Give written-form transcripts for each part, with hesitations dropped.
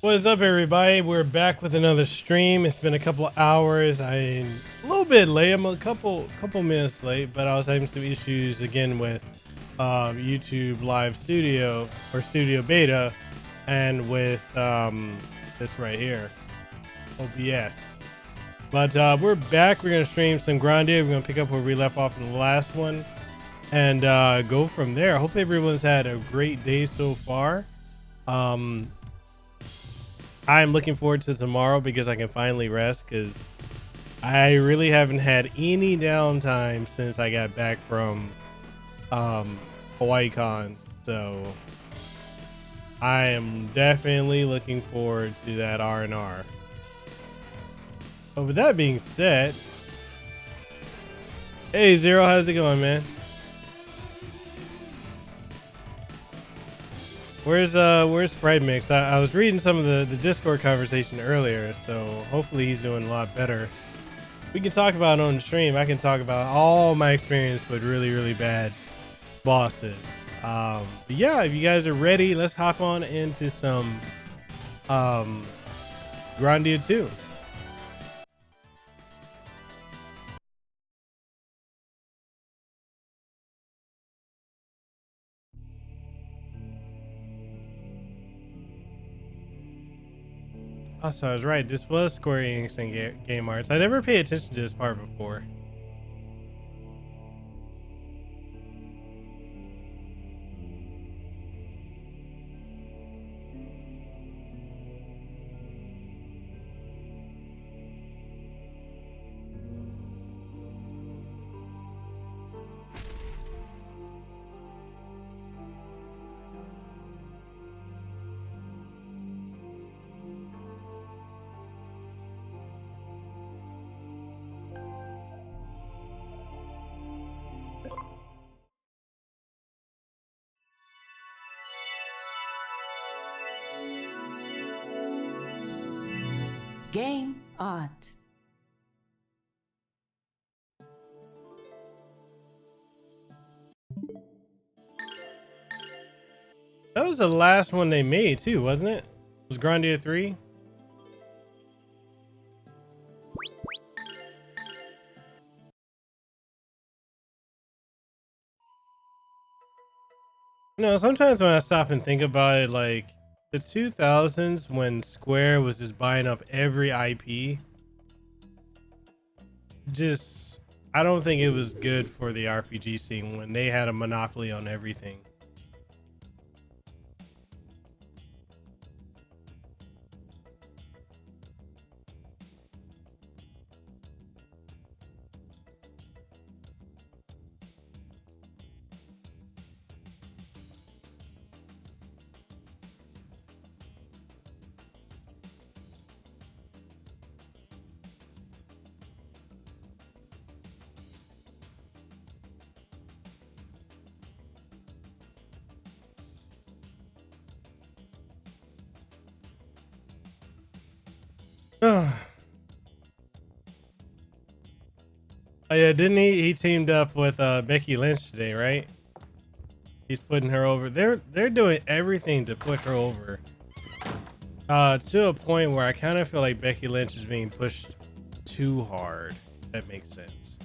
What's up, everybody? We're back with another stream. It's been a couple of hours. I'm a little bit late. I'm a couple minutes late, but I was having some issues again with YouTube Live Studio or Studio Beta, and with this right here, OBS. But we're back. We're gonna stream some Grandia. We're gonna pick up where we left off in the last one, and go from there. I hope everyone's had a great day so far. I'm looking forward to tomorrow because I can finally rest, because I really haven't had any downtime since I got back from HawaiiCon. So I am definitely looking forward to that R&R. But with that being said, hey Zero, how's it going, man? Where's Sprite Mix? I was reading some of the Discord conversation earlier, so hopefully he's doing a lot better. We can talk about it on the stream. I can talk about all my experience with really bad bosses. But yeah, if you guys are ready, let's hop on into some Grandia 2. Oh, so I was right. This was Square Enix and Game Arts. I never paid attention to this part before. Game art. That was the last one they made too, wasn't it? Was Grandia 3? No, sometimes when I stop and think about it, like the 2000s when Square was just buying up every IP, just I don't think it was good for the RPG scene when they had a monopoly on everything. Oh yeah, didn't he teamed up with Becky Lynch today, right? He's putting her over. They're doing everything to put her over. To a point where I kind of feel like Becky Lynch is being pushed too hard. If that makes sense.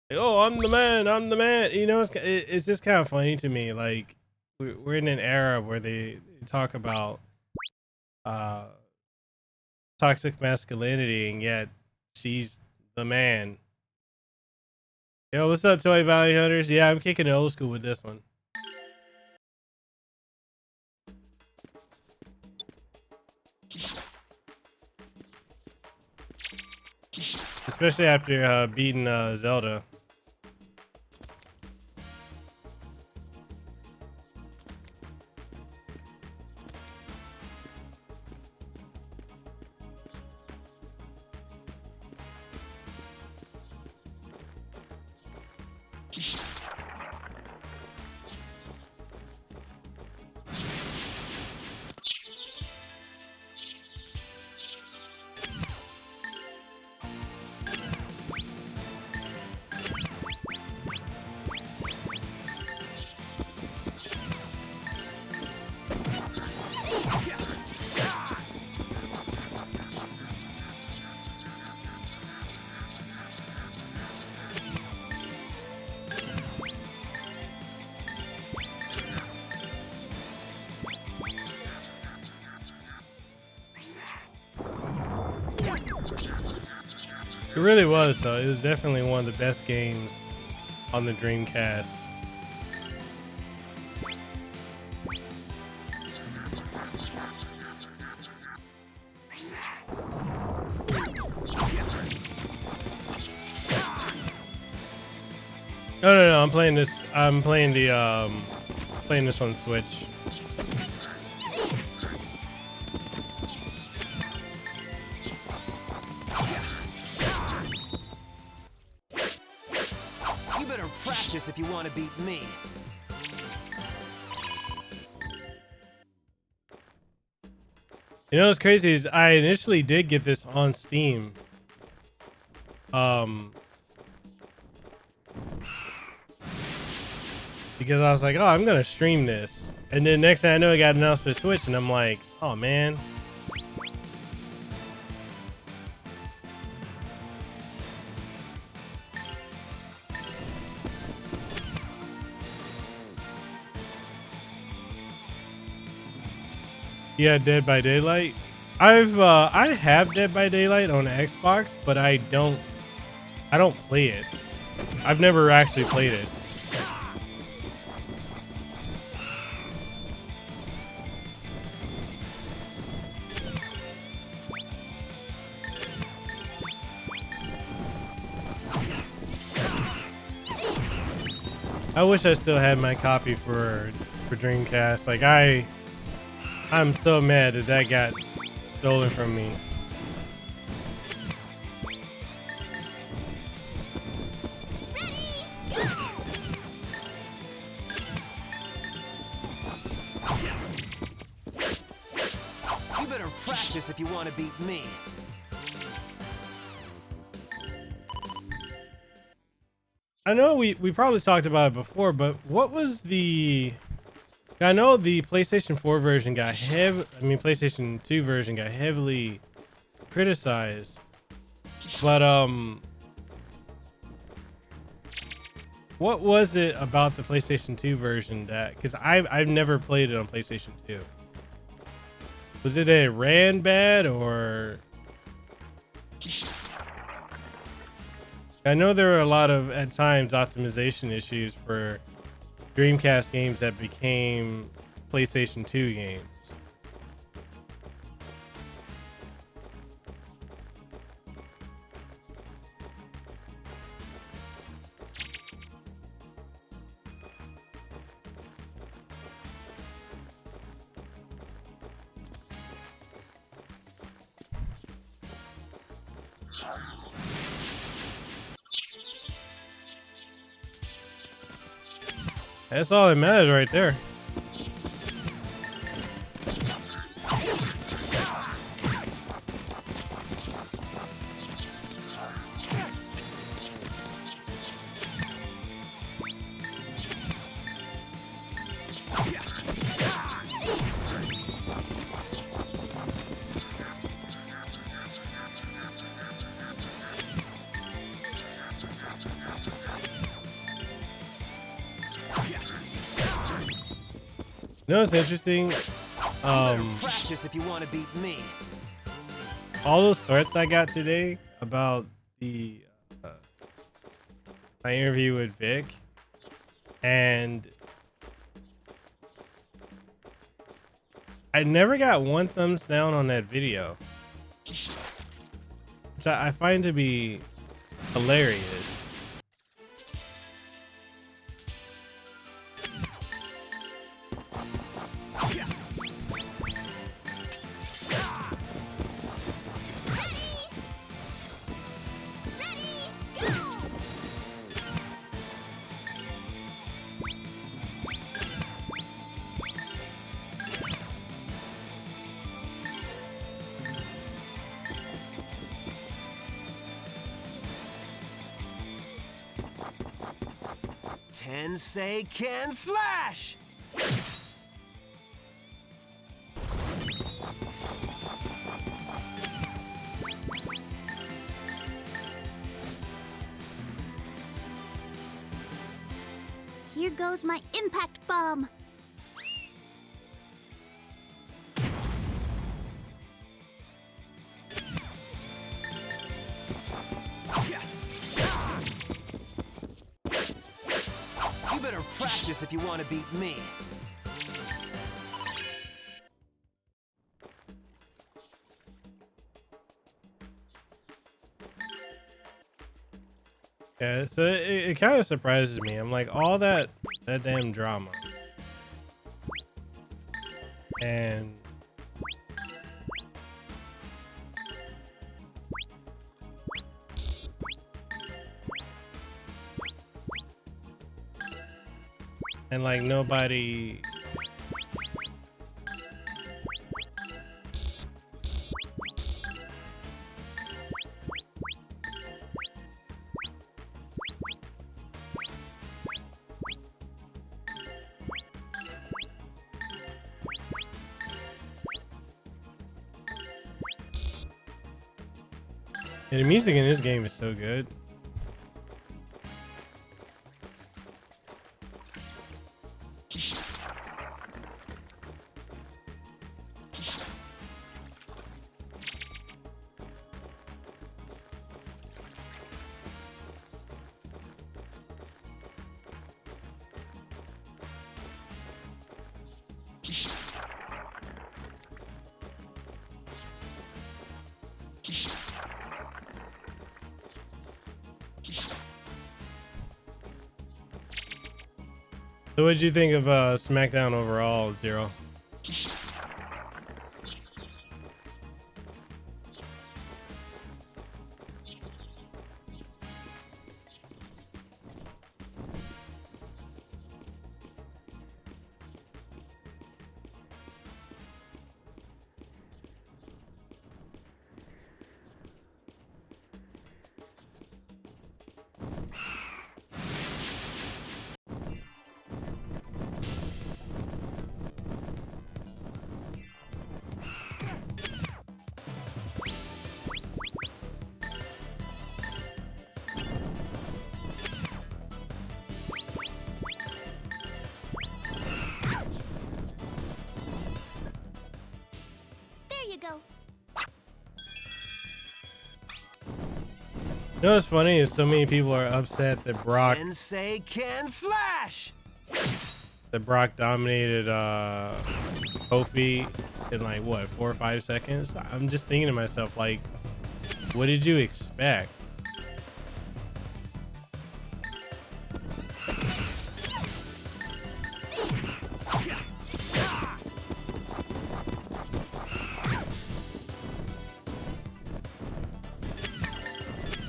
Like, oh, I'm the man. I'm the man. You know, it's just kind of funny to me. Like we're in an era where they talk about toxic masculinity, and yet she's the man. Yo, what's up, Toy Valley Hunters? Yeah, I'm kicking it old school with this one. Especially after beating Zelda. It really was, though. It was definitely one of the best games on the Dreamcast. No, I'm playing this. I'm playing the playing this on Switch. You better practice if you want to beat me. You know what's crazy is I initially did get this on Steam. Because I was like, oh, I'm gonna stream this, and then next thing I know, it got announced for Switch, and I'm like, oh man. Yeah, Dead by Daylight. I have Dead by Daylight on Xbox, but I don't play it. I've never actually played it. I wish I still had my copy for Dreamcast. Like I'm so mad that that got stolen from me. You better practice if you want to beat me. I know we probably talked about it before, but what was the... I know the PlayStation 4 version got PlayStation 2 version got heavily criticized, but what was it about the PlayStation 2 version that, because I've never played it on PlayStation 2. Was it a ran bad, or... I know there were a lot of, at times, optimization issues for Dreamcast games that became PlayStation 2 games. That's all that matters right there. You know what's interesting? Practice if you want to beat me. All those threats I got today about the my interview with Vic, and I never got one thumbs down on that video, which I find to be hilarious. Tensei can slash! Here goes my impact bomb. practice if you want to beat me. Yeah, so it kind of surprises me. I'm like, all that damn drama, and like nobody. And the music in this game is so good. So what did you think of SmackDown overall, Zero? There you go. You know what's funny is so many people are upset that Brock Tensei can slash. dominated Kofi in like what 4 or 5 seconds. I'm just thinking to myself, like, what did you expect?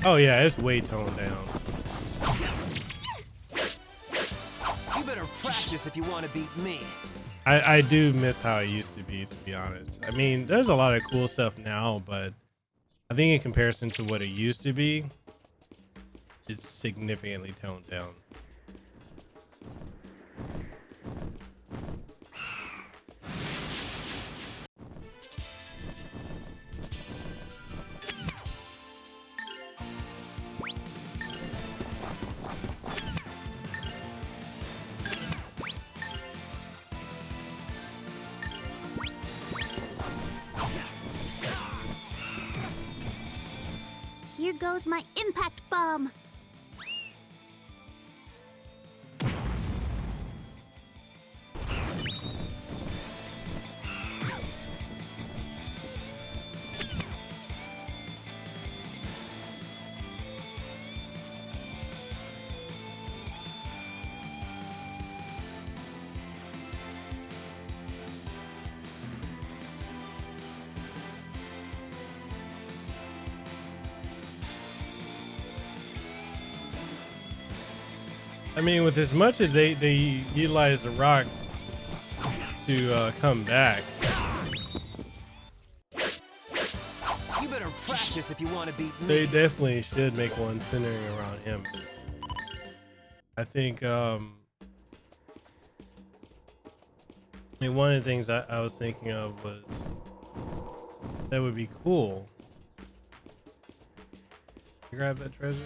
Oh yeah, it's way toned down. You better practice if you want to beat me. I do miss how it used to be honest. I mean, there's a lot of cool stuff now, but I think in comparison to what it used to be, it's significantly toned down. Here goes my impact bomb. I mean, with as much as they utilize the Rock to come back, You better practice if you want to beat they me. definitely should make one centering around him. I think I mean, one of the things I was thinking of was that would be cool. You grab that treasure.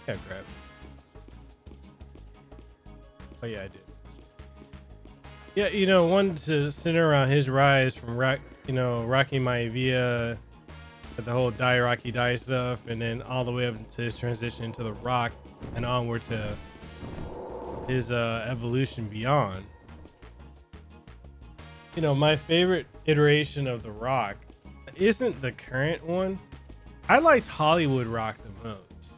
Yeah, grab it. Oh yeah, I did. Yeah, you know, one to center around his rise from Rocky Maivia, the with the whole die Rocky die stuff, and then all the way up to his transition into the Rock and onward to his evolution beyond. You know, my favorite iteration of the Rock isn't the current one. I liked Hollywood Rock the most,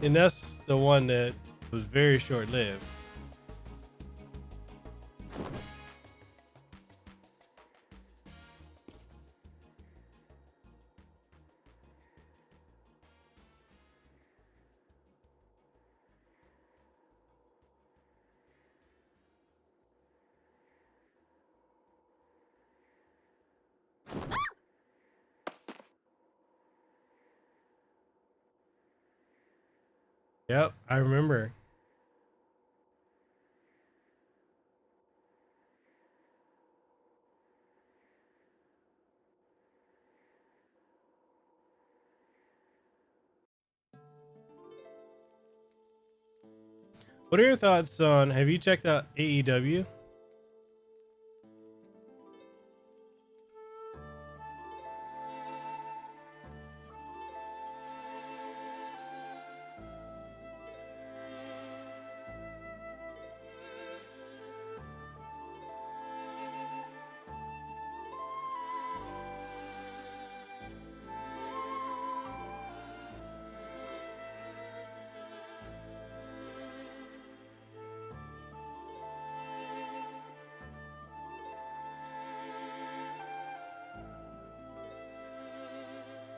and that's the one that was very short lived. Yep, I remember. What are your thoughts on? Have you checked out AEW?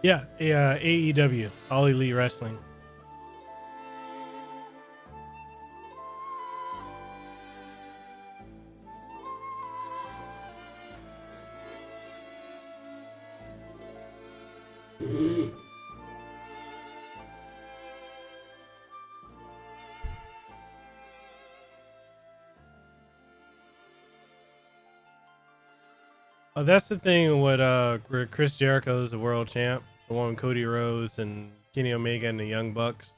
Yeah, yeah, AEW, All Elite Wrestling. Oh, that's the thing with where Chris Jericho is the world champ, the one with Cody Rhodes and Kenny Omega and the Young Bucks.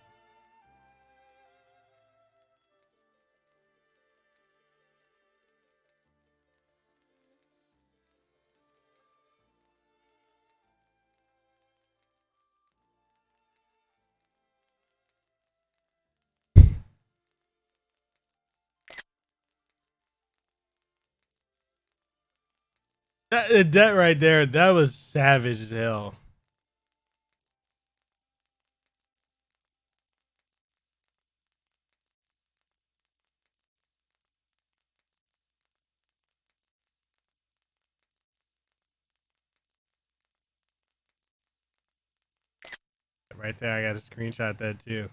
That right there, that was savage as hell. Right there, I got to screenshot that too.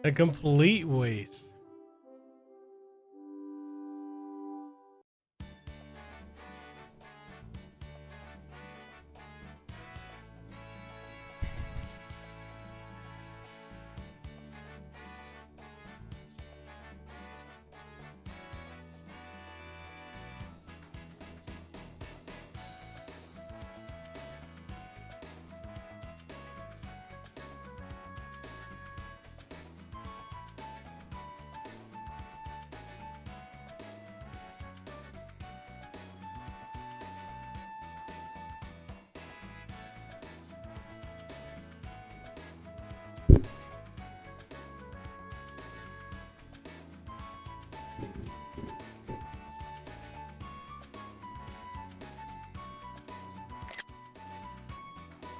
A complete waste.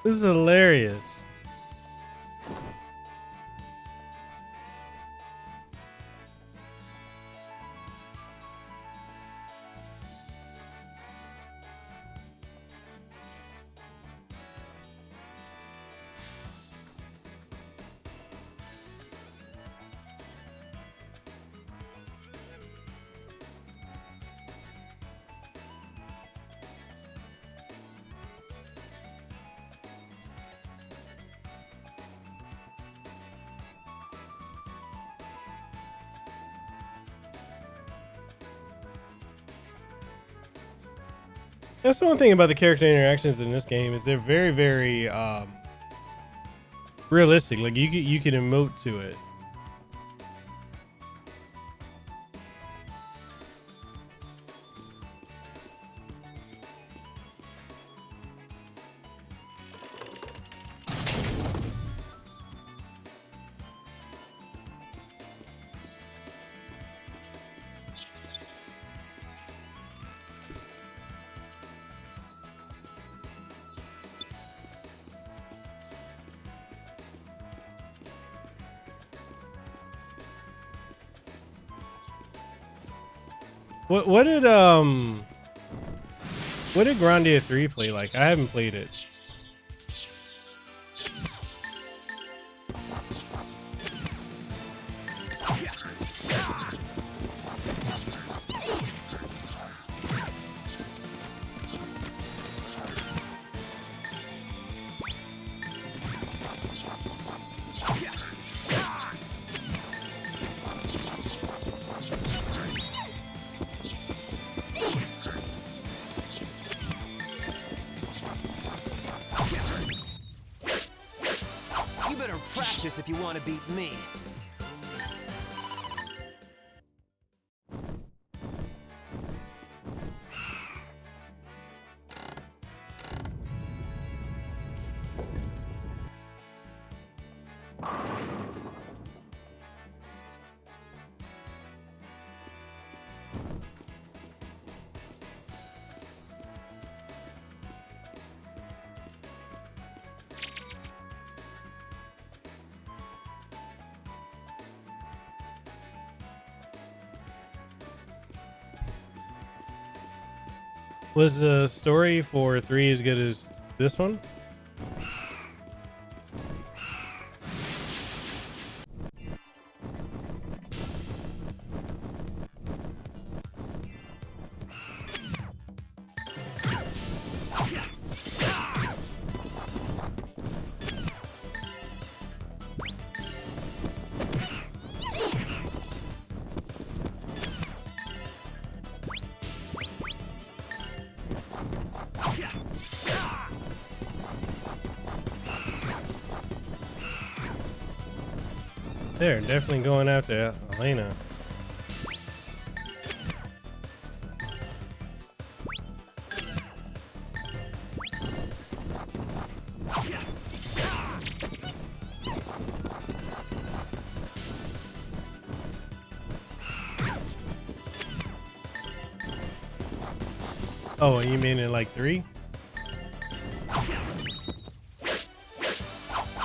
This is hilarious. That's the one thing about the character interactions in this game is they're very, very realistic. Like you can emote to it. What did Grandia 3 play like? I haven't played it. You better practice if you want to beat me. Was the story for 3 as good as this one? They're definitely going after Elena. Oh, you mean in like 3?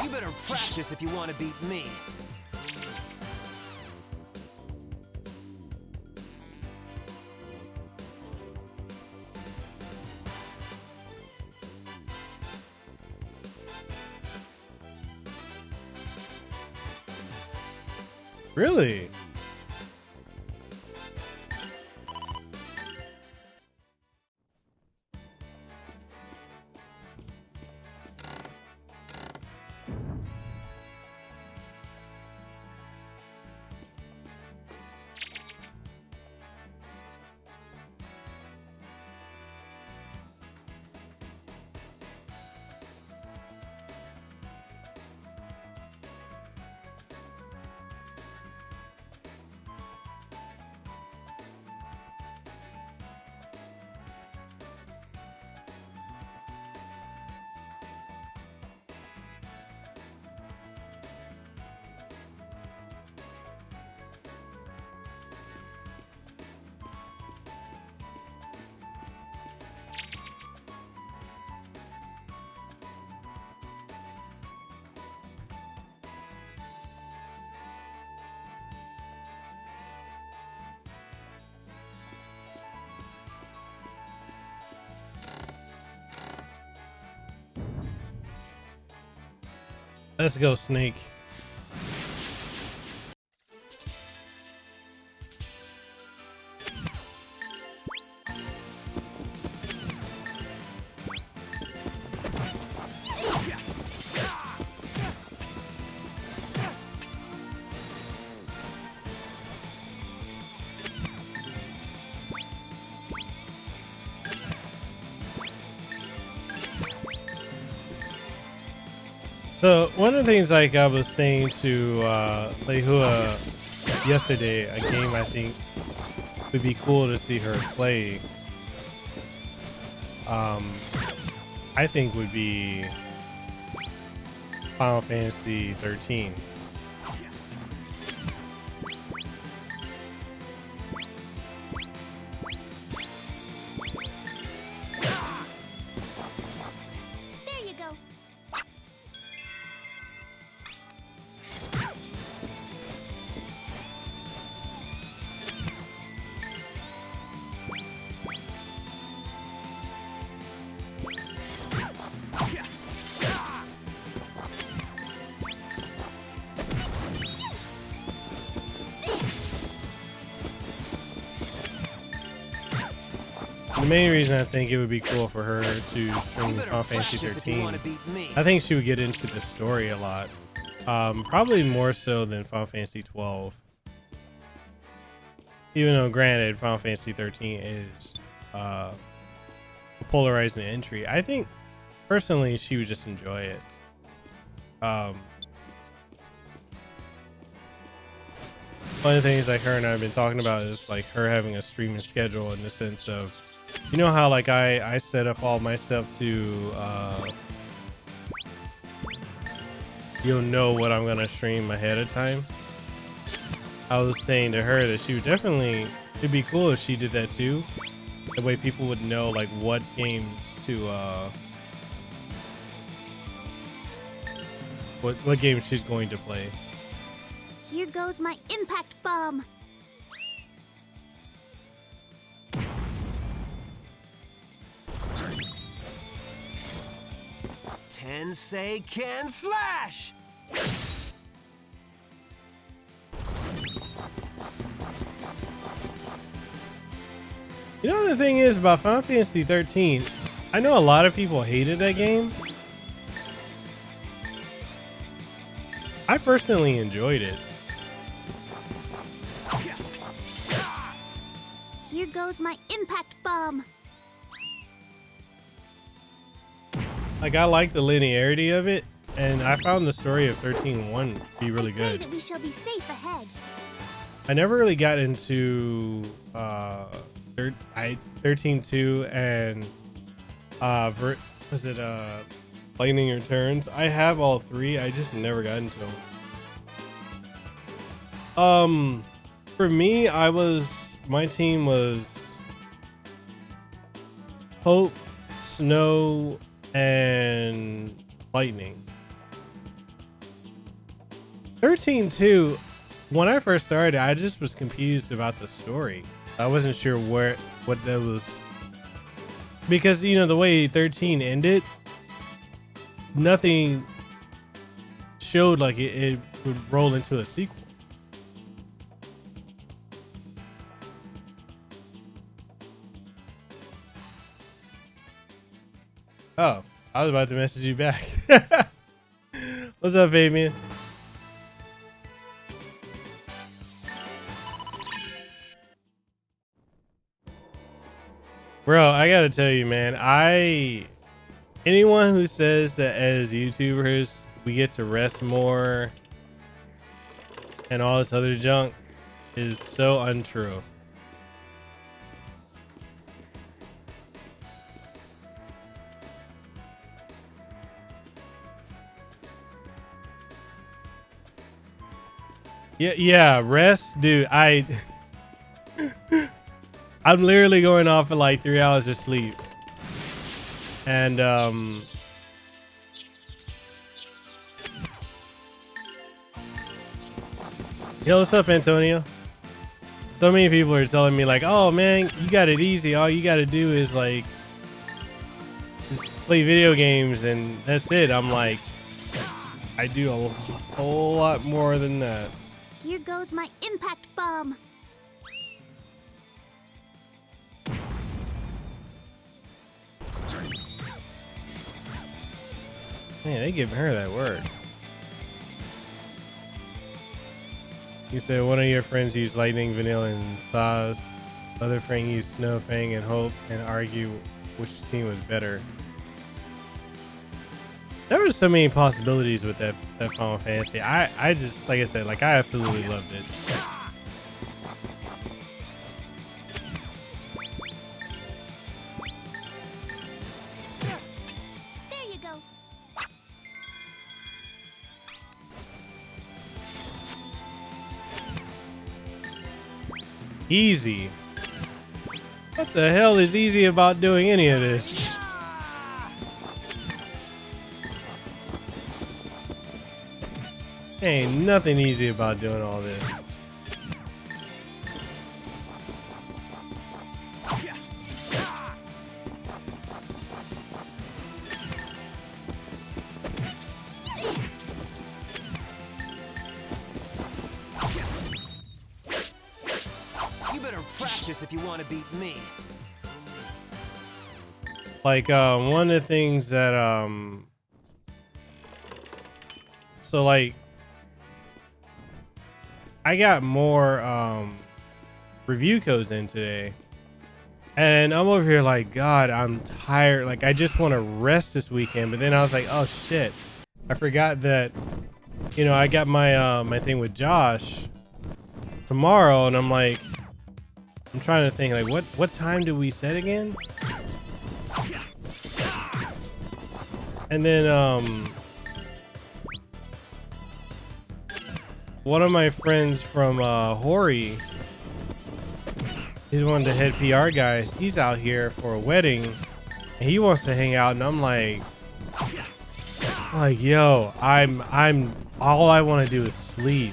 You better practice if you want to beat me. Really? Let's go, Snake. So one of the things, like I was saying to Leihua yesterday, a game I think would be cool to see her play, I think would be Final Fantasy 13. There you go. The main reason I think it would be cool for her to You stream better Final Fantasy practice if you 13, want to beat me. I think she would get into the story a lot. Probably more so than Final Fantasy 12. Even though, granted, Final Fantasy 13 is a polarizing entry, I think personally she would just enjoy it. One of the things like her and I have been talking about is like her having a streaming schedule, in the sense of, you know how like I set up all my stuff to you'll know what I'm gonna stream ahead of time. I was saying to her that she would definitely, it'd be cool if she did that too. That way people would know like what games to what games she's going to play. Here goes my impact bomb. Tensei can slash! You know, the thing is about Final Fantasy 13, I know a lot of people hated that game. I personally enjoyed it. Here goes my impact bomb. Like, I like the linearity of it, and I found the story of 13.1 to be really I pray good. that we shall be safe ahead. I never really got into 13.2 and was it Lightning Returns. I have all three. I just never got into them. For me, my team was Hope, Snow, and Lightning. 13.2, when I first started, I just was confused about the story. I wasn't sure what that was, because you know the way 13 ended, nothing showed like it would roll into a sequel. Oh, I was about to message you back. What's up, Fabian? Bro, I gotta tell you, man, anyone who says that as YouTubers we get to rest more and all this other junk is so untrue. Yeah, rest, dude. I'm literally going off for like 3 hours of sleep. And yo, what's up, Antonio? So many people are telling me like, oh man, you got it easy. All you gotta do is like just play video games and that's it. I'm like, I do a whole lot more than that. Here goes my impact bomb. Man, they giving her that word. You said one of your friends used Lightning, Vanilla, and Saz. Other friend used Snow, Fang, and Hope, and argue which team was better. There were so many possibilities with that Final Fantasy. I just, like I said, like I absolutely loved it. There you go. Easy. What the hell is easy about doing any of this? Ain't nothing easy about doing all this. You better practice if you want to beat me. Like one of the things that so like I got more review codes in today and I'm over here like, God, I'm tired. Like I just want to rest this weekend, but then I was like, oh shit, I forgot that, you know, I got my my thing with Josh tomorrow, and I'm like, I'm trying to think like what time do we set again? And then one of my friends from Hori, he's one of the head PR guys. He's out here for a wedding and he wants to hang out, and I'm like, yo, I'm all I want to do is sleep.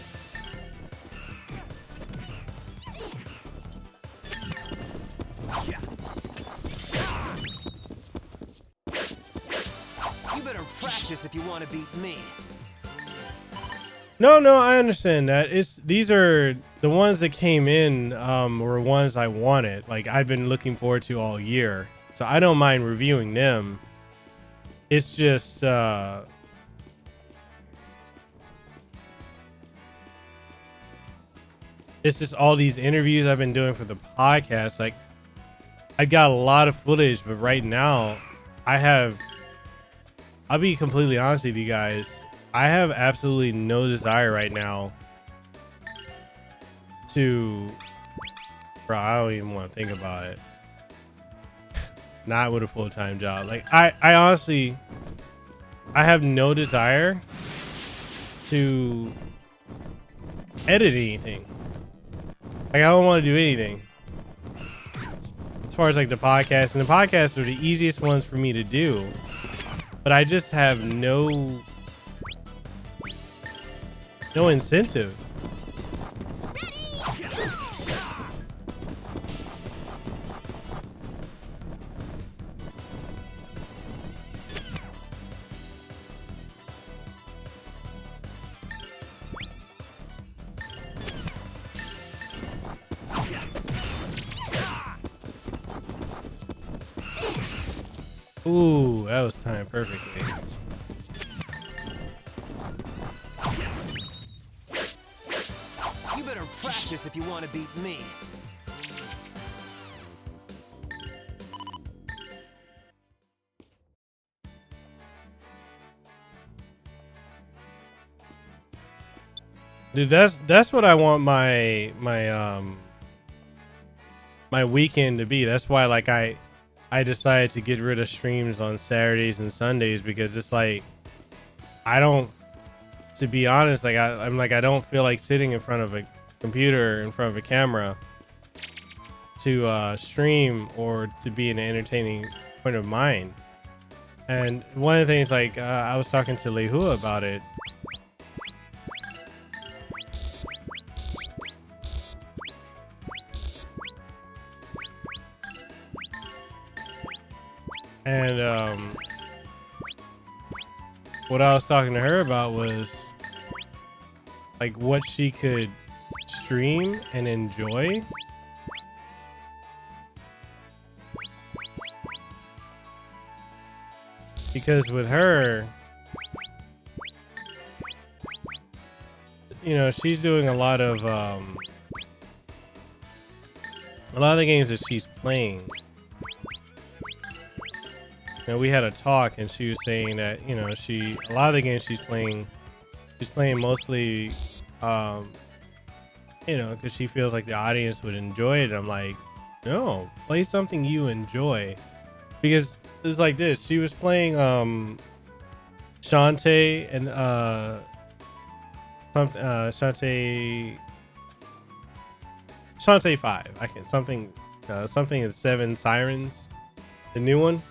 If you want to beat me. No, I understand that. These are the ones that came in were ones I wanted. Like I've been looking forward to all year. So I don't mind reviewing them. It's just all these interviews I've been doing for the podcast. Like I got a lot of footage, but right now I'll be completely honest with you guys. I have absolutely no desire right now to, bro, I don't even want to think about it. Not with a full-time job. Like I honestly, I have no desire to edit anything. Like I don't want to do anything. As far as like the podcast, and the podcasts are the easiest ones for me to do. But I just have no incentive. Ooh, that was timed perfectly. You better practice if you want to beat me. Dude, that's what I want my weekend to be. That's why like I decided to get rid of streams on Saturdays and Sundays, because it's like I don't, to be honest, like I'm like I don't feel like sitting in front of a computer, in front of a camera to stream or to be an entertaining point of mind. And one of the things, like I was talking to Lehua about it. And what I was talking to her about was like what she could stream and enjoy. Because with her, you know, she's doing a lot of the games that she's playing. You know, we had a talk and she was saying that, you know, a lot of the games she's playing mostly, you know, because she feels like the audience would enjoy it. I'm like, no, play something you enjoy. Because it's like this. She was playing Shantae and Shantae 5. I can something is 7 Sirens, the new one.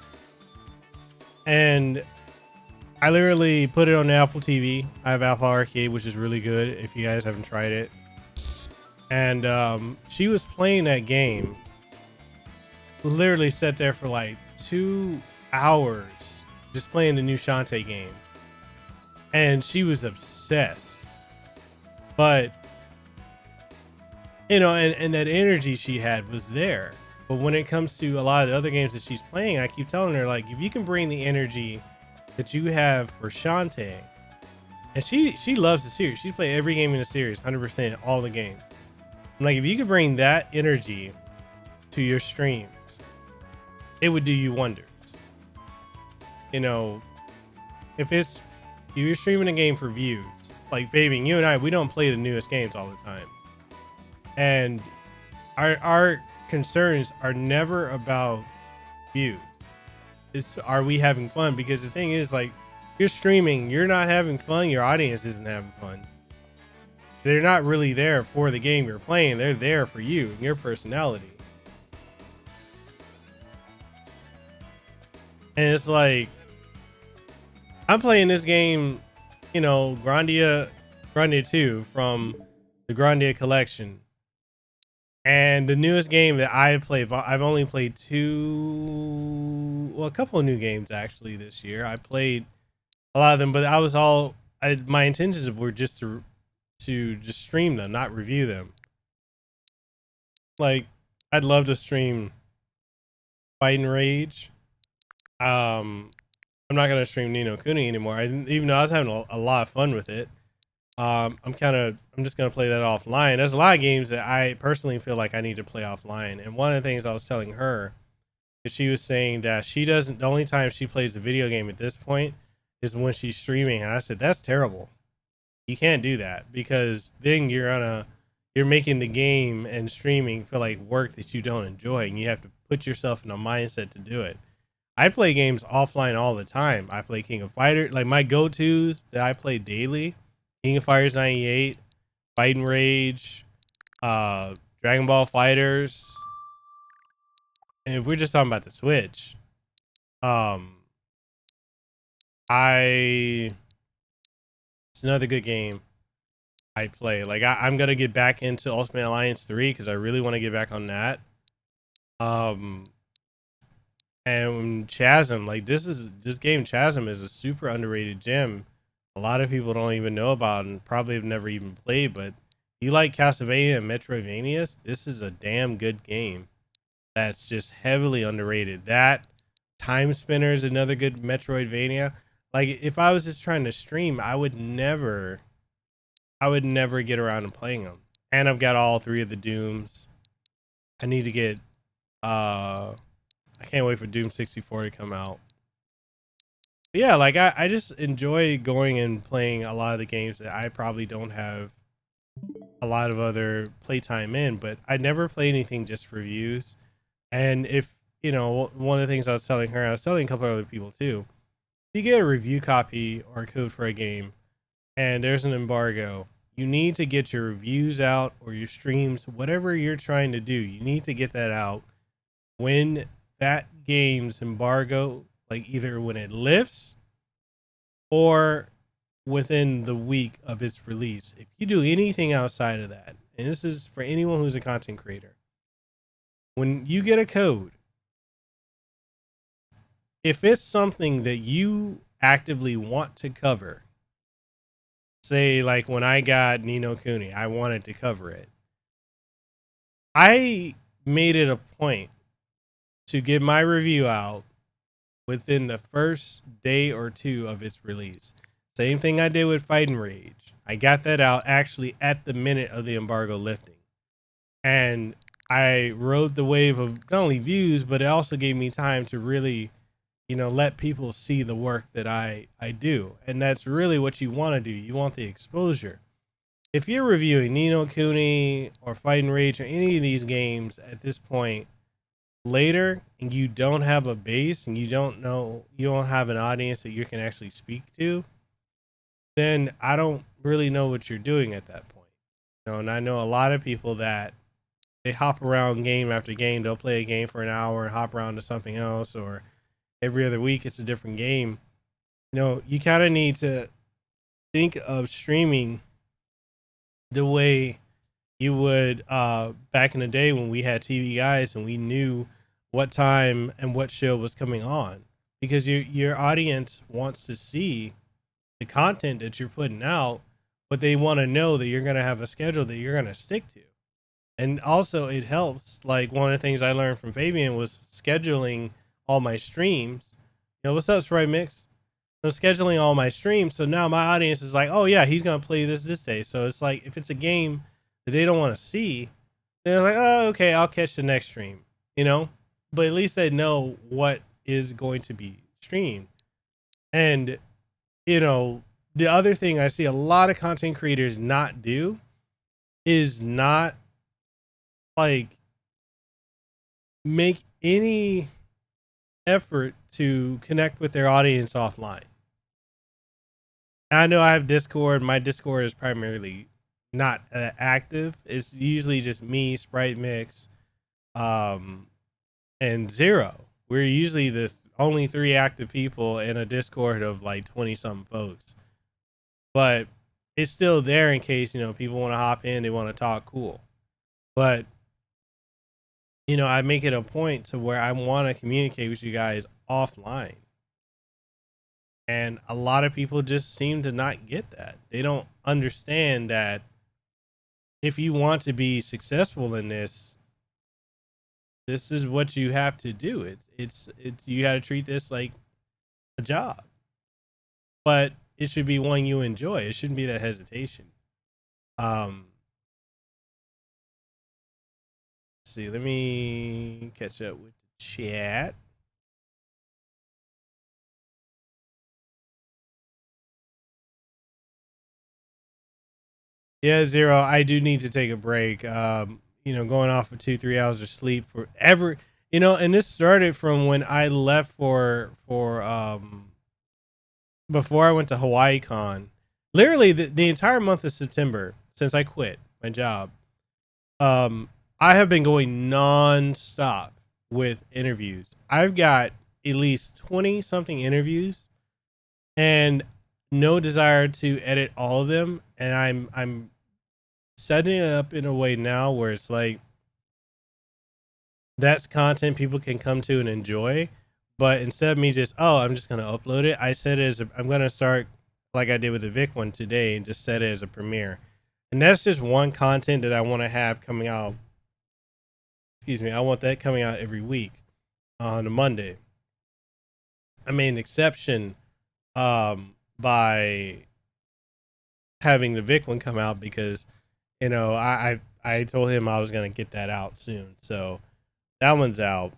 And I literally put it on the Apple TV. I have Apple Arcade, which is really good if you guys haven't tried it. And she was playing that game. Literally sat there for like 2 hours just playing the new Shantae game. And she was obsessed. But, you know, and that energy she had was there. But when it comes to a lot of the other games that she's playing, I keep telling her, like, if you can bring the energy that you have for Shantae, and she loves the series. She's played every game in the series, 100%, all the games. I'm like, if you could bring that energy to your streams, it would do you wonders. You know, if you're streaming a game for views, like Fabian, you and I, we don't play the newest games all the time. And our concerns are never about views. It's, are we having fun? Because the thing is, like, you're streaming, you're not having fun, your audience isn't having fun. They're not really there for the game you're playing. They're there for you and your personality. And it's like, I'm playing this game, you know, Grandia 2 from the Grandia collection. And the newest game that I played, I've only played a couple of new games actually this year. I played a lot of them, but my intentions were just to just stream them, not review them. Like, I'd love to stream Fight and Rage. I'm not gonna stream Ni no Kuni anymore. Even though I was having a lot of fun with it. I'm just gonna play that offline. There's a lot of games that I personally feel like I need to play offline. And one of the things I was telling her is, she was saying that the only time she plays a video game at this point is when she's streaming. And I said, that's terrible. You can't do that, because then you're making the game and streaming feel like work that you don't enjoy, and you have to put yourself in a mindset to do it. I play games offline all the time. I play King of Fighters, like my go-tos that I play daily: King of Fighters 98, Fight and Rage, Dragon Ball Fighters. And if we're just talking about the Switch, it's another good game I play. Like, I'm gonna get back into Ultimate Alliance 3 because I really want to get back on that. And Chasm, like, this game Chasm is a super underrated gem. A lot of people don't even know about and probably have never even played. But you like Castlevania and Metroidvanias, this is a damn good game that's just heavily underrated. That, Time Spinner is another good Metroidvania. Like if I was just trying to stream, I would never get around to playing them. And I've got all 3 of the Dooms. I need to get I can't wait for Doom 64 to come out. But yeah, like I just enjoy going and playing a lot of the games that I probably don't have a lot of other playtime in, but I never play anything just for views. And if one of the things I was telling her, I was telling a couple other people too, if you get a review copy or code for a game and there's an embargo, you need to get your reviews out or your streams, whatever you're trying to do, you need to get that out when that game's embargo, like either when it lifts or within the week of its release. If you do anything outside of that, and this is for anyone who's a content creator, when you get a code, if it's something that you actively want to cover, say like when I got Ni no Kuni, I wanted to cover it. I made it a point to get my review out within the first day or 2 of its release. Same thing I did with Fight and Rage. I got that out actually at the minute of the embargo lifting. And I rode the wave of not only views, but it also gave me time to really, let people see the work that I do. And that's really what you want to do. You want the exposure. If you're reviewing Ni no Kuni or Fight and Rage or any of these games at this point later, and you don't have a base and you don't have an audience that you can actually speak to, then I don't really know what you're doing at that point. And I know a lot of people that they hop around game after game. They'll play a game for an hour and hop around to something else, or every other week it's a different game. You kind of need to think of streaming the way you would back in the day when we had TV guides and we knew what time and what show was coming on, because your audience wants to see the content that you're putting out, but they want to know that you're going to have a schedule that you're going to stick to. And also it helps, like one of the things I learned from Fabian was scheduling all my streams. What's up, Sprite Mix? I'm scheduling all my streams, so now my audience is like, oh yeah, he's going to play this day. So it's like, if it's a game that they don't want to see, they're like, oh, okay, I'll catch the next stream, but at least they know what is going to be streamed. And, the other thing I see a lot of content creators not do is not like make any effort to connect with their audience offline. I know I have Discord. My Discord is primarily not active. It's usually just me, Sprite Mix, and Zero. We're usually the only 3 active people in a Discord of like 20 something folks, but it's still there in case, people want to hop in, they want to talk, cool. But, I make it a point to where I want to communicate with you guys offline. And a lot of people just seem to not get that. They don't understand that if you want to be successful in this is what you have to do. It's you got to treat this like a job, but it should be one you enjoy. It shouldn't be that hesitation. Let's see, let me catch up with the chat. Yeah, Zero, I do need to take a break. Going off of 2-3 hours of sleep forever. And this started from when I left for before I went to Hawaii Con. Literally the entire month of September since I quit my job. I have been going non-stop with interviews. I've got at least 20 something interviews and no desire to edit all of them. And I'm setting it up in a way now where it's like, that's content people can come to and enjoy. But instead of me just, I'm just going to upload it, I set it as I'm going to start like I did with the Vic one today and just set it as a premiere. And that's just one content that I want to have coming out. Excuse me. I want that coming out every week on a Monday. I made an exception by having the Vic one come out because, you know, I told him I was gonna get that out soon, so that one's out.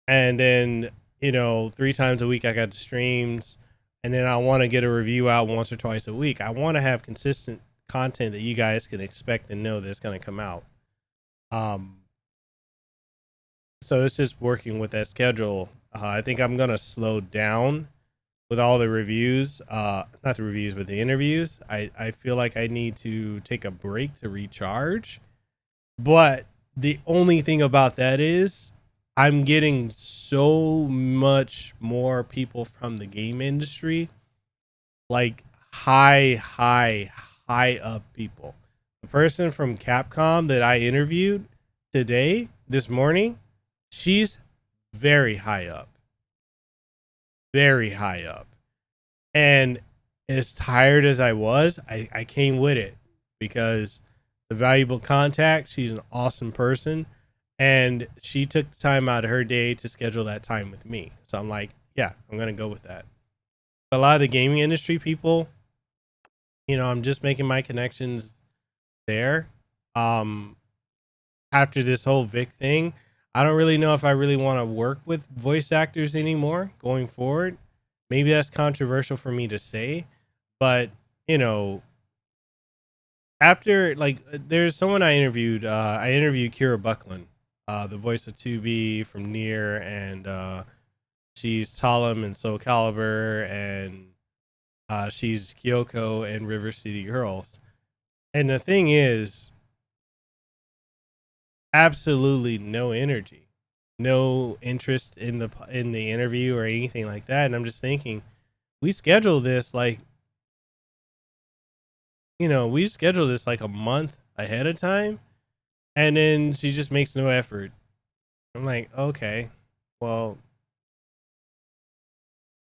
And then, you know, 3 times a week I got the streams, and then I want to get a review out once or twice a week. I want to have consistent content that you guys can expect and know that's gonna come out. Um, so it's just working with that schedule. I think I'm gonna slow down with all the reviews, not the reviews, but the interviews. I feel like I need to take a break to recharge. But the only thing about that is I'm getting so much more people from the game industry, like high up people. The person from Capcom that I interviewed today, this morning, she's very high up. Very high up. And as tired as I was, I came with it because the valuable contact, she's an awesome person. And she took the time out of her day to schedule that time with me. So I'm like, yeah, I'm going to go with that. A lot of the gaming industry people, you know, I'm just making my connections there. Um, After this whole Vic thing, I don't really know if I really want to work with voice actors anymore going forward. Maybe that's controversial for me to say, but you know, after like there's someone I interviewed Kira Buckland, the voice of 2B from Nier, and she's Talim in Soul Calibur, and she's Kyoko in River City Girls. And the thing is, absolutely no energy, no interest in the interview or anything like that. And I'm just thinking, we scheduled this like, you know, we scheduled this like a month ahead of time, and then she just makes no effort. I'm like, okay, well,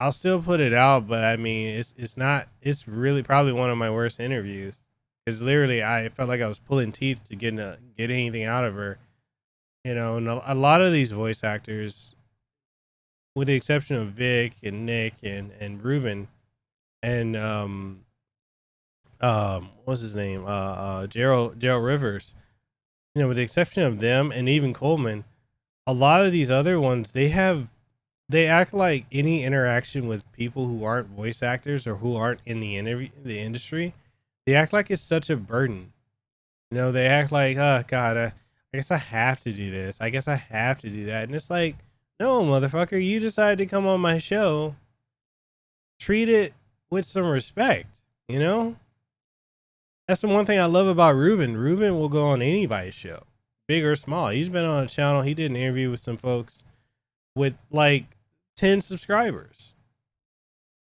I'll still put it out, but I mean, it's not. It's really probably one of my worst interviews because literally I felt like I was pulling teeth to get anything out of her. You know, and a lot of these voice actors, with the exception of Vic and Nick and Ruben and what's his name, Gerald Rivers. You know, with the exception of them and even Coleman, a lot of these other ones they act like any interaction with people who aren't voice actors or who aren't in the industry, they act like it's such a burden. You know, they act like, oh God, I guess I have to do this. I guess I have to do that. And it's like, no, motherfucker, you decided to come on my show. Treat it with some respect. You know, that's the one thing I love about Ruben. Ruben will go on anybody's show, big or small. He's been on a channel. He did an interview with some folks with like 10 subscribers.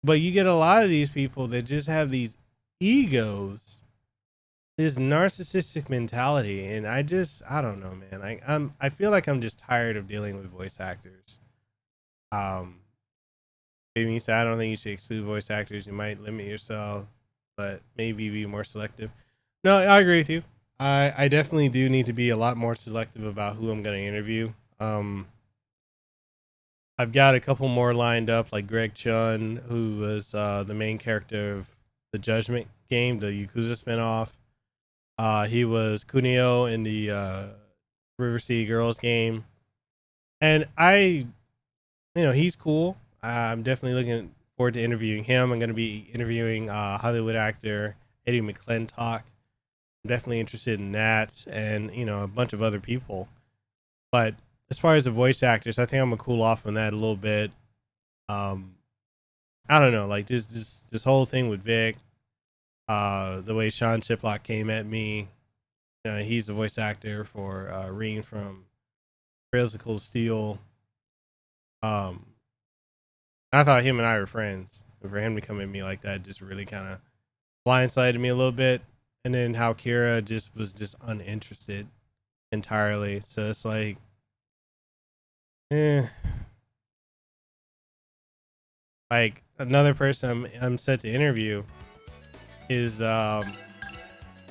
But you get a lot of these people that just have these egos, this narcissistic mentality, and I don't know, man. I feel like I'm just tired of dealing with voice actors. Maybe you say I don't think you should exclude voice actors. You might limit yourself, but maybe be more selective. No, I agree with you. I definitely do need to be a lot more selective about who I'm going to interview. I've got a couple more lined up, like Greg Chun, who was the main character of the Judgment game, the Yakuza spinoff. He was Kunio in the River City Girls game, and you know, he's cool. I'm definitely looking forward to interviewing him. I'm going to be interviewing Hollywood actor Eddie McClintock. I'm definitely interested in that, and you know, a bunch of other people. But as far as the voice actors, I think I'm gonna cool off on that a little bit. Um, I don't know, like this whole thing with Vic, the way Sean Chiplock came at me. You know, he's the voice actor for Reen from Trails of Cold Steel. Um, I thought him and I were friends. And for him to come at me like that just really kind of blindsided me a little bit. And then how Kira just was just uninterested entirely. So it's like, eh. Like another person I'm set to interview is the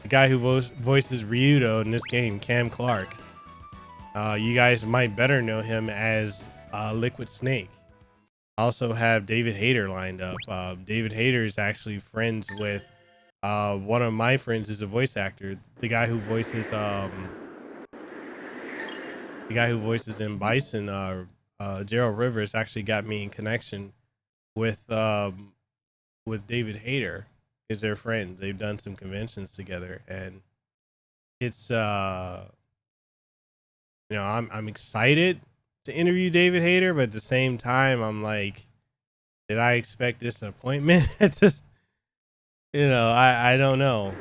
guy who voices Ryudo in this game, Cam Clark. You guys might better know him as Liquid Snake. I also have David Hayter lined up. David Hayter is actually friends with one of my friends is a voice actor. The guy who voices in Bison, Gerald Rivers, actually got me in connection with David Hayter, because they're friends. They've done some conventions together, and it's I'm excited to interview David Hayter, but at the same time I'm like, did I expect this appointment? It's just, I don't know.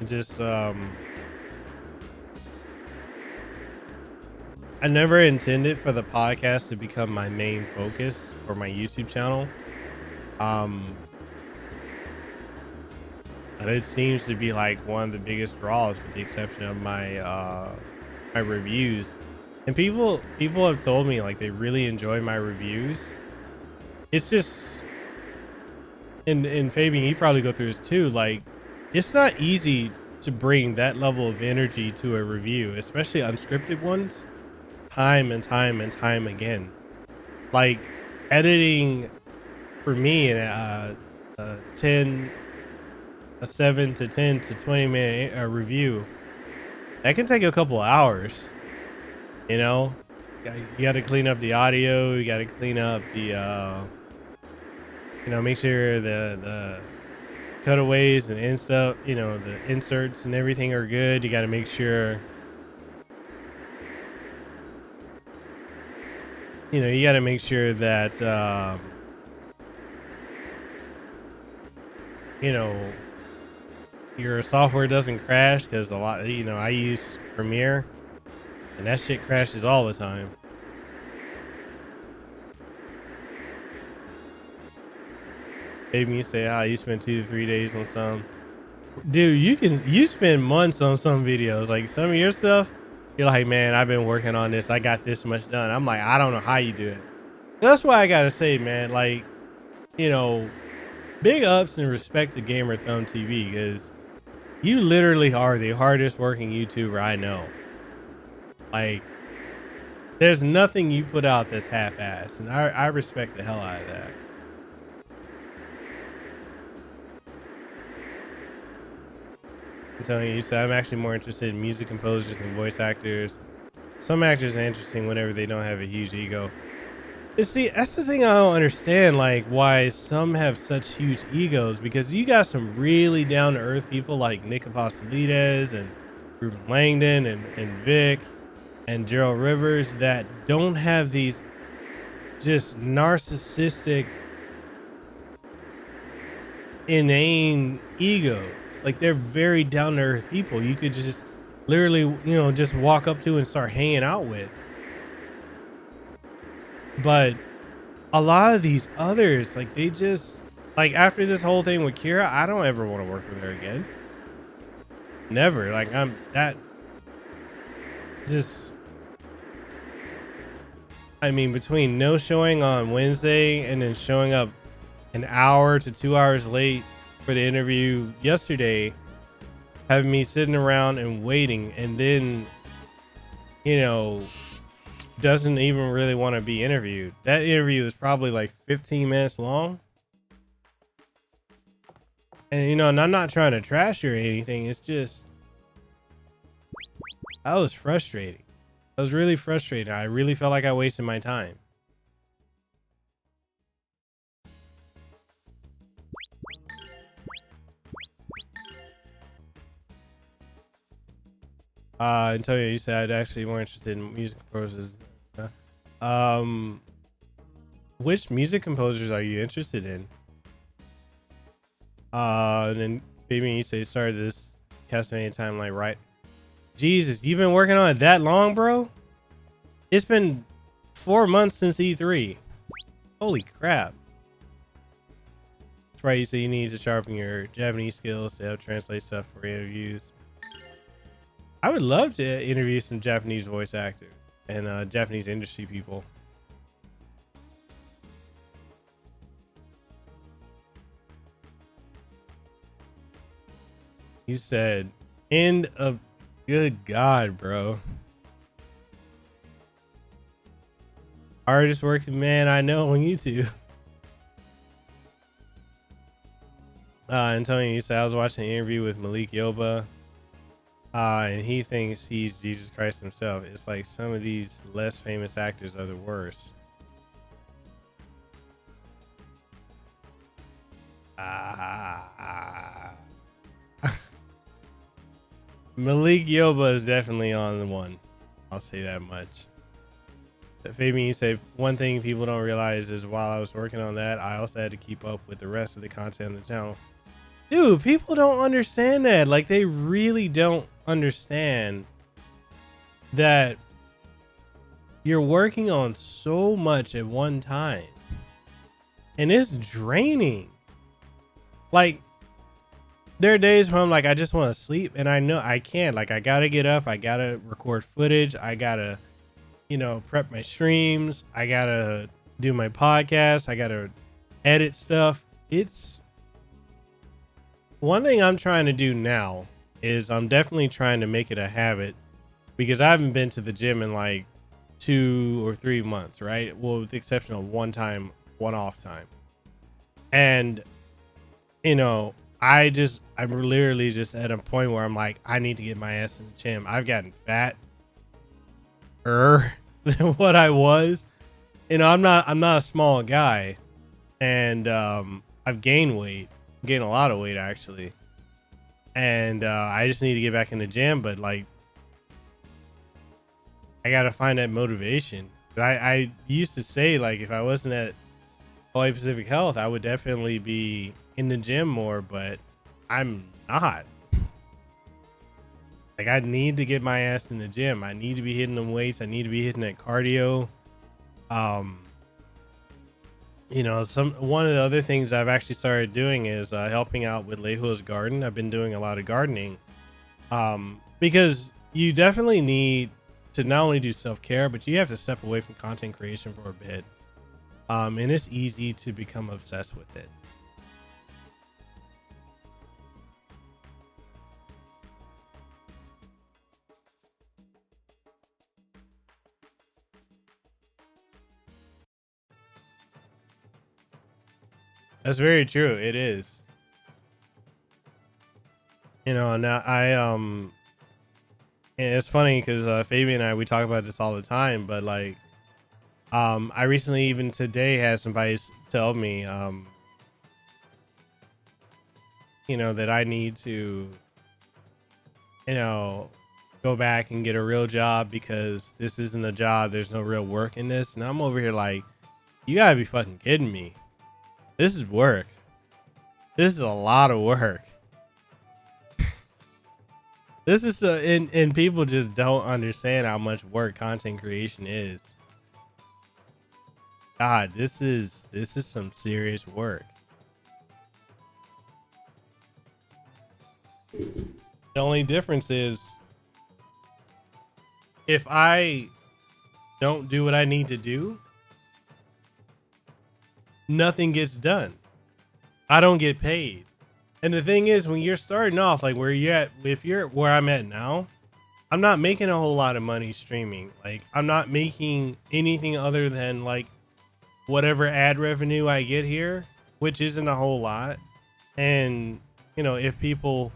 Just I never intended for the podcast to become my main focus for my YouTube channel. Um but it seems to be like one of the biggest draws, with the exception of my reviews. And people have told me like they really enjoy my reviews. It's just, and Fabian, you probably go through this too, like it's not easy to bring that level of energy to a review, especially unscripted ones, time and time and time again. Like editing for me, a 7 to 10 to 20 minute review, that can take a couple hours. You know, you got to clean up the audio, you got to clean up the make sure the cutaways and stuff, the inserts and everything are good. You got to make sure, you got to make sure that you know your software doesn't crash, because a lot, I use Premiere and that shit crashes all the time. Maybe you say, you spend 2 to 3 days on some. Dude, you spend months on some videos. Like some of your stuff, you're like, man, I've been working on this, I got this much done. I'm like, I don't know how you do it. That's why I gotta say, man, like, big ups and respect to Gamer Thumb TV, because you literally are the hardest working YouTuber I know. Like, there's nothing you put out that's half-assed, and I respect the hell out of that. I'm telling you, so I'm actually more interested in music composers than voice actors. Some actors are interesting whenever they don't have a huge ego. You see, that's the thing I don't understand, like why some have such huge egos, because you got some really down to earth people like Nick Apostolides and Ruben Langdon and Vic and Gerald Rivers that don't have these just narcissistic, inane egos. Like, they're very down to earth people you could just literally, just walk up to and start hanging out with. But a lot of these others, like, they just, like, after this whole thing with Kira, I don't ever want to work with her again. Never. Like, I'm that just, I mean, between no showing on Wednesday and then showing up an hour to 2 hours late for the interview yesterday, having me sitting around and waiting, and then, doesn't even really want to be interviewed. That interview is probably like 15 minutes long. And, and I'm not trying to trash her or anything. It's just, that was frustrating. That was really frustrating. I really felt like I wasted my time. Antonio, you said I'd actually more interested in music composers. Which music composers are you interested in? And then Fabian, you say started this Castlevania timeline, right? Jesus, you've been working on it that long, bro? It's been 4 months since E3. Holy crap. That's right, you say you need to sharpen your Japanese skills to help translate stuff for interviews. I would love to interview some Japanese voice actors. and Japanese industry people. He said, "End of." Good God, bro. Hardest working man I know on YouTube. Antonio, you said I was watching an interview with Malik Yoba, and he thinks he's Jesus Christ himself. It's like some of these less famous actors are the worst. Malik Yoba is definitely on the one. I'll say that much. Fabian, you say one thing people don't realize is while I was working on that, I also had to keep up with the rest of the content on the channel. Dude, people don't understand that. Like, they really don't understand that you're working on so much at one time. And it's draining. Like, there are days where I'm like, I just want to sleep, and I know I can't. Like, I gotta get up, I gotta record footage, I gotta, you know, prep my streams, I gotta do my podcast, I gotta edit stuff. It's one thing I'm trying to do now is I'm definitely trying to make it a habit, because I haven't been to the gym in like 2 or 3 months, right? Well, with the exception of one off time. And, you know, I'm literally just at a point where I'm like, I need to get my ass in the gym. I've gotten fat than what I was. You know, I'm not a small guy, and I've gained weight, gained a lot of weight actually. And I just need to get back in the gym, but like, I gotta find that motivation. I used to say, like, if I wasn't at Hawaii Pacific Health, I would definitely be in the gym more, but I'm not. Like, I need to get my ass in the gym. I need to be hitting them weights. I need to be hitting that cardio. You know, one of the other things I've actually started doing is helping out with Leihua's garden. I've been doing a lot of gardening, because you definitely need to not only do self-care, but you have to step away from content creation for a bit. And it's easy to become obsessed with it. That's very true. It is. You know, now and it's funny because Fabian and I, we talk about this all the time, but like, I recently, even today, had somebody tell me, you know, that I need to, you know, go back and get a real job because this isn't a job. There's no real work in this. And I'm over here like, you gotta be fucking kidding me. This is work. This is a lot of work. This is and people just don't understand how much work content creation is. God, this is some serious work. The only difference is if I don't do what I need to do, nothing gets done. I don't get paid. And the thing is, when you're starting off, like where you're at, if you're where I'm at now, I'm not making a whole lot of money streaming. Like, I'm not making anything other than like whatever ad revenue I get here, which isn't a whole lot. And, you know, if people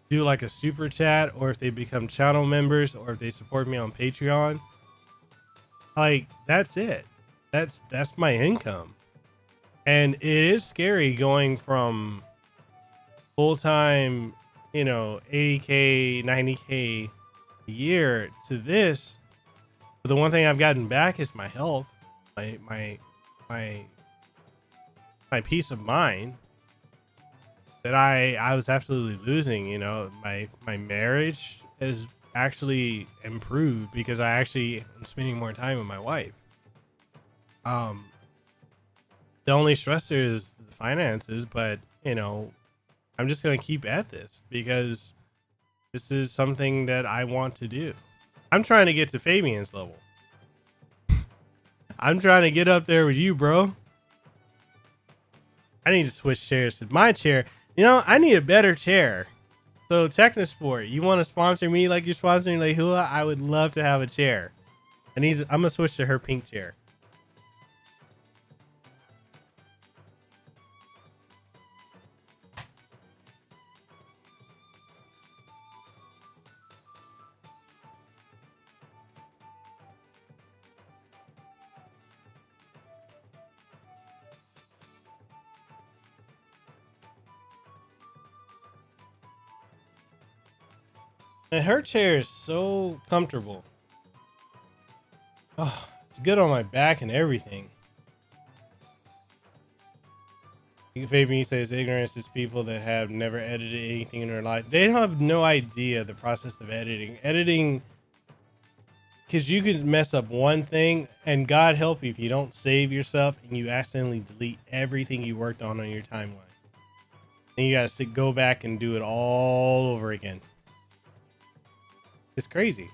do like a super chat, or if they become channel members, or if they support me on Patreon, like, that's it. That's my income. And it is scary going from full-time, you know, 80K, 90K a year to this. But the one thing I've gotten back is my health, my peace of mind that I was absolutely losing. You know, my marriage has actually improved because I actually am spending more time with my wife. The only stressor is the finances, but you know, I'm just going to keep at this because this is something that I want to do. I'm trying to get to Fabian's level. I'm trying to get up there with you, bro. I need to switch chairs to my chair. You know, I need a better chair. So Technosport, you want to sponsor me like you're sponsoring Lehua? I would love to have a chair. I'm gonna switch to her pink chair. And her chair is so comfortable. Oh, it's good on my back and everything. Fabian says ignorance is people that have never edited anything in their life. They have no idea the process of editing. Editing, because you could mess up one thing, and God help you if you don't save yourself and you accidentally delete everything you worked on your timeline. Then you gotta go back and do it all over again. It's crazy.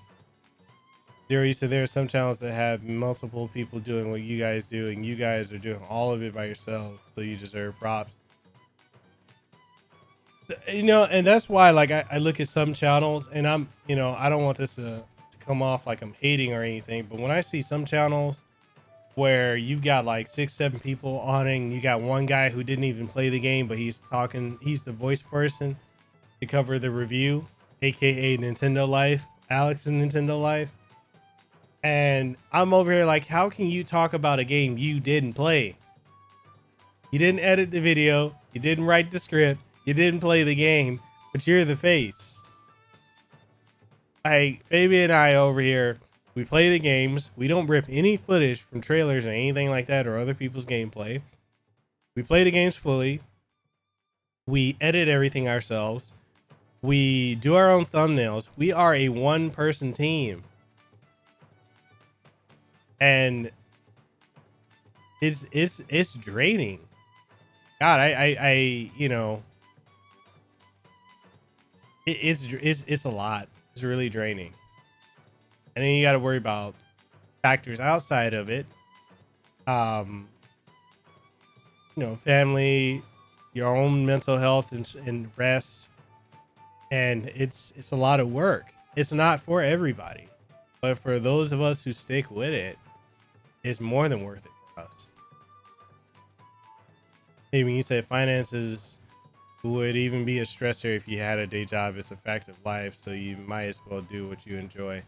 Zero, you said there are some channels that have multiple people doing what you guys do, and you guys are doing all of it by yourselves, so you deserve props. You know, and that's why, like, I look at some channels, and I'm, you know, I don't want this to come off like I'm hating or anything, but when I see some channels where you've got like 6-7 people on it, and you got one guy who didn't even play the game, but he's the voice person to cover the review, aka Nintendo Life, Alex and Nintendo Life. And I'm over here like, how can you talk about a game you didn't play? You didn't edit the video, you didn't write the script, you didn't play the game, but you're the face. Fabian and I over here, we play the games. We don't rip any footage from trailers or anything like that or other people's gameplay. We play the games fully. We edit everything ourselves. We do our own thumbnails. We are a one-person team. And it's draining. God, I you know, it's a lot. It's really draining. And then you got to worry about factors outside of it. You know, family, your own mental health and rest. And it's a lot of work. It's not for everybody, but for those of us who stick with it, it's more than worth it for us. Maybe you said finances would even be a stressor if you had a day job. It's a fact of life, so you might as well do what you enjoy.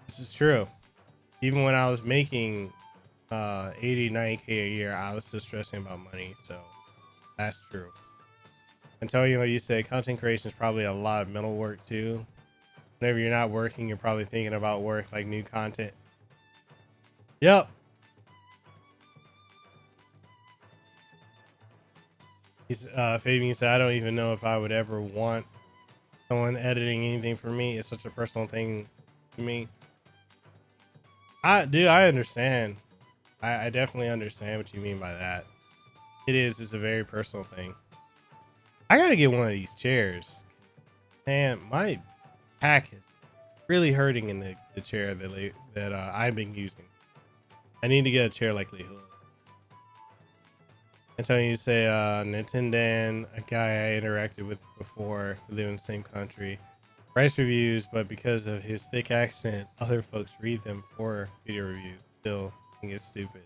This is true. Even when I was making 80, 90K a year, I was still stressing about money. So that's true. Antonio, you said content creation is probably a lot of mental work too. Whenever you're not working, you're probably thinking about work, like new content. Yep. Fabian said, I don't even know if I would ever want someone editing anything for me. It's such a personal thing to me. I understand. I definitely understand what you mean by that. It's a very personal thing. I gotta get one of these chairs. Man, my back is really hurting in the chair that I've been using. I need to get a chair like Lee Hood. I tell you say Nintendan, a guy I interacted with before, who live in the same country, writes reviews, but because of his thick accent, other folks read them for video reviews. Still think it's stupid.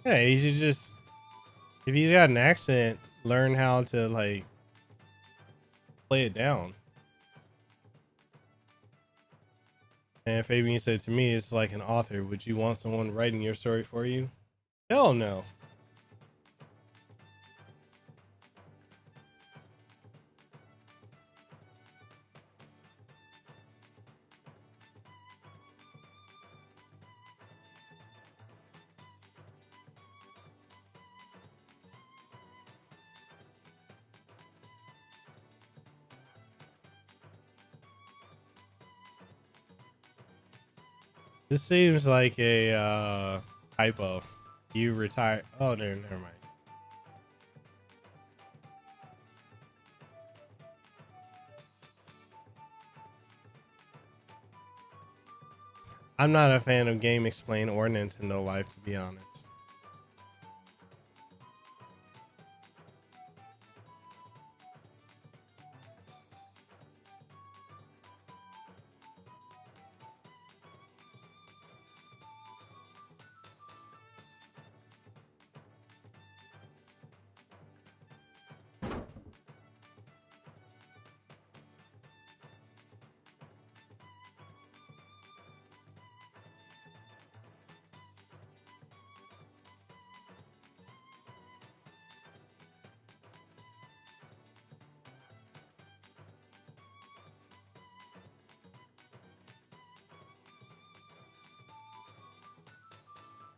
Yeah, he should just, if he's got an accent, learn how to like play it down. And Fabian said to me, it's like an author. Would you want someone writing your story for you? Hell no. This seems like a typo. You retire. Oh, no, never mind. I'm not a fan of Game Explain or Nintendo Life, to be honest.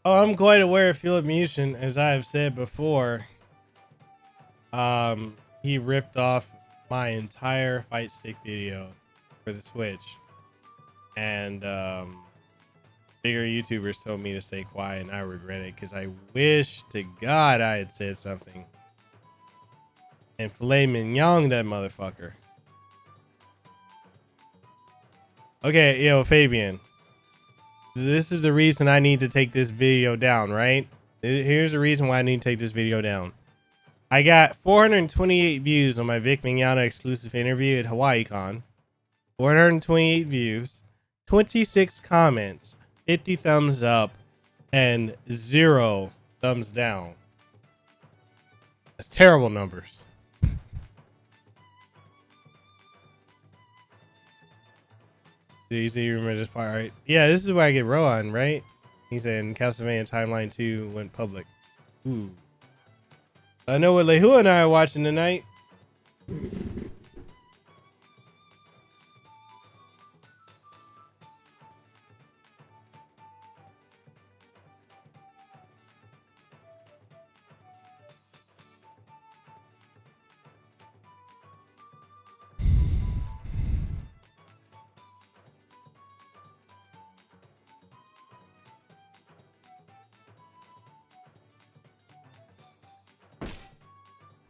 Oh, I'm quite aware of Philip Mution, as I have said before. He ripped off my entire fight stick video for the Switch, and bigger YouTubers told me to stay quiet, and I regret it because I wish to God I had said something. And filet mignon that motherfucker. Okay, yo, Fabian. This is the reason I need to take this video down, right? Here's the reason why I need to take this video down. I got 428 views on my Vic Mignogna exclusive interview at HawaiiCon. 428 views, 26 comments, 50 thumbs up, and 0 thumbs down. That's terrible numbers. You see, you remember this part, right? Yeah, this is where I get Rohan, right? He said in Castlevania Timeline 2 went public. Ooh. I know what Lehua and I are watching tonight.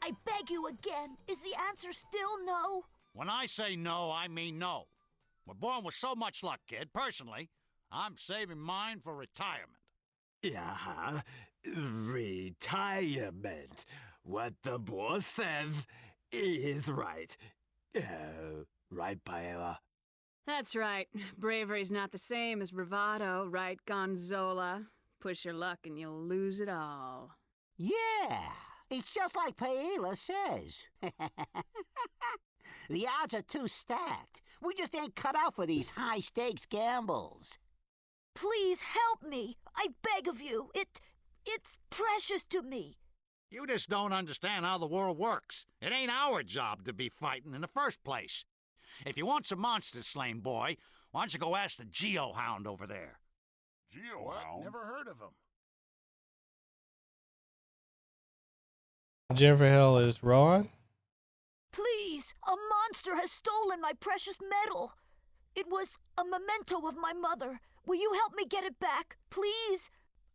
I beg you again. Is the answer still no? When I say no, I mean no. We're born with so much luck, kid. Personally, I'm saving mine for retirement. Yeah, retirement. What the boss says is right. Right, Paella? That's right. Bravery's not the same as bravado, right, Gonzola? Push your luck and you'll lose it all. Yeah, it's just like Paella says. The odds are too stacked. We just ain't cut out for these high-stakes gambles. Please help me. I beg of you. It's precious to me. You just don't understand how the world works. It ain't our job to be fighting in the first place. If you want some monsters slain, boy, why don't you go ask the GeoHound over there? GeoHound? Never heard of him. Jennifer Hill is Rohan. Please, a monster has stolen my precious medal. It was a memento of my mother. Will you help me get it back, please?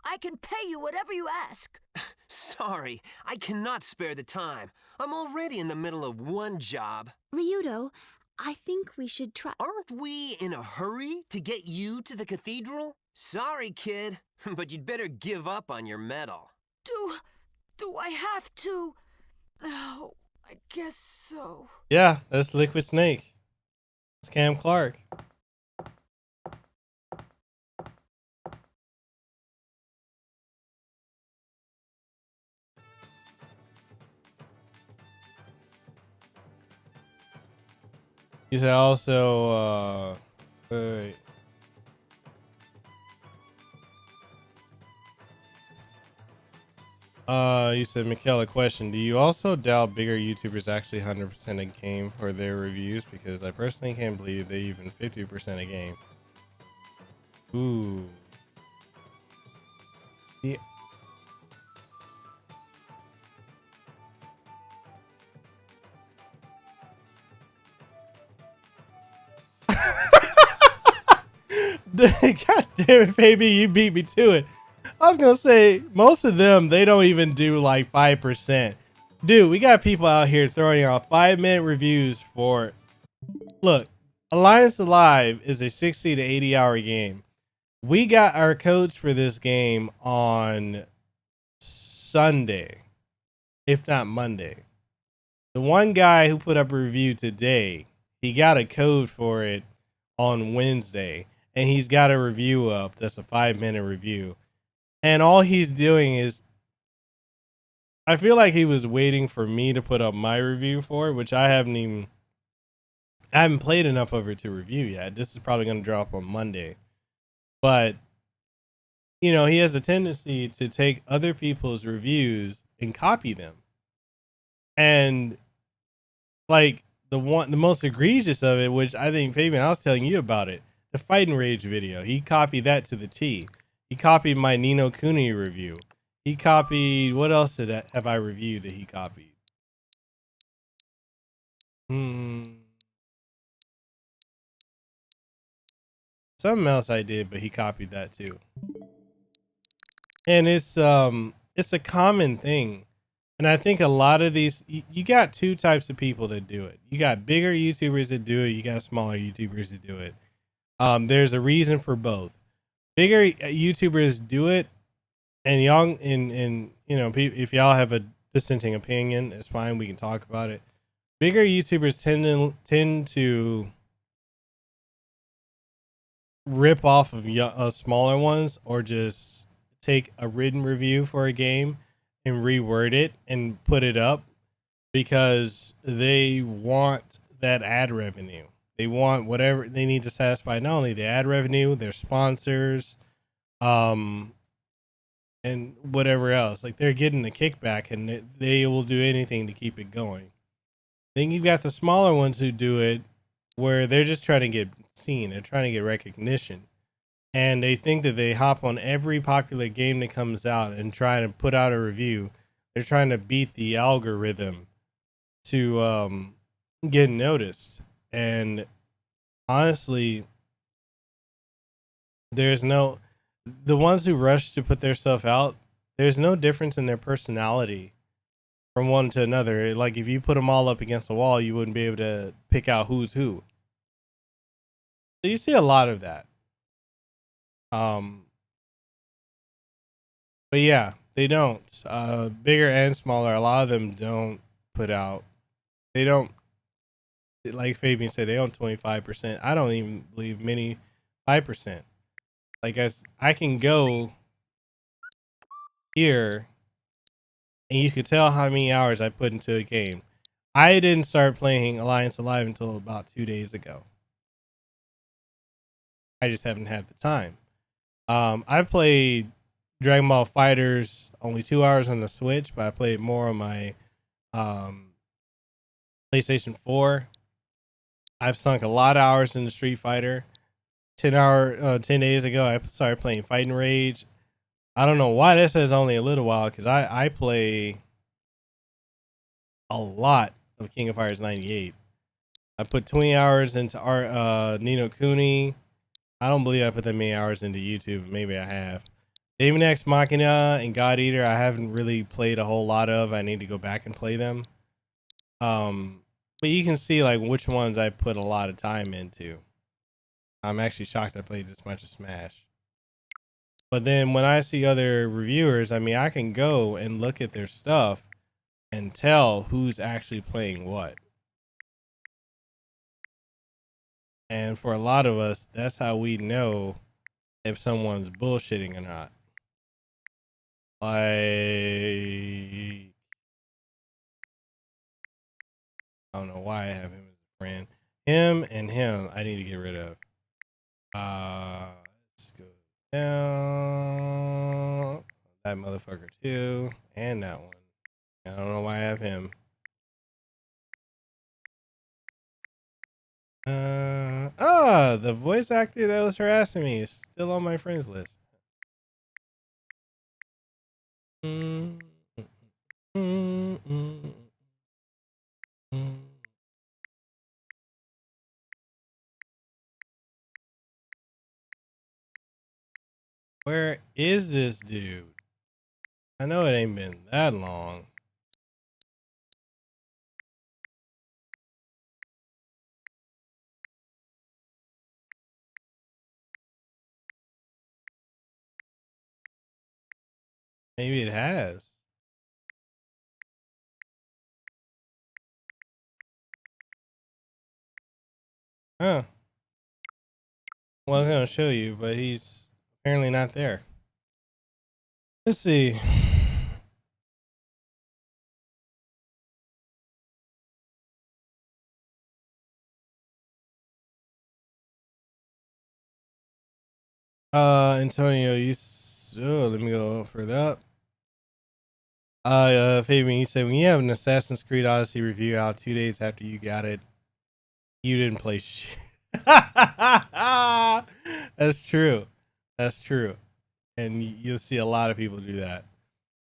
I can pay you whatever you ask. Sorry, I cannot spare the time. I'm already in the middle of one job. Ryudo, I think we should try. Aren't we in a hurry to get you to the cathedral? Sorry, kid, but you'd better give up on your medal. Do I have to? Oh, I guess so. Yeah, that's Liquid Snake. It's Cam Clark. You said also, wait. You said, Mikhail, a question. Do you also doubt bigger YouTubers actually 100% a game for their reviews? Because I personally can't believe they even 50% a game. Ooh. Yeah. God damn it, baby, you beat me to it. I was gonna say most of them, they don't even do like 5%. Dude, we got people out here throwing out 5-minute reviews for. Look, Alliance Alive is a 60 to 80 hour game. We got our codes for this game on Sunday, if not Monday. The one guy who put up a review today, he got a code for it on Wednesday, and he's got a review up that's a 5-minute review. And all he's doing is, I feel like he was waiting for me to put up my review for it, which I haven't played enough of it to review yet. This is probably going to drop on Monday. But, you know, he has a tendency to take other people's reviews and copy them. And like the most egregious of it, which I think, Fabian, I was telling you about it, the Fight and Rage video. He copied that to the T. He copied my Nino Kuni review. He copied, what else have I reviewed that he copied? Something else I did, but he copied that too. And it's a common thing. And I think a lot of these, you got two types of people that do it. You got bigger YouTubers that do it. You got smaller YouTubers that do it. There's a reason for both. Bigger YouTubers do it, and young, and you know, if y'all have a dissenting opinion, it's fine. We can talk about it. Bigger YouTubers tend to rip off of smaller ones, or just take a written review for a game and reword it and put it up because they want that ad revenue. They want whatever they need to satisfy, not only the ad revenue, their sponsors, and whatever else. Like, they're getting a kickback, and they will do anything to keep it going. Then you've got the smaller ones who do it where they're just trying to get seen. They're trying to get recognition. And they think that they hop on every popular game that comes out and try to put out a review. They're trying to beat the algorithm to get noticed. And honestly, the ones who rush to put their stuff out, there's no difference in their personality from one to another. Like, if you put them all up against the wall, you wouldn't be able to pick out who's who. So you see a lot of that. But yeah, they don't. Bigger and smaller, a lot of them don't put out. They don't, like Fabian said, they own 25%. I don't even believe many 5%. Like, I can go here, and you could tell how many hours I put into a game. I didn't start playing Alliance Alive until about 2 days ago. I just haven't had the time. I played Dragon Ball Fighters only 2 hours on the Switch, but I played more on my PlayStation 4. I've sunk a lot of hours into Street Fighter. 10 days ago, I started playing Fight and Rage. I don't know why this says only a little while, because I play a lot of King of Fighters 98. I put 20 hours into Nino Kuni. I don't believe I put that many hours into YouTube. Maybe I have. Daemon X Machina and God Eater, I haven't really played a whole lot of. I need to go back and play them. But you can see like which ones I put a lot of time into. I'm actually shocked I played this much of Smash. But then when I see other reviewers, I mean, I can go and look at their stuff and tell who's actually playing what. And for a lot of us, that's how we know if someone's bullshitting or not. Like, I don't know why I have him as a friend. Him and him, I need to get rid of. Let's go down. That motherfucker too, and that one. I don't know why I have him. The voice actor that was harassing me is still on my friends list. Mm, mm, mm, mm. Where is this dude? I know it ain't been that long. Maybe it has. Huh. Well, I was gonna show you, but he's apparently not there. Let's see. Antonio, let me go further up. Fabian, you said when you have an Assassin's Creed Odyssey review out 2 days after you got it, you didn't play shit. That's true. That's true. And you'll see a lot of people do that.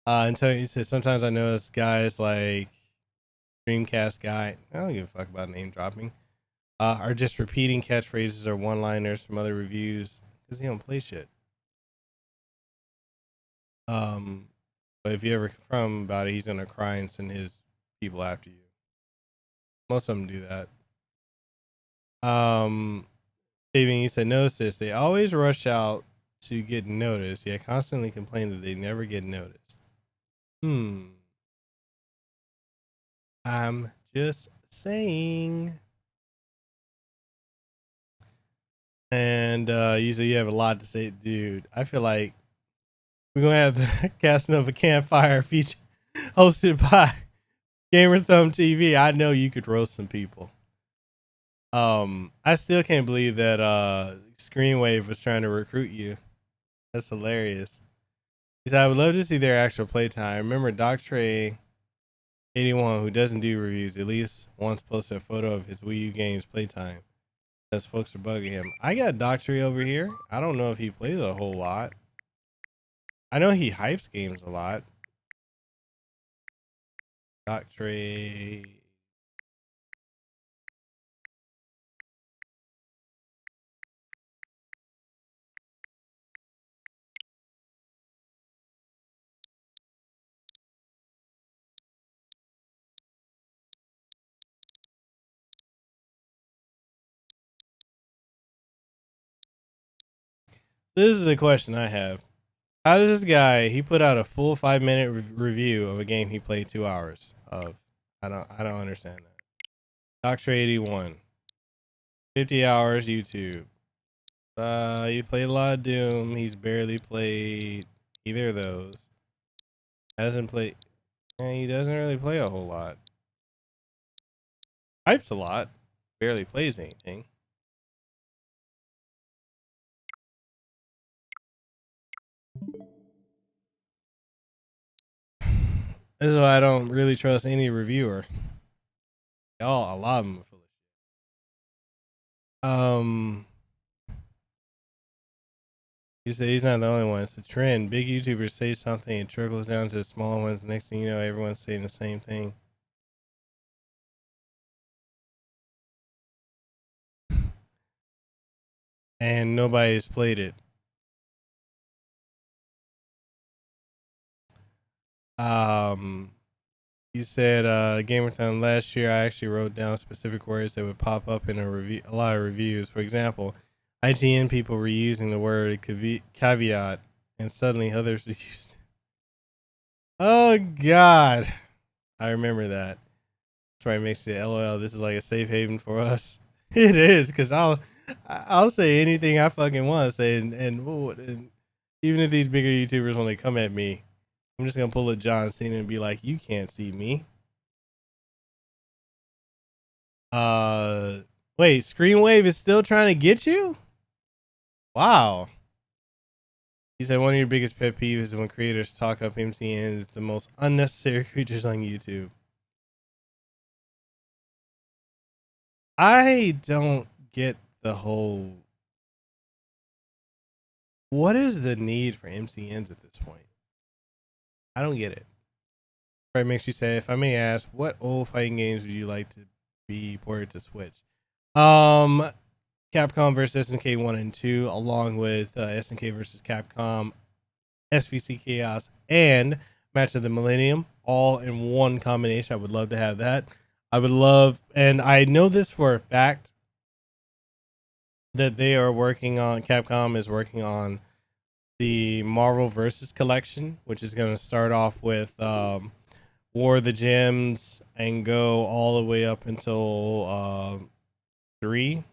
Antonio, you said sometimes I notice guys like Dreamcast guy, I don't give a fuck about name dropping, are just repeating catchphrases or one-liners from other reviews because he don't play shit. But if you ever confront him about it, he's gonna cry and send his people after you. Most of them do that. Fabian, you said notice this. They always rush out to get noticed, yet constantly complain that they never get noticed. I'm just saying. And usually you have a lot to say, dude. I feel like we're gonna have the casting of a campfire feature hosted by Gamer Thumb TV. I know you could roast some people. I still can't believe that Screenwave was trying to recruit you. That's hilarious. He said, I would love to see their actual playtime. Remember Doc Trey 81, who doesn't do reviews, at least once posted a photo of his Wii U games playtime. Because folks are bugging him. I got Doc Trey over here. I don't know if he plays a whole lot. I know he hypes games a lot. Doc Trey. This is a question I have. How does this guy, he put out a full 5-minute review of a game he played 2 hours of? I don't understand that. Doctor 81. 50 hours YouTube. He played a lot of Doom. He's barely played either of those. Hasn't played, he doesn't really play a whole lot. Hypes a lot. Barely plays anything. This is why I don't really trust any reviewer. A lot of them are full of shit. You say he's not the only one. It's a trend. Big YouTubers say something, it trickles down to the small ones. Next thing you know, everyone's saying the same thing. And nobody's played it. You said Gamerthon last year. I actually wrote down specific words that would pop up in a lot of reviews. For example, IGN people were using the word caveat, and suddenly others used. Oh God, I remember that. That's why it makes it LOL. This is like a safe haven for us. It is, because I'll say anything I fucking want to say, and even if these bigger YouTubers when they come at me, I'm just gonna pull a John Cena and be like, "You can't see me." Wait, Screenwave is still trying to get you? Wow. He said one of your biggest pet peeves is when creators talk up MCNs, the most unnecessary creatures on YouTube. I don't get the whole. What is the need for MCNs at this point? I don't get it. Right, makes you say, if I may ask, what old fighting games would you like to be ported to Switch? Capcom versus SNK 1 and 2, along with SNK versus Capcom, SVC Chaos, and Match of the Millennium, all in one combination. I would love to have that. I would love, and I know this for a fact, that they are working on, Capcom is working on the Marvel Versus collection, which is going to start off with War of the Gems and go all the way up until 3,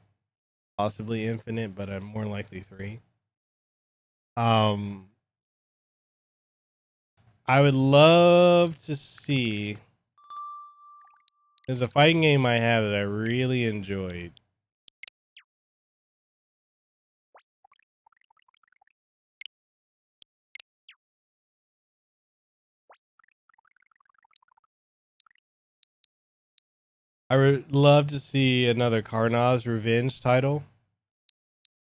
possibly Infinite, but more likely 3. I would love to see. There's a fighting game I have that I really enjoyed. I would love to see another Karnaz's Revenge title.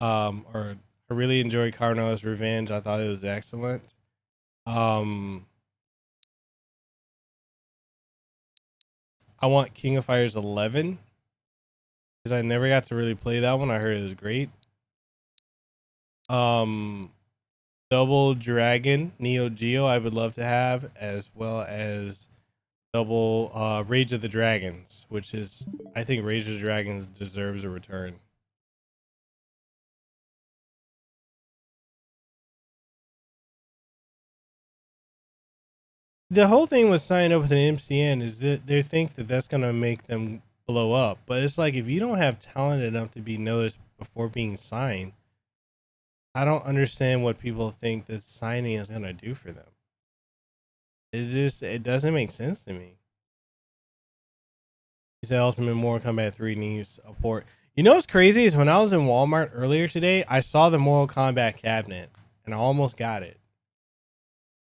Or I really enjoyed Karnaz's Revenge. I thought it was excellent. I want King of Fighters 11 because I never got to really play that one. I heard it was great. Double Dragon Neo Geo I would love to have, as well as double Rage of the Dragons, which is, I think Rage of the Dragons deserves a return. The whole thing with signing up with an MCN is that they think that that's going to make them blow up. But it's like, if you don't have talent enough to be noticed before being signed, I don't understand what people think that signing is going to do for them. It doesn't make sense to me. He said Ultimate Mortal Kombat 3 needs a port. You know what's crazy is when I was in Walmart earlier today, I saw the Mortal Kombat cabinet and I almost got it.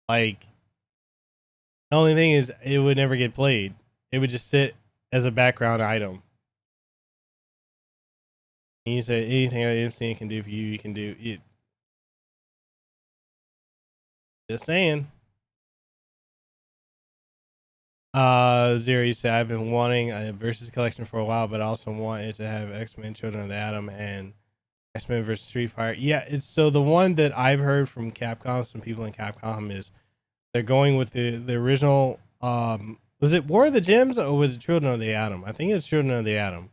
Like, the only thing is it would never get played. It would just sit as a background item. And you said anything that MCN can do for you, you can do it. Just saying. Zero, you said I've been wanting a Versus collection for a while, but I also wanted to have X-Men Children of the Atom and X-Men versus Street Fighter. Yeah, it's so the one that I've heard from Capcom, some people in Capcom, is they're going with the original. Was it War of the Gems or was it Children of the Atom? I think it's Children of the Atom.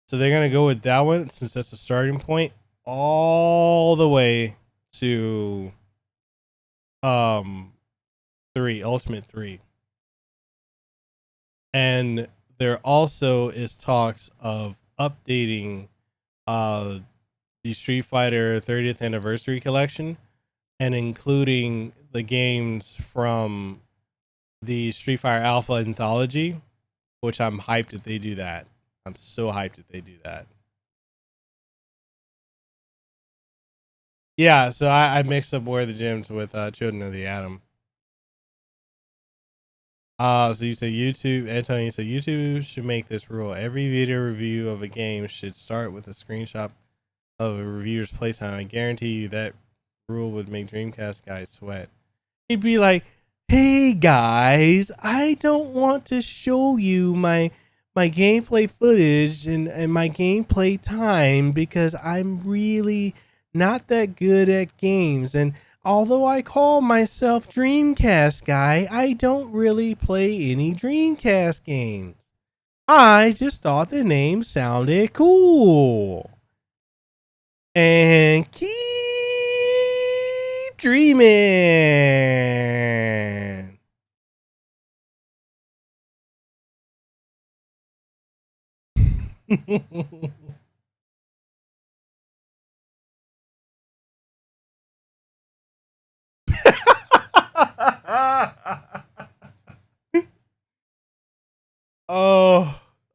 So they're gonna go with that one since that's the starting point, all the way to 3 Ultimate 3. And there also is talks of updating the Street Fighter 30th anniversary collection and including the games from the Street Fighter Alpha anthology, which I'm hyped if they do that. I'm so hyped if they do that. Yeah, so I mixed up War of the Gems with Children of the Atom. So you say YouTube, Antonio, you say YouTube should make this rule. Every video review of a game should start with a screenshot of a reviewer's playtime. I guarantee you that rule would make Dreamcast guys sweat. He'd be like, "Hey guys, I don't want to show you my gameplay footage and my gameplay time because I'm really not that good at games. And although I call myself Dreamcast guy, I don't really play any Dreamcast games. I just thought the name sounded cool. And keep dreaming."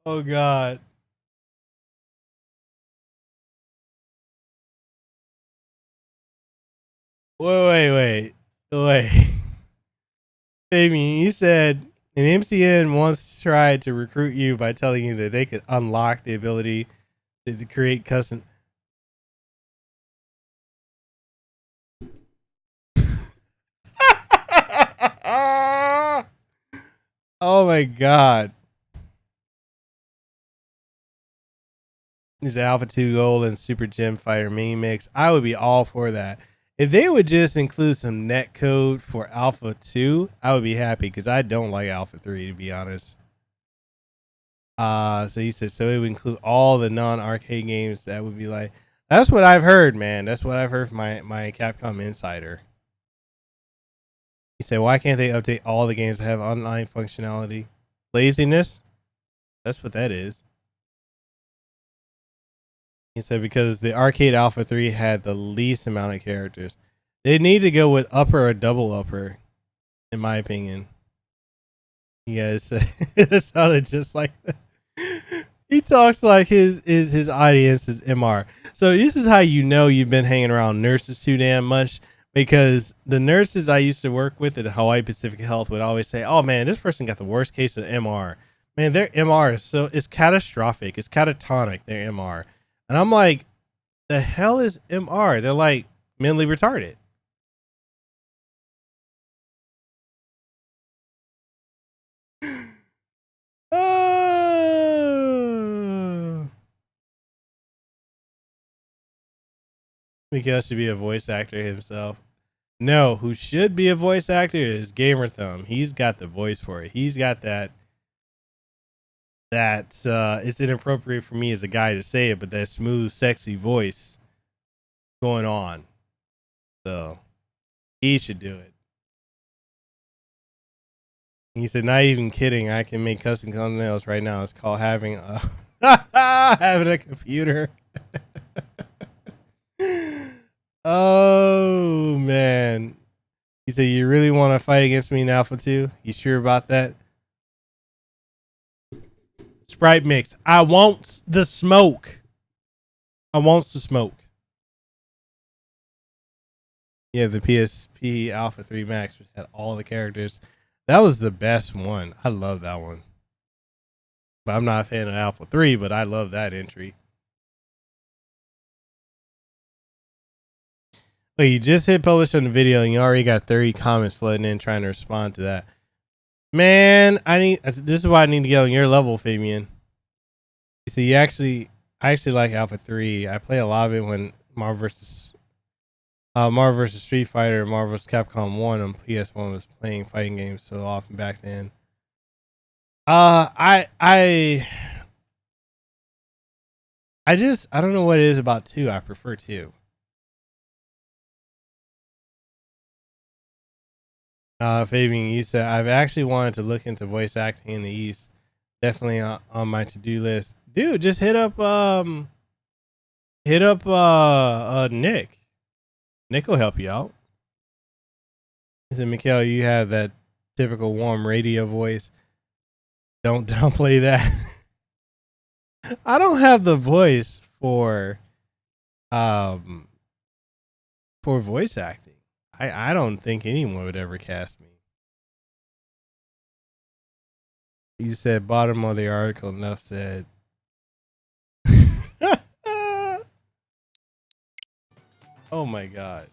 Oh God. Wait. Damien, you said an MCN once tried to recruit you by telling you that they could unlock the ability to create custom. Oh my God. These Alpha 2 Gold and Super Gem Fighter mini mix. I would be all for that. If they would just include some net code for Alpha 2, I would be happy because I don't like Alpha 3 to be honest. So he said so it would include all the non-arcade games that would be like That's what I've heard, man. That's what I've heard from my Capcom insider. He said, "Why can't they update all the games that have online functionality? Laziness? That's what that is." He said because the Arcade Alpha 3 had the least amount of characters. They need to go with upper or double upper, in my opinion. Yes, it sounded just like that. He talks like his audience is MR. So this is how you know you've been hanging around nurses too damn much, because the nurses I used to work with at Hawaii Pacific Health would always say, "Oh man, this person got the worst case of MR. Man, their MR is it's catastrophic. It's catatonic. Their MR." And I'm like, "The hell is MR?" They're like mentally retarded. Oh. Miguel should be a voice actor himself. No, who should be a voice actor is Gamer Thumb. He's got the voice for it. He's got that. That's it's inappropriate for me as a guy to say it, but that smooth, sexy voice going on. So he should do it. He said, "Not even kidding. I can make custom thumbnails right now. It's called having a having a computer." Oh man. He said, "You really want to fight against me in Alpha 2? You sure about that?" Sprite mix. I want the smoke. I want the smoke. Yeah, the PSP Alpha 3 Max, which had all the characters. That was the best one. I love that one. But I'm not a fan of Alpha 3, but I love that entry. Wait, you just hit publish on the video and you already got 30 comments flooding in trying to respond to that. Man, this is why I need to get on your level, Fabian. You see, I actually like Alpha 3. I play a lot of it when Marvel vs. Street Fighter and Marvel vs. Capcom 1 on PS1 was playing fighting games so often back then. I don't know what it is about 2. I prefer 2. Fabian, you said I've actually wanted to look into voice acting in the East. Definitely on my to-do list. Dude, just hit up Nick. Nick will help you out. He said, "Mikhail, you have that typical warm radio voice. Don't downplay that." I don't have the voice for voice acting. I don't think anyone would ever cast me. You said bottom of the article, enough said. Oh my god.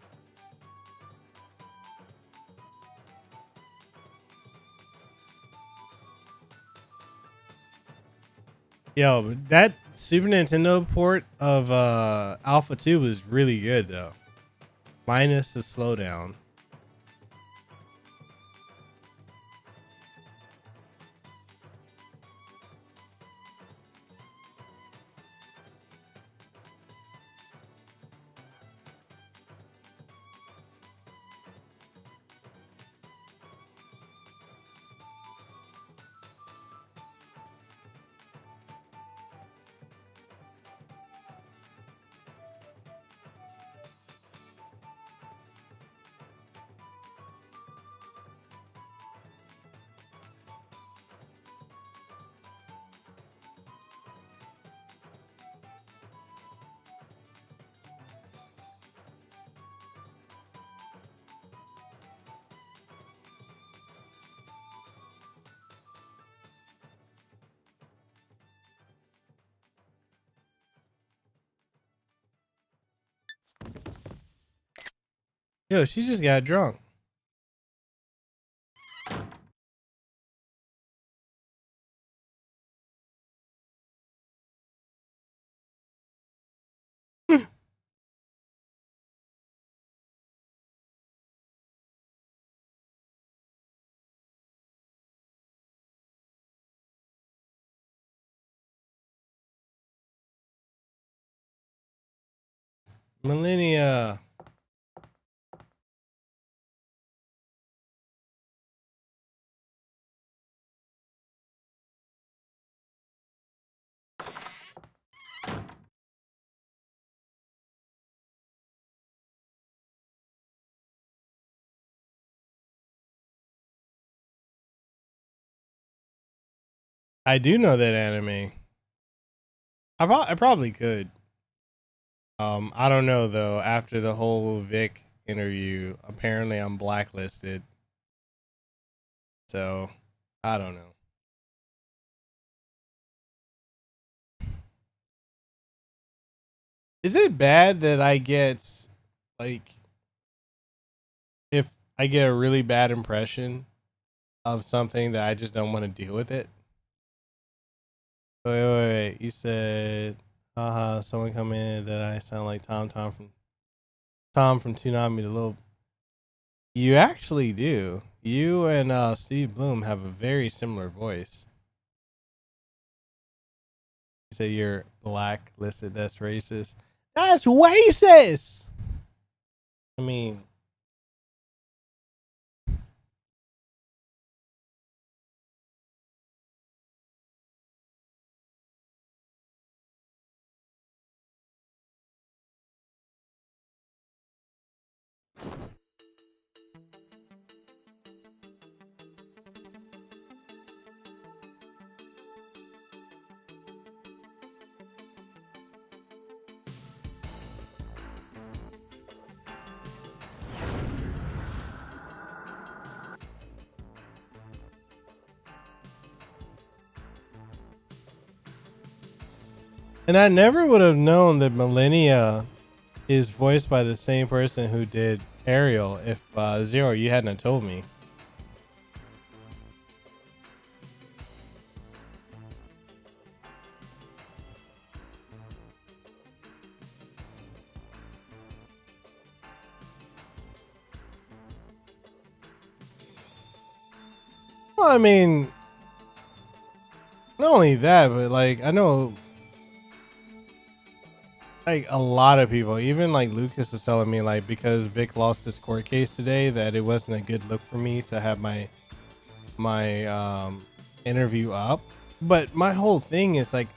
Yo, that Super Nintendo port of Alpha 2 was really good though. Minus the slowdown. Yo, she just got drunk. Millennia. I do know that anime. I probably could. I don't know though. After the whole Vic interview, apparently I'm blacklisted. So I don't know. Is it bad that I get like if I get a really bad impression of something that I just don't want to deal with it? Wait. You said, haha, someone come in that I sound like Tom from Toonami the little. You actually do. You and Steve Bloom have a very similar voice. You say you're blacklisted. That's racist. That's racist. I mean, and I never would have known that Millennia is voiced by the same person who did Ariel if Zero, you hadn't have told me. Well, I mean, not only that, but like I know like a lot of people, even like Lucas was telling me like because Vic lost his court case today that it wasn't a good look for me to have my interview up. But my whole thing is like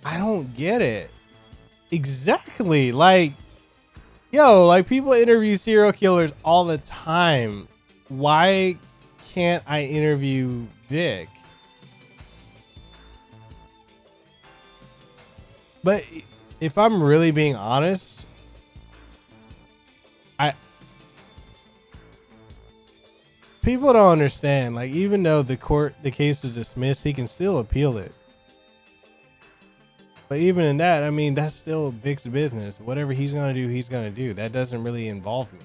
I don't get it. Exactly. Like yo, like people interview serial killers all the time. Why can't I interview Vic? But if I'm really being honest, I people don't understand. Like even though the case was dismissed, he can still appeal it. But even in that, I mean, that's still Vic's business. Whatever he's gonna do, he's gonna do. That doesn't really involve me.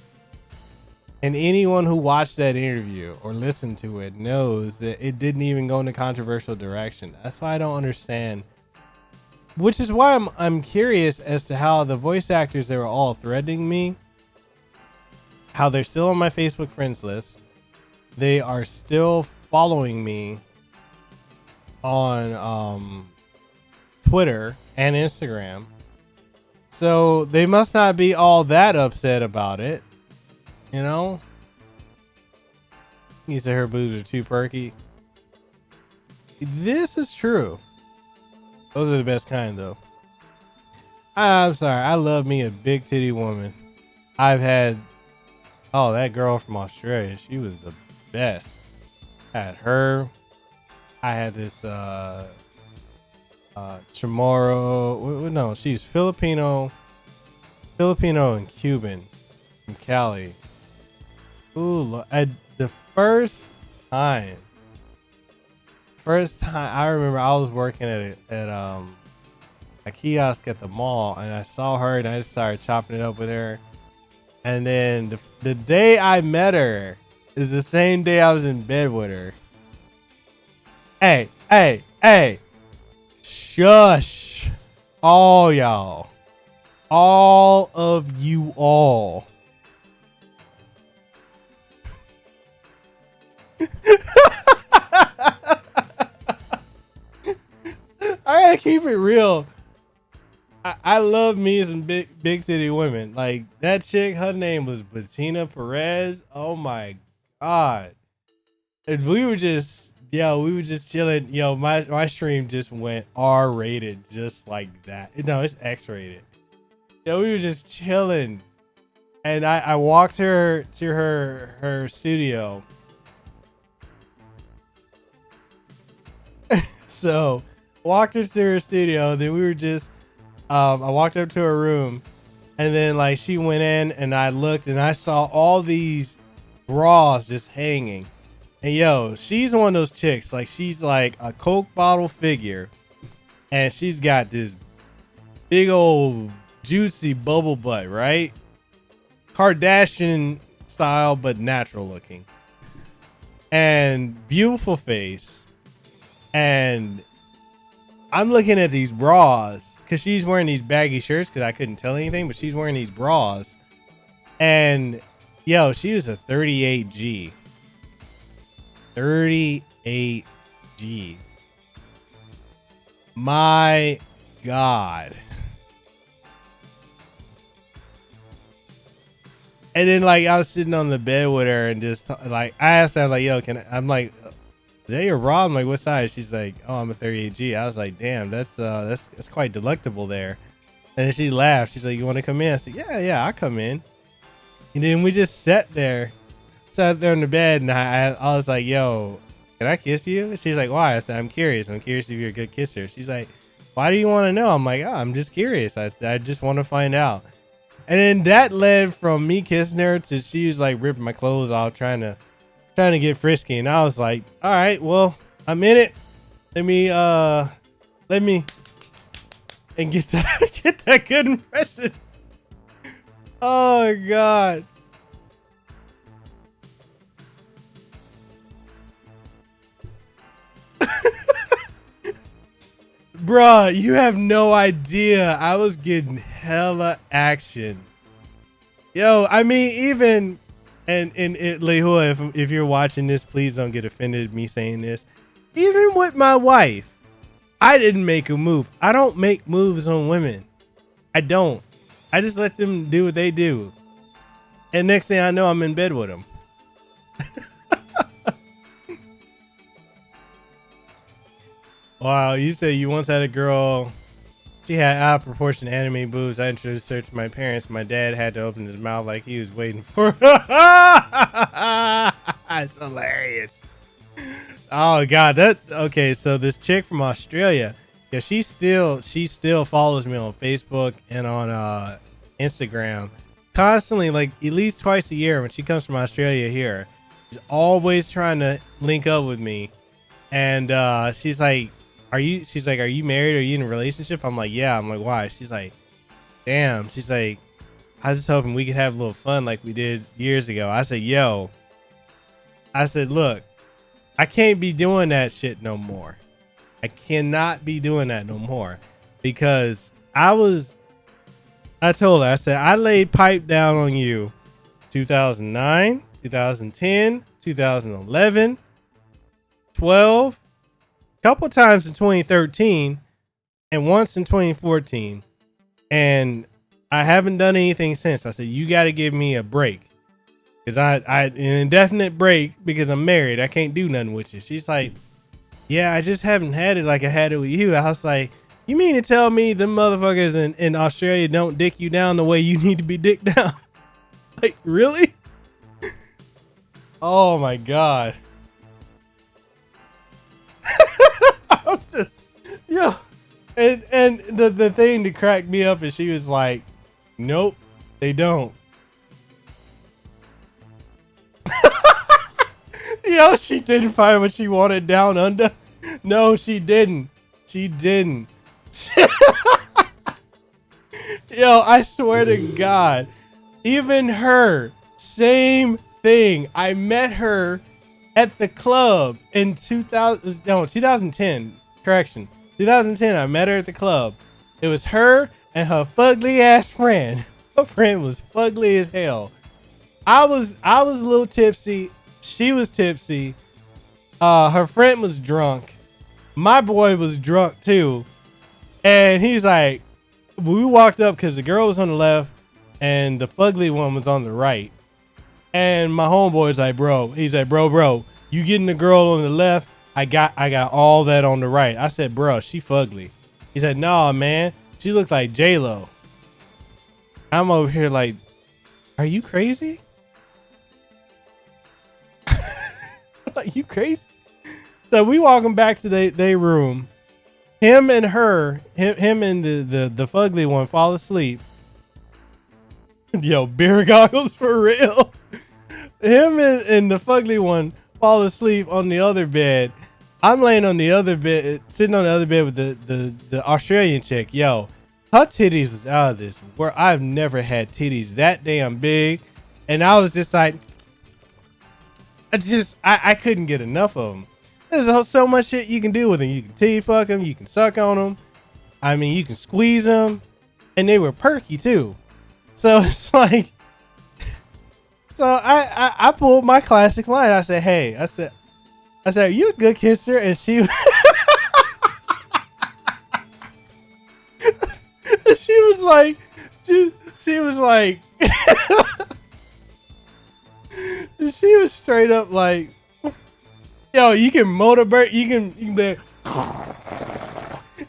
And anyone who watched that interview or listened to it knows that it didn't even go in a controversial direction. That's why I don't understand. Which is why I'm curious as to how the voice actors that were all threatening me, how they're still on my Facebook friends list. They are still following me on Twitter and Instagram. So they must not be all that upset about it. You know? He said her boobs are too perky. This is true. Those are the best kind, though. I'm sorry. I love me a big titty woman. I've had, that girl from Australia. She was the best. I had her. I had this Chamorro. No, she's Filipino and Cuban from Cali. Ooh, the first time I remember I was working at a kiosk at the mall and I saw her and I just started chopping it up with her. And then the day I met her is the same day I was in bed with her. Hey, shush. All y'all. All of you all. I gotta keep it real. I love me some big city women. Like that chick, her name was Bettina Perez. Oh my god. And we were just chilling. Yo, my stream just went R-rated just like that. No, it's X-rated. Yo, we were just chilling. And I walked her to her studio. So walked her to her studio. Then we were just I walked up to her room, and then like she went in, and I looked, and I saw all these bras just hanging. And yo, she's one of those chicks. Like she's like a Coke bottle figure, and she's got this big old juicy bubble butt, right? Kardashian style, but natural looking, and beautiful face. And I'm looking at these bras because she's wearing these baggy shirts because I couldn't tell anything, but she's wearing these bras. And yo, she was a 38G. 38G. My God. And then like I was sitting on the bed with her and just like I asked her like, yo, I'm like, is that your bra? I'm like, what size? She's like, oh, I'm a 38G. I was like, damn, that's quite delectable there. And then she laughed. She's like, you want to come in? I said, yeah, I'll come in. And then we just sat there in the bed, and I was like, yo, can I kiss you? She's like, why? I said, I'm curious if you're a good kisser. She's like, why do you want to know? I'm like, oh, I'm just curious. I just want to find out. And then that led from me kissing her to she was like ripping my clothes off, trying to get frisky. And I was like, all right, well, I'm in it. Let me and get that good impression. Oh God. Bruh, you have no idea. I was getting hella action. Yo, I mean, even and Lehua, if you're watching this, please don't get offended at me saying this. Even with my wife, I didn't make a move. I don't make moves on women. I don't. I just let them do what they do. And next thing I know, I'm in bed with them. Wow, you said you once had a girl. She had out of proportion anime boobs. I introduced her to my parents. My dad had to open his mouth like he was waiting for her. It's hilarious. Oh God, okay. So this chick from Australia, yeah, she still follows me on Facebook and on Instagram constantly, like at least twice a year when she comes from Australia here. She's always trying to link up with me, and she's like, are you married? Are you in a relationship? I'm like, yeah. I'm like, why? She's like, damn. She's like, I was just hoping we could have a little fun like we did years ago. I said, yo. I said, look, I can't be doing that shit no more. I cannot be doing that no more because I told her, I said, I laid pipe down on you 2009, 2010, 2011, 12, couple times in 2013 and once in 2014, and I haven't done anything since. I said, you got to give me a break because I an indefinite break because I'm married. I can't do nothing with you. She's like, yeah, I just haven't had it like I had it with you. I was like, you mean to tell me them motherfuckers in Australia don't dick you down the way you need to be dicked down? Like, really? Oh my God. I'm just, yo, and the thing that cracked me up is she was like, nope, they don't. Yo, she didn't find what she wanted down under. No, she didn't. She didn't. Yo, I swear to God, even her, same thing. I met her at the club in 2010. Correction. 2010, I met her at the club. It was her and her fugly ass friend. Her friend was fugly as hell. I was a little tipsy. She was tipsy. Her friend was drunk. My boy was drunk too. And he's like, we walked up because the girl was on the left and the fugly one was on the right. And my homeboy's like, bro, he's like, bro, you getting the girl on the left? I got all that on the right. I said, bro, she fugly. He said, nah, man, she looked like J-Lo. I'm over here like, are you crazy? Are you crazy? So we walking back to they room. Him and her, him and the fugly one fall asleep. Yo, beer goggles for real. Him and the fugly one fall asleep on the other bed. I'm laying on the other bed, sitting on the other bed with the Australian chick. Yo, her titties was out of this world. I've never had titties that damn big. And I was just like, I couldn't get enough of them. There's so much shit you can do with them. You can T-fuck them. You can suck on them. I mean, you can squeeze them. And they were perky too. So it's like, so I pulled my classic line. I said, hey, I said, are you a good kisser? And she she was like, she was like, she was straight up like, yo, you can motorbird, you can be,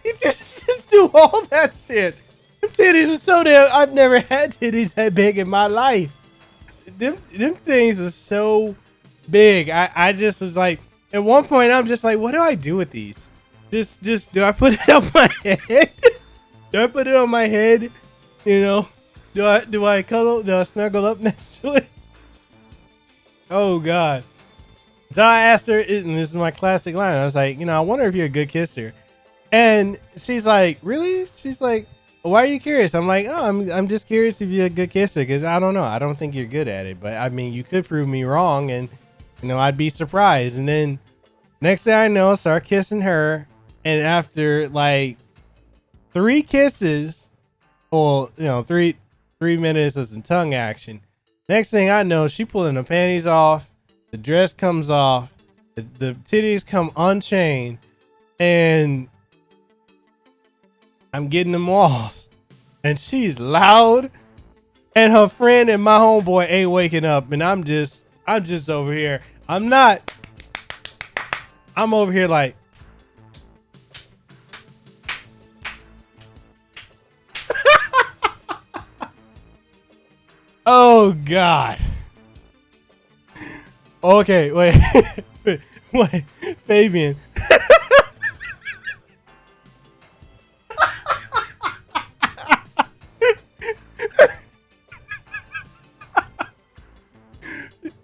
you just do all that shit. Them titties are so damn, I've never had titties that big in my life. Them things are so big. I just was like, at one point I'm just like, what do I do with these? Just do I put it on my head? Do I put it on my head? You know, do I cuddle? Do I snuggle up next to it? Oh God. So I asked her, and this is my classic line. I was like, you know, I wonder if you're a good kisser. And she's like, really? She's like, why are you curious? I'm like, oh, I'm just curious if you're a good kisser, because I don't know. I don't think you're good at it. But I mean, you could prove me wrong, and you know, I'd be surprised. And then next thing I know, I start kissing her. And after like 3 kisses, or you know, three minutes of some tongue action, next thing I know, she pulling the panties off. The dress comes off, the titties come unchained, and I'm getting them walls. And she's loud, and her friend and my homeboy ain't waking up, and I'm just over here. I'm over here like, oh God. Okay, wait, wait, Fabian.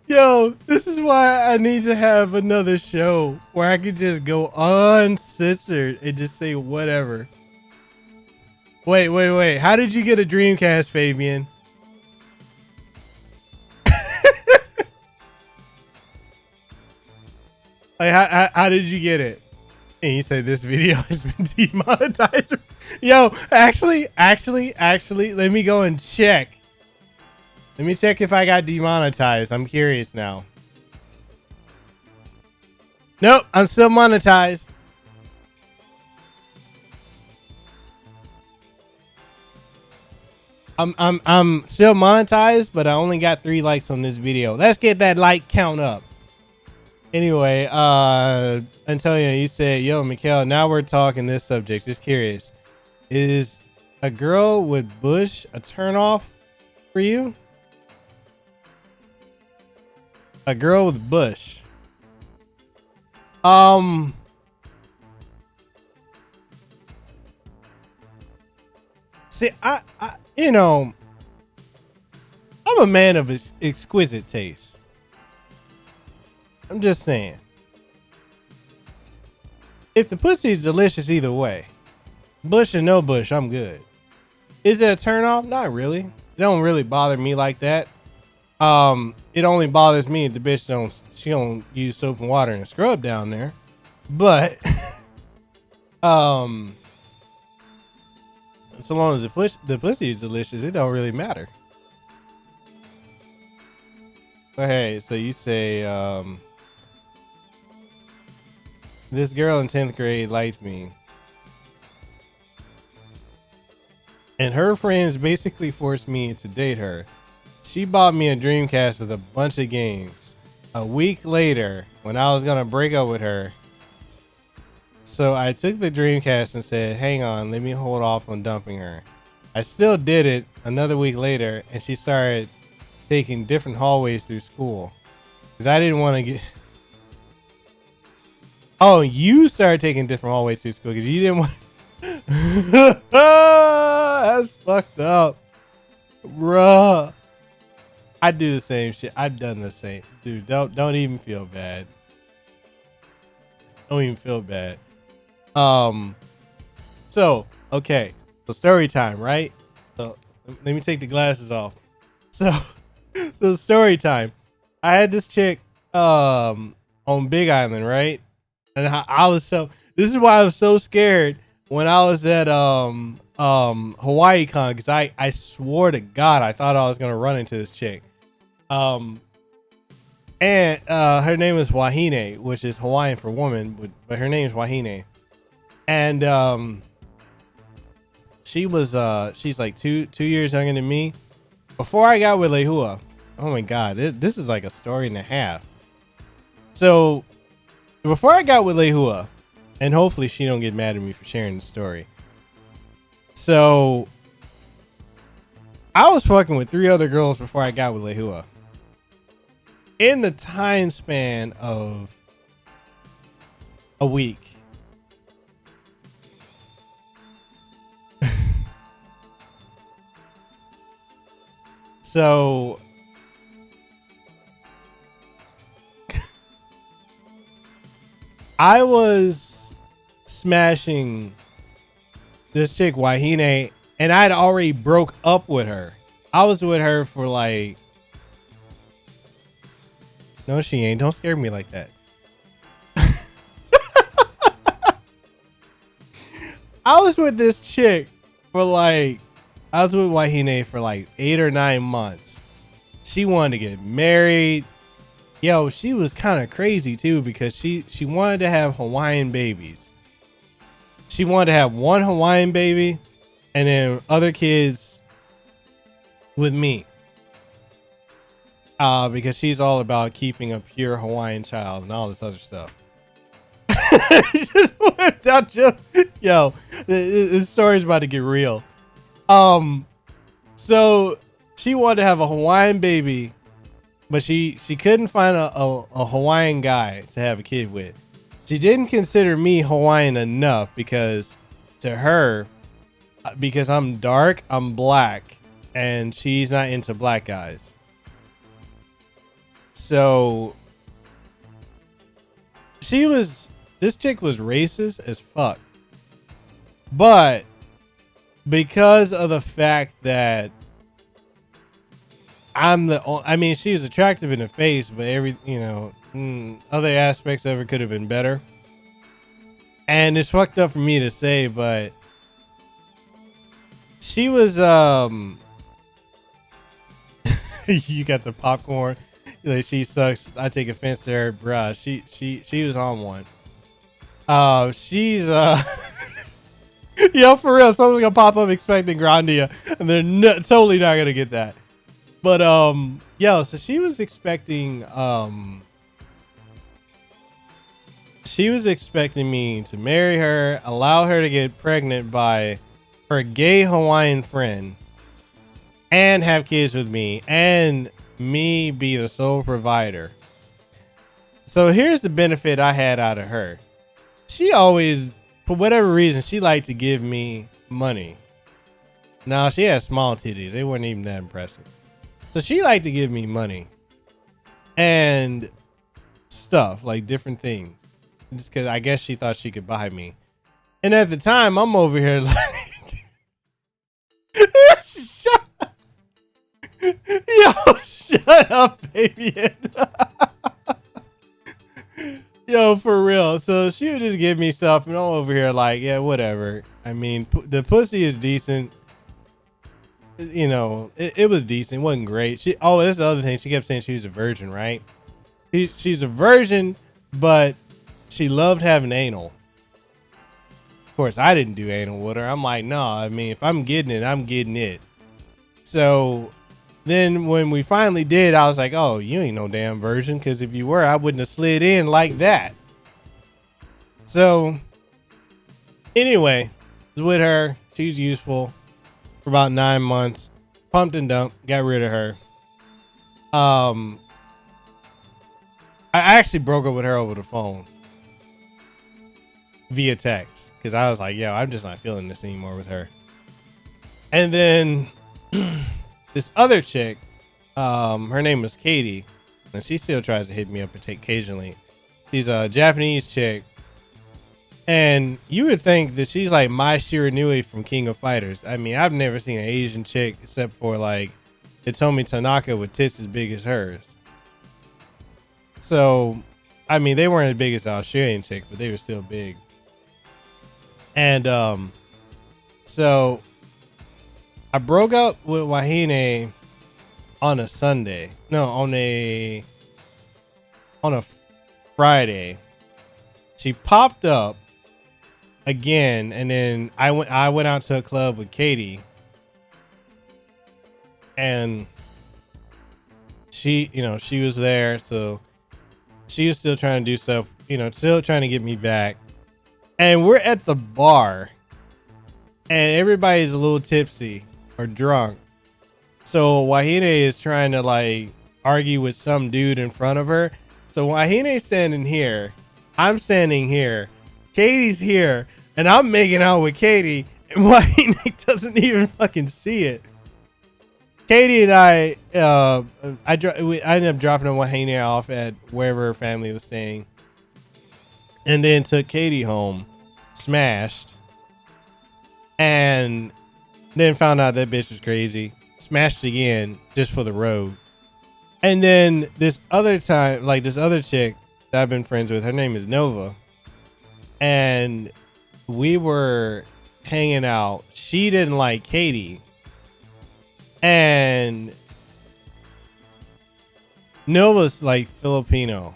Yo, this is why I need to have another show where I could just go uncensored and just say whatever. Wait. How did you get a Dreamcast, Fabian? Like, how did you get it? And you say this video has been demonetized. Yo, actually, let me go and check. Let me check if I got demonetized. I'm curious now. Nope, I'm still monetized. I'm still monetized, but I only got 3 likes on this video. Let's get that like count up. Anyway, Antonio, you said, yo, Mikhail, now we're talking this subject. Just curious. Is a girl with bush a turnoff for you? A girl with bush. See, I you know, I'm a man of exquisite taste. I'm just saying. If the pussy is delicious either way, bush or no bush, I'm good. Is it a turn off? Not really. It don't really bother me like that. It only bothers me if the bitch don't use soap and water and scrub down there. But so long as the pussy is delicious, it don't really matter. But hey, so you say this girl in 10th grade liked me. and her friends basically forced me to date her. She bought me a Dreamcast with a bunch of games. A week later, when I was gonna break up with her, so I took the Dreamcast and said, hang on, let me hold off on dumping her. I still did it another week later, and she started taking different hallways through school. Because I didn't want to get... Oh, you started taking different hallways through school because you didn't want... That's fucked up. Bruh. I do the same shit. I've done the same. Dude, don't even feel bad. Don't even feel bad. So, okay. So story time, right? So let me take the glasses off. So story time. I had this chick on Big Island, right? And I was so, this is why I was so scared when I was at Hawaii Con, because I swore to God I thought I was gonna run into this chick. And her name is Wahine, which is Hawaiian for woman, but her name is Wahine. And she's like two years younger than me. Before I got with Lehua, oh my God, this is like a story and a half. So before I got with Lehua, and hopefully she don't get mad at me for sharing the story. So I was fucking with 3 other girls before I got with Lehua. In the time span of a week. So I was smashing this chick Wahine, and I'd already broke up with her. I was with her for like, no, she ain't. Don't scare me like that. I was with this chick for like, I was with Wahine for like 8 or 9 months. She wanted to get married. Yo, she was kind of crazy too, because she wanted to have Hawaiian babies. She wanted to have one Hawaiian baby and then other kids with me. Because she's all about keeping a pure Hawaiian child and all this other stuff. Just whipped out, yo, this story's about to get real. So she wanted to have a Hawaiian baby, but she couldn't find a Hawaiian guy to have a kid with. She didn't consider me Hawaiian enough, because to her, because I'm dark, I'm black, and she's not into black guys. So this chick was racist as fuck. But because of the fact that she was attractive in the face, but other aspects of her could have been better. And it's fucked up for me to say, but she was, you got the popcorn. Like, she sucks. I take offense to her, bruh. She was on one. She's yo, for real. Someone's gonna pop up expecting Grandia, and they're totally not gonna get that. But yo, so she was expecting me to marry her, allow her to get pregnant by her gay Hawaiian friend, and have kids with me, and me be the sole provider. So here's the benefit I had out of her. She always, for whatever reason, she liked to give me money. Now, she had small titties. They weren't even that impressive. So she liked to give me money and stuff, like different things. Just because I guess she thought she could buy me. And at the time, I'm over here like, shut up. Yo, shut up, baby. Yo, for real. So she would just give me stuff, and I'm over here like, yeah, whatever. I mean, the pussy is decent. You know, it was decent. It wasn't great. That's the other thing. She kept saying she was a virgin, right? She's a virgin, but she loved having anal. Of course, I didn't do anal with her. I'm like, no, I mean, if I'm getting it, I'm getting it. So then when we finally did, I was like, oh, you ain't no damn virgin. Because if you were, I wouldn't have slid in like that. So anyway, I was with her. She was useful for about 9 months. Pumped and dumped. Got rid of her. I actually broke up with her over the phone via text because I was like, yo, I'm just not feeling this anymore with her. And then this other chick, her name was Katie, and she still tries to hit me up occasionally. She's a Japanese chick, and you would think that she's like Mai Shiranui from King of Fighters. I mean, I've never seen an Asian chick except for like Hitomi Tanaka with tits as big as hers. So, I mean, they weren't as big as Australian chick, but they were still big. And so I broke up with Wahine on a Sunday. No, on a Friday. She popped up again, and then I went out to a club with Katie, and she was there, so she was still trying to do stuff, still trying to get me back. And we're at the bar, and everybody's a little tipsy or drunk. So Wahine is trying to like argue with some dude in front of her. So Wahine's standing here, I'm standing here, Katie's here, and I'm making out with Katie, and Wahine doesn't even fucking see it. Katie and I ended up dropping Wahine off at wherever her family was staying, and then took Katie home, smashed, and then found out that bitch was crazy. Smashed again just for the road. And then this other time, like this other chick that I've been friends with, her name is Nova, and we were hanging out. She didn't like Katie, and Nova's like Filipino,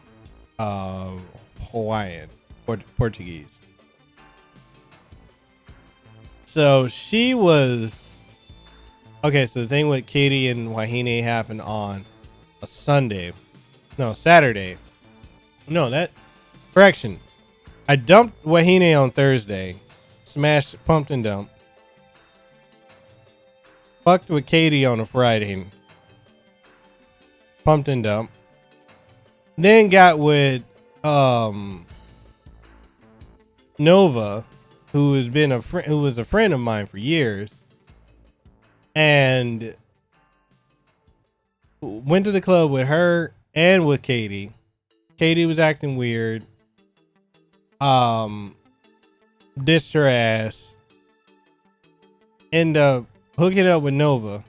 Hawaiian, Portuguese. So she was okay. So the thing with Katie and Wahine happened on a Saturday. Correction. I dumped Wahine on Thursday, smashed, pumped and dumped. Fucked with Katie on a Friday, pumped and dumped. Then got with Nova, who was a friend of mine for years, and went to the club with her and with Katie. Katie was acting weird. Dissed her ass. End up hooking up with Nova.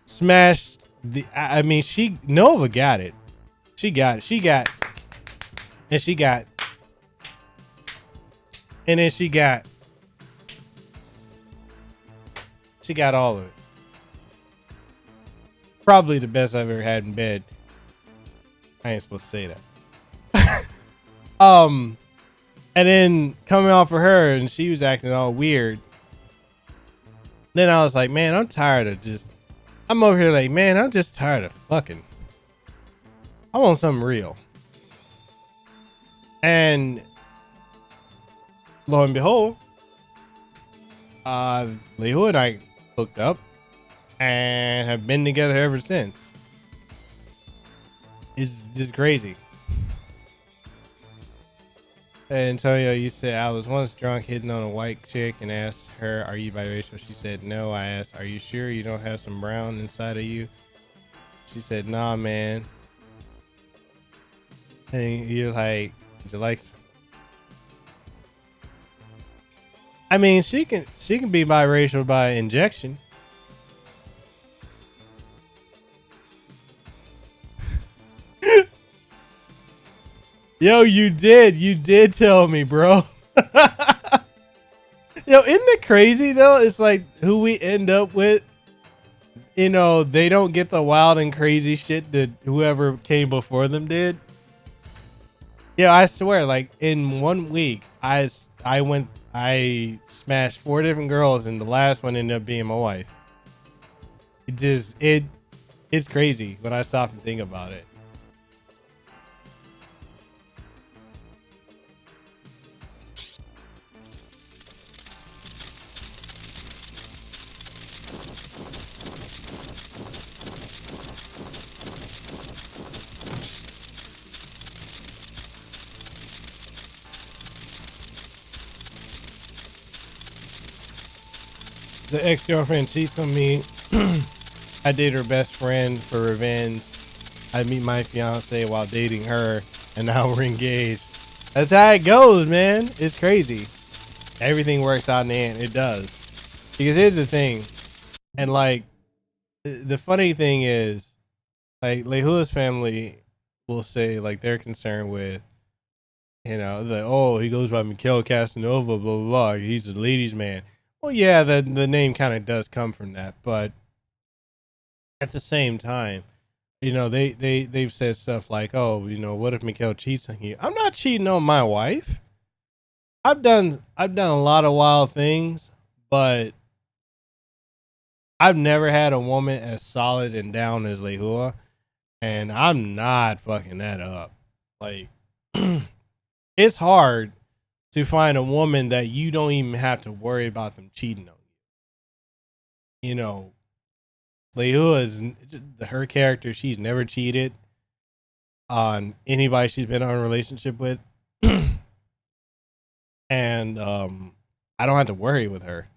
Smashed Nova got it. She got it. And she got and then she got all of it. Probably the best I've ever had in bed. I ain't supposed to say that. And then coming off of her, and she was acting all weird. Then I was like, man, I'm over here like, man, I'm just tired of fucking. I want something real. And lo and behold, Leo and I hooked up and have been together ever since. It's just crazy. Hey, Antonio, you said I was once drunk hitting on a white chick and asked her, are you biracial? She said no. I asked, are you sure you don't have some brown inside of you? She said, nah, man. And you're like, would you like to? I mean, she can be biracial by injection. Yo, you did tell me, bro. Yo, isn't it crazy though? It's like who we end up with. They don't get the wild and crazy shit that whoever came before them did. Yeah, I swear, like in 1 week, I smashed 4 different girls, and the last one ended up being my wife. It's crazy when I stop and think about it. The ex-girlfriend cheats on me. I date her best friend for revenge. I meet my fiance while dating her, and now we're engaged. That's how it goes, man. It's crazy. Everything works out in the end. It does. Because here's the thing, and like the funny thing is, like Lehua's family will say like they're concerned with, oh, he goes by Mikhail Casanova, blah blah blah. He's a ladies' man. Well, yeah, the name kind of does come from that, but at the same time, they've said stuff like, oh, what if Mikhail cheats on you? I'm not cheating on my wife. I've done a lot of wild things, but I've never had a woman as solid and down as Lehua, and I'm not fucking that up. Like, it's hard to find a woman that you don't even have to worry about them cheating on you. Lehua is her character. She's never cheated on anybody she's been in a relationship with. And I don't have to worry with her,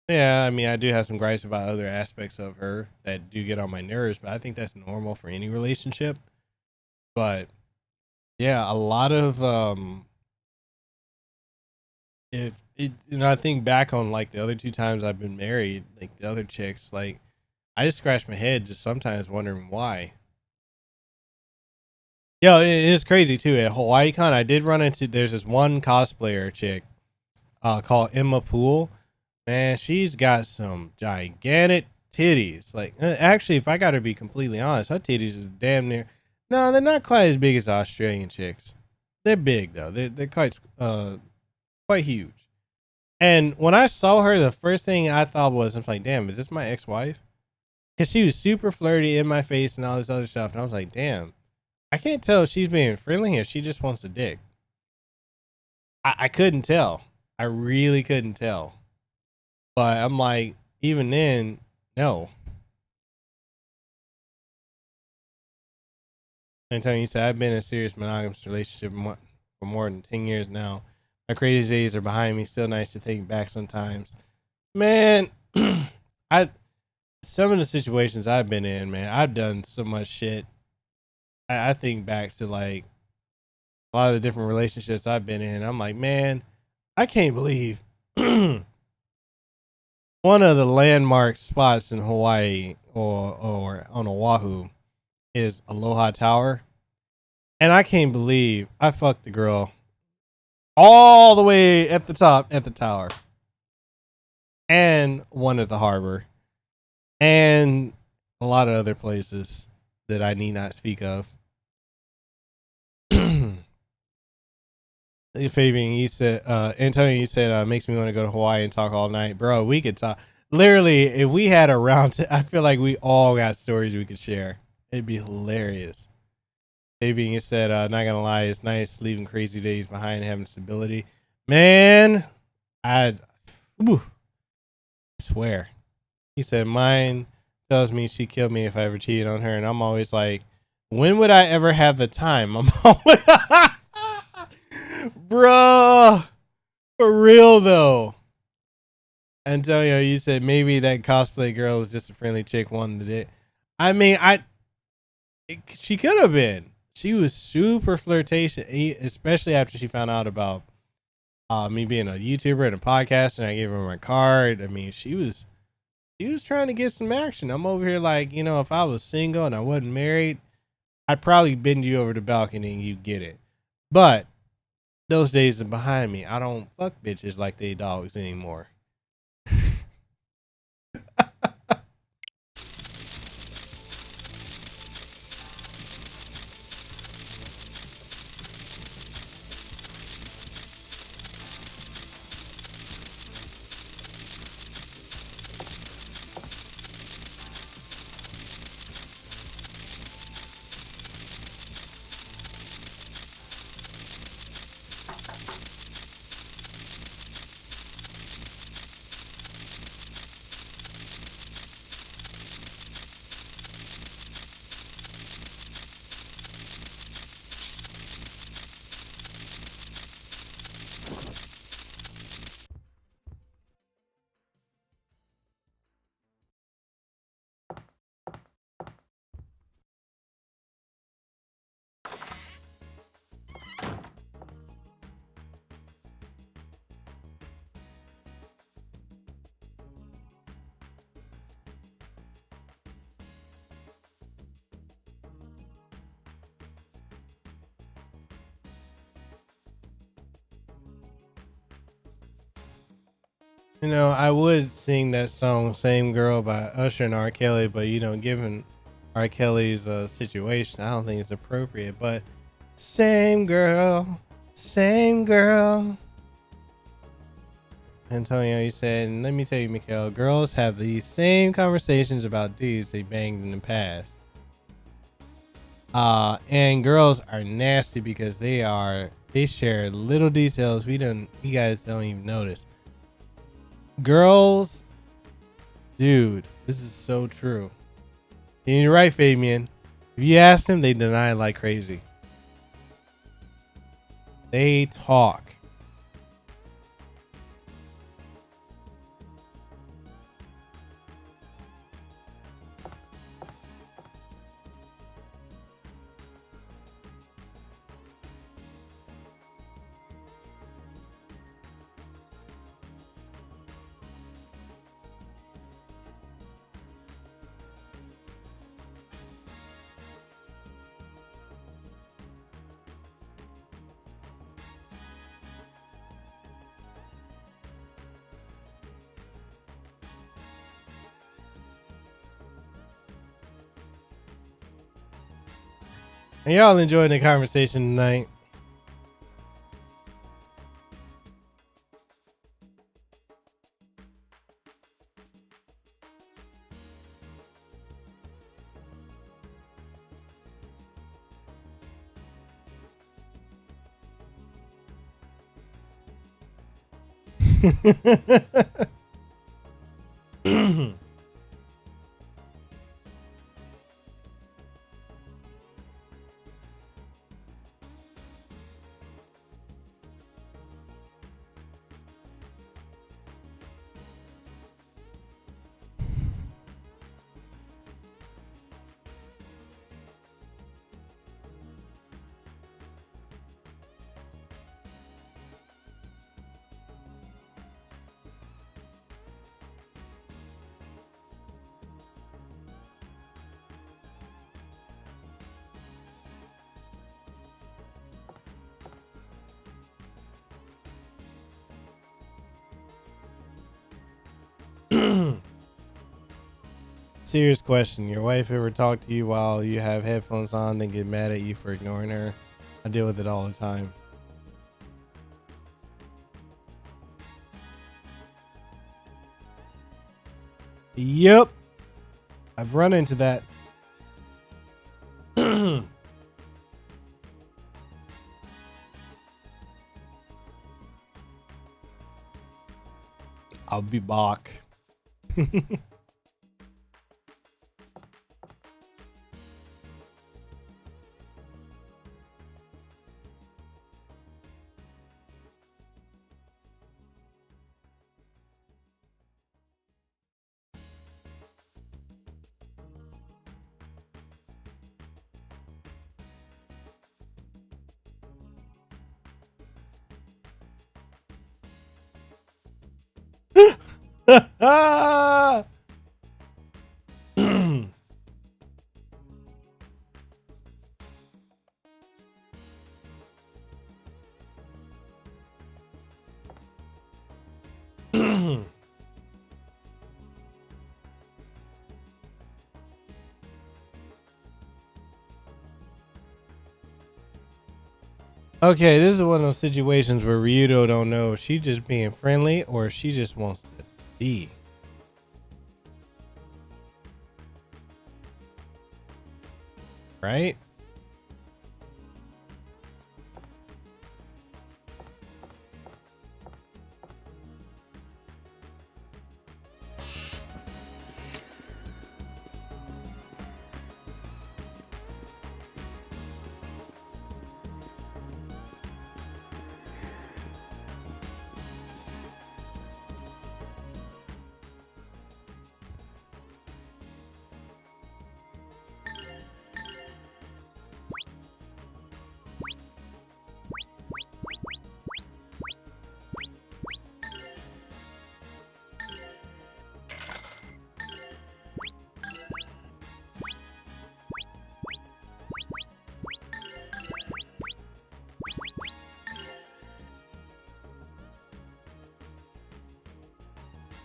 Yeah, I mean, I do have some gripes about other aspects of her that do get on my nerves, but I think that's normal for any relationship. But yeah, a lot of I think back on like the other 2 times I've been married, like the other chicks, like I just scratch my head just sometimes wondering why. Yo, it's crazy too. At HawaiiCon, I did run into, there's this one cosplayer chick called Emma Poole. Man, she's got some gigantic titties. Like, actually, if I got to be completely honest, her titties is damn near. No, they're not quite as big as Australian chicks. They're big though. They're quite huge. And when I saw her, the first thing I thought was, I'm like, damn, is this my ex-wife? Because she was super flirty in my face and all this other stuff. And I was like, damn, I can't tell if she's being friendly or she just wants a dick. I couldn't tell. I really couldn't tell. But I'm like, even then, no. Antonio, you said, I've been in a serious monogamous relationship for more than 10 years now. My crazy days are behind me. Still nice to think back sometimes. Man, some of the situations I've been in, man, I've done so much shit. I think back to like a lot of the different relationships I've been in. I'm like, man, I can't believe one of the landmark spots in Hawaii or on Oahu is Aloha Tower. And I can't believe I fucked the girl all the way at the top at the tower. And one at the harbor. And a lot of other places that I need not speak of. Fabian, you said, Antonio, you said, makes me want to go to Hawaii and talk all night. Bro, we could talk. Literally, if we had a round, I feel like we all got stories we could share. It'd be hilarious. Fabian, you said, not gonna lie, it's nice leaving crazy days behind and having stability. Man, I swear. He said, mine tells me she'd kill me if I ever cheated on her. And I'm always like, when would I ever have the time? I'm always, bro, for real though. Antonio, you said maybe that cosplay girl was just a friendly chick one day. I mean, she could have been. She was super flirtatious, especially after she found out about me being a YouTuber and a podcaster, and I gave her my card. I mean, she was trying to get some action. I'm over here like, if I was single and I wasn't married, I'd probably bend you over the balcony and you'd get it. But those days are behind me. I don't fuck bitches like they dogs anymore. You know, I would sing that song "Same Girl" by Usher and R. Kelly, but you know, given R. Kelly's situation, I don't think it's appropriate. But same girl, same girl. Antonio, you said, let me tell you, Mikhail, girls have these same conversations about dudes they banged in the past. And girls are nasty because they share little details you guys don't even notice. Girls, dude, this is so true. And you're right, Fabian. If you ask them, they deny it like crazy. They talk. And y'all enjoying the conversation tonight. Serious question. Your wife ever talk to you while you have headphones on and get mad at you for ignoring her? I deal with it all the time. Yep. I've run into that. I'll be back. Okay, this is one of those situations where Ryudo don't know if she just being friendly or if she just wants to be. Right?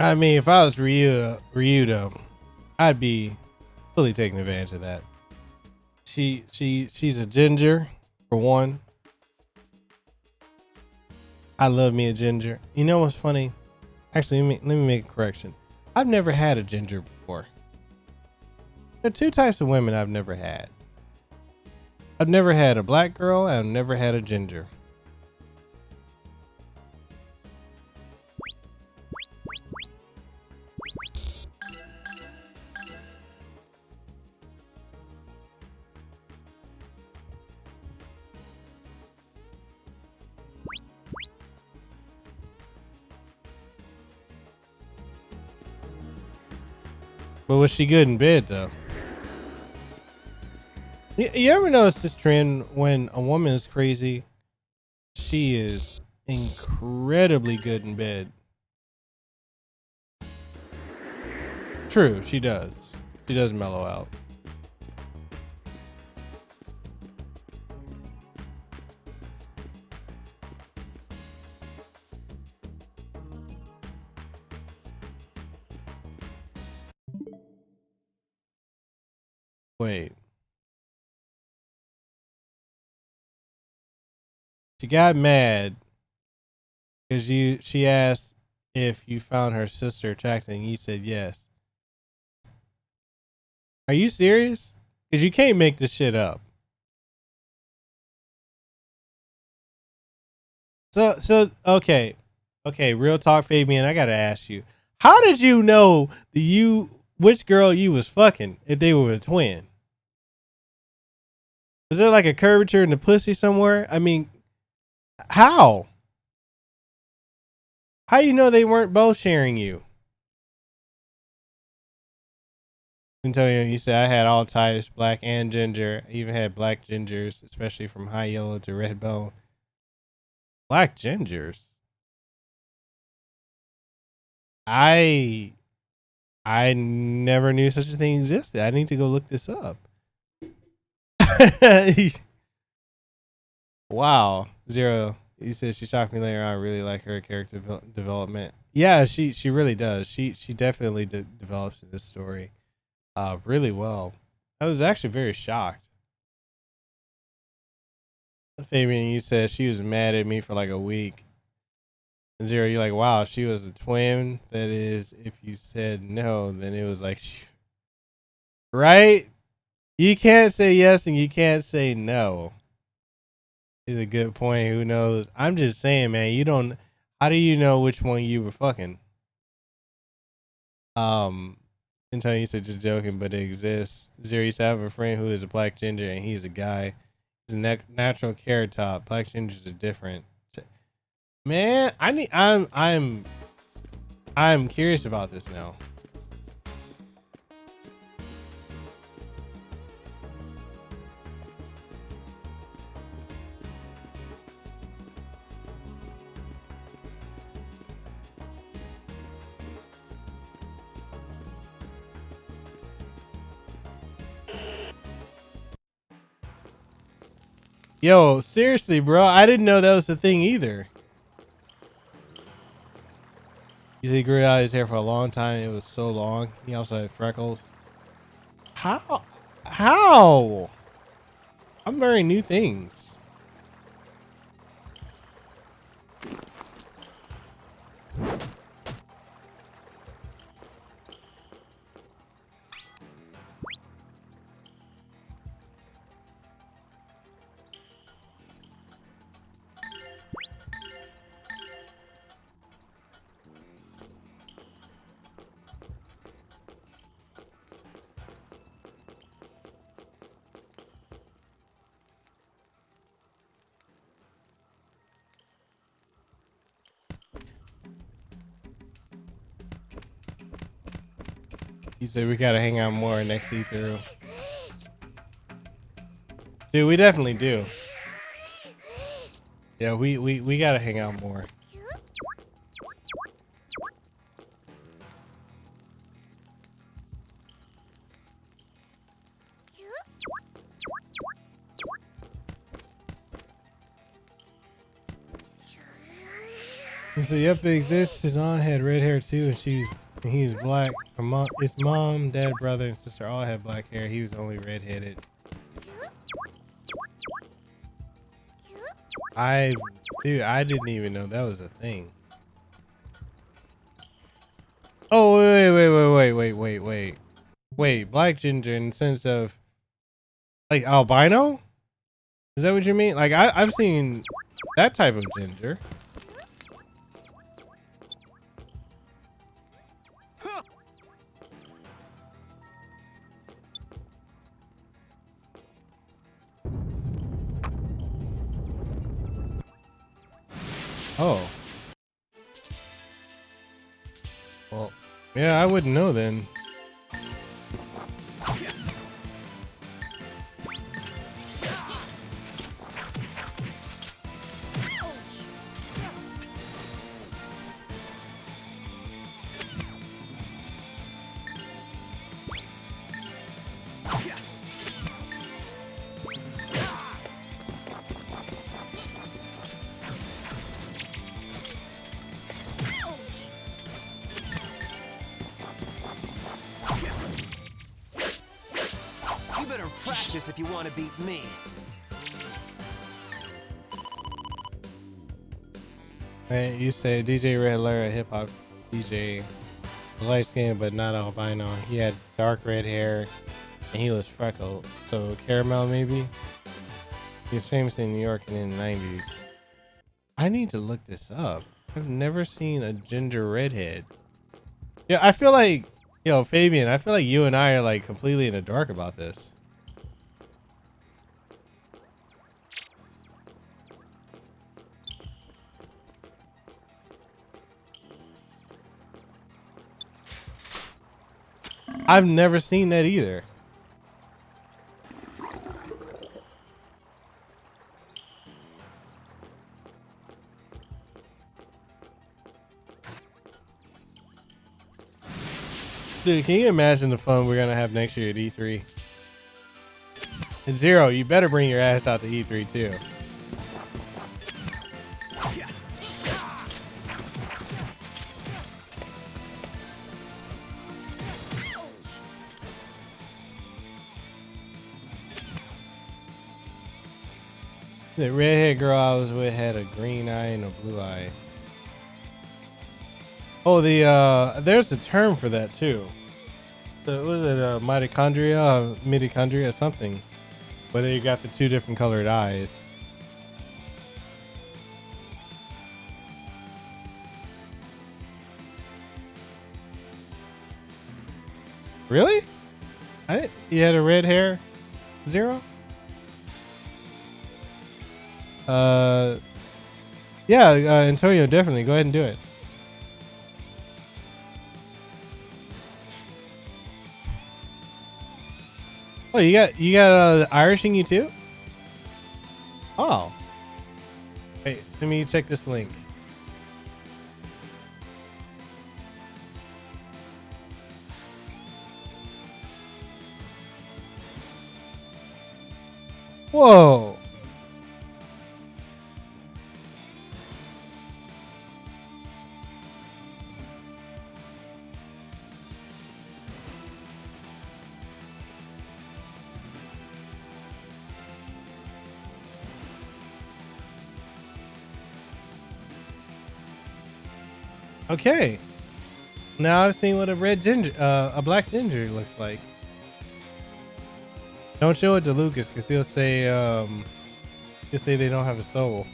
I mean, if I was Ryudo, I'd be fully taking advantage of that. She's a ginger, for one. I love me a ginger. You know what's funny? Actually, let me make a correction. I've never had a ginger before. There are two types of women I've never had. I've never had a black girl, and I've never had a ginger. But was she good in bed though? You ever notice this trend when a woman is crazy, she is incredibly good in bed. True, she does. She does mellow out. Wait. She got mad because she asked if you found her sister attractive and you said yes. Are you serious? Because you can't make this shit up. So okay. Okay, real talk, Fabian, I gotta ask you. How did you know which girl you was fucking if they were a twin? Was there like a curvature in the pussy somewhere? I mean, how? How you know they weren't both sharing you? Antonio, you said I had all types, black and ginger. I even had black gingers, especially from high yellow to red bone. Black gingers. I never knew such a thing existed. I need to go look this up. Wow. Zero. He said she shocked me later on. I really like her character development. Yeah, she really does. She definitely develops in this story really well. I was actually very shocked. Fabian, you said she was mad at me for like a week. And Zero, you're like, wow, she was a twin. That is, if you said no, then it was like, right? You can't say yes and you can't say no. Is a good point. Who knows? I'm just saying, man, you don't, how do you know which one you were fucking? Antonio, you said just joking, but it exists. Zero, you said I have a friend who is a black ginger and he's a guy. He's a natural carrot top. Black gingers are different. Man, I'm curious about this now. Yo, seriously, bro, I didn't know that was the thing either. He said he grew out his hair for a long time. It was so long. He also had freckles. How? How? I'm learning new things. He said we gotta hang out more next see-through. Dude, we definitely do. Yeah, we gotta hang out more. He said, "Yep, it exists." His aunt had red hair too, and he's black. His mom, dad, brother, and sister all had black hair. He was only redheaded. Dude, I didn't even know that was a thing. Oh, wait, black ginger in the sense of like albino? Is that what you mean? Like I've seen that type of ginger. Oh. Well, yeah, I wouldn't know then. You better practice if you want to beat me. Hey, you say DJ Red Lair, a hip hop DJ, light skinned but not albino. He had dark red hair and he was freckled. So caramel maybe? He was famous in New York and in the 90s. I need to look this up. I've never seen a ginger redhead. Yeah, I feel like, yo, Fabian, I feel like you and I are like completely in the dark about this. I've never seen that either. Dude, can you imagine the fun we're gonna have next year at E3? And Zero, you better bring your ass out to E3 too. The redhead girl I was with had a green eye and a blue eye. Oh, there's a term for that too. So was it mitochondria, something? Whether you got the two different colored eyes. Really? You had a red hair, Zero? Yeah, Antonio, definitely go ahead and do it. Oh, you got Irish in you too? Oh. Wait, let me check this link. Whoa. Okay. Now I've seen what a black ginger looks like. Don't show it to Lucas because he'll say they don't have a soul.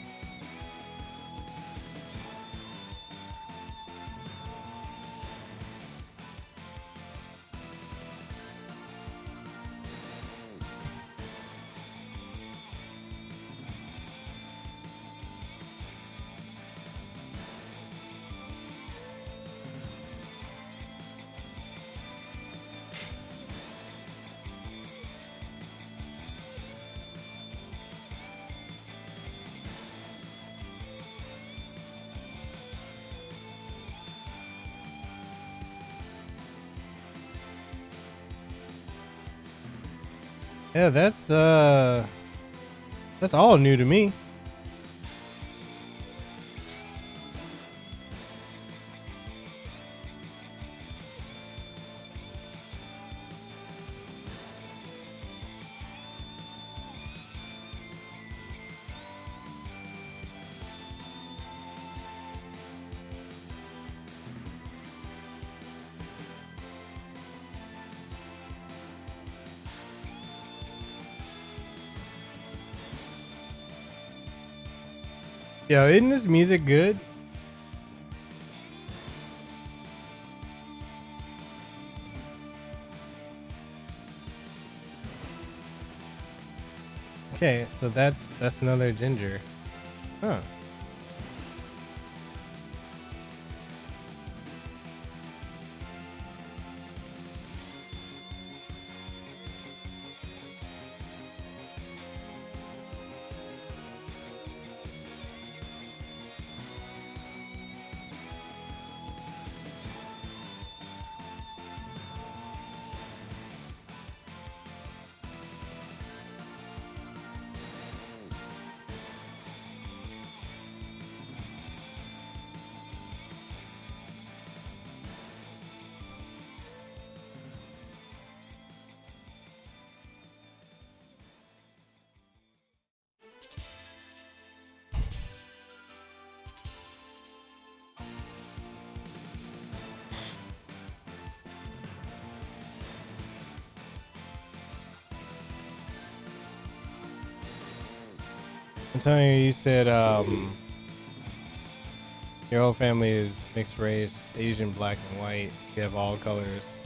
Yeah, that's all new to me. Yeah, isn't this music good? Okay, so that's another ginger. Huh. Antonio, you said your whole family is mixed race, Asian, black, and white. You have all colors.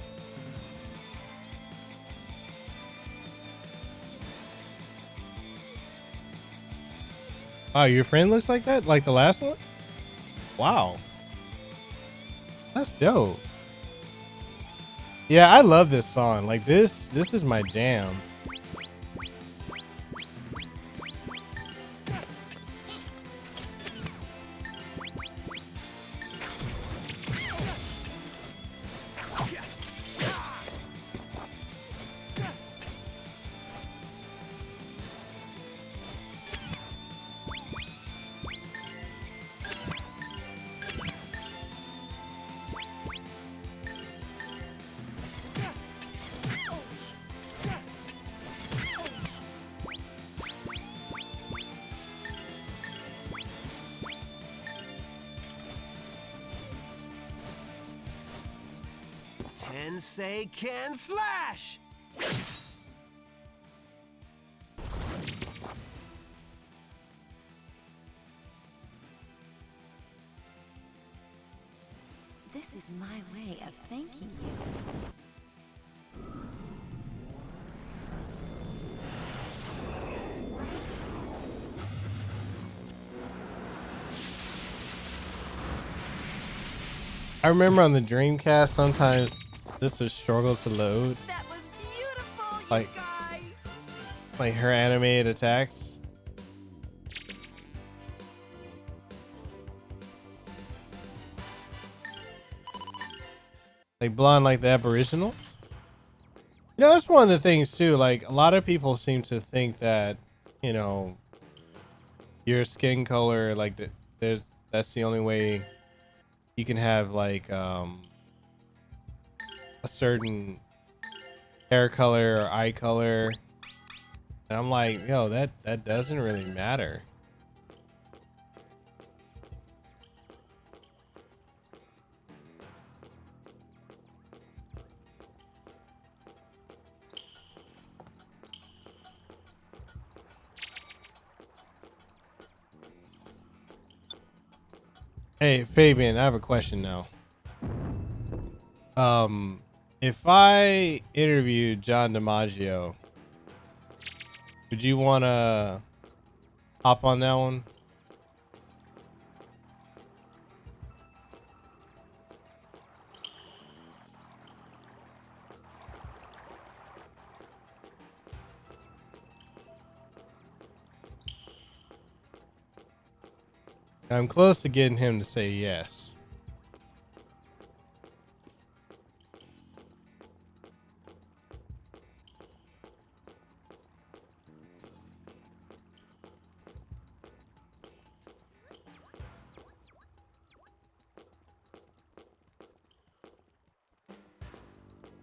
Wow, your friend looks like that? Like the last one? Wow. That's dope. Yeah, I love this song. Like this is my jam. Tensei can slash! This is my way of thanking you. I remember on the Dreamcast sometimes this would struggle to load. That was beautiful, you Like- guys. Like her animated attacks. Like blonde like the Aboriginals. You know, that's one of the things too. Like a lot of people seem to think that, you know, your skin color, like that's the only way you can have like a certain hair color or eye color. And I'm like, yo, that doesn't really matter. Hey, Fabian, I have a question now. If I interviewed John DiMaggio, would you want to hop on that one? I'm close to getting him to say yes.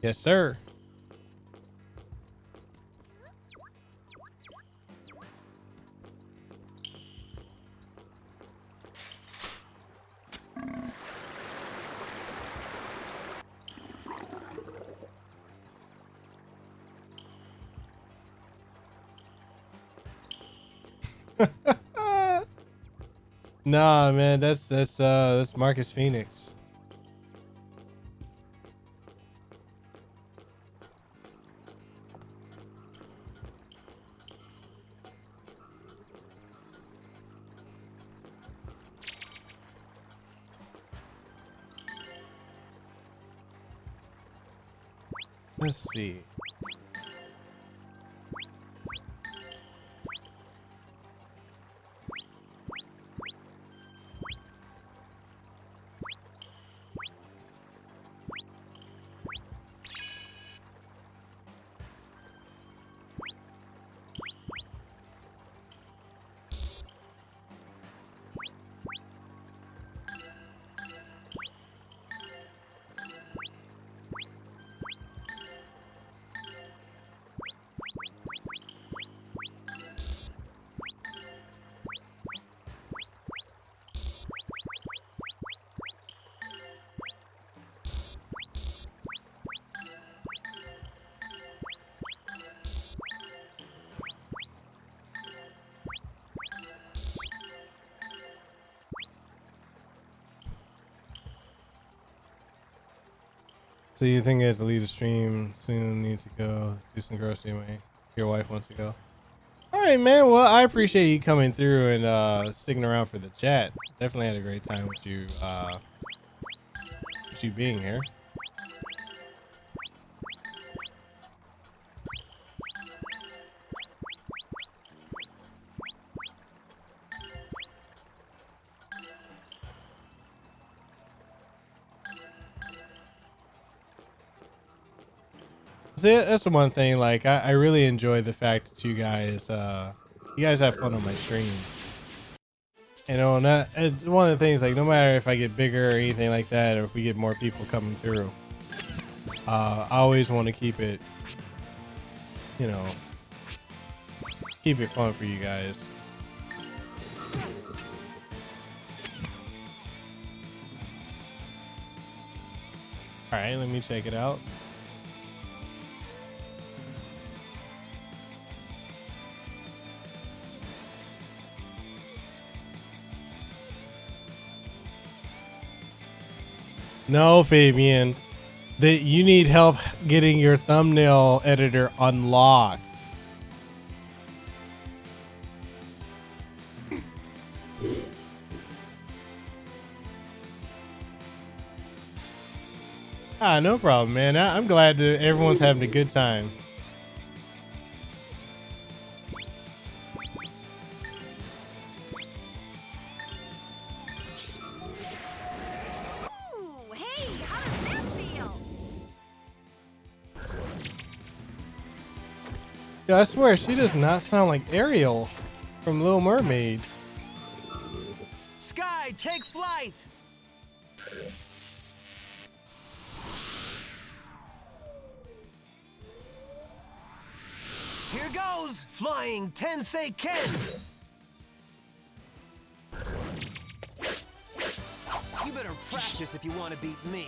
Yes, sir. Nah, man, that's Marcus Phoenix. Let's see. So you think you have to leave the stream soon? Need to go do some grocery money. Your wife wants to go. All right, man. Well, I appreciate you coming through and sticking around for the chat. Definitely had a great time with you being here. See, that's the one thing. Like, I really enjoy the fact that you guys have fun on my streams. You know, and it's one of the things. Like, no matter if I get bigger or anything like that, or if we get more people coming through, I always want to keep it, you know, keep it fun for you guys. All right, let me check it out. No, Fabian, that you need help getting your thumbnail editor unlocked. Ah, no problem, man. I'm glad that everyone's having a good time. Ooh, hey, how does that feel? Yo, I swear, she does not sound like Ariel from Little Mermaid. Sky, take flight! Here goes! Flying Tensei Ken! You better practice if you want to beat me.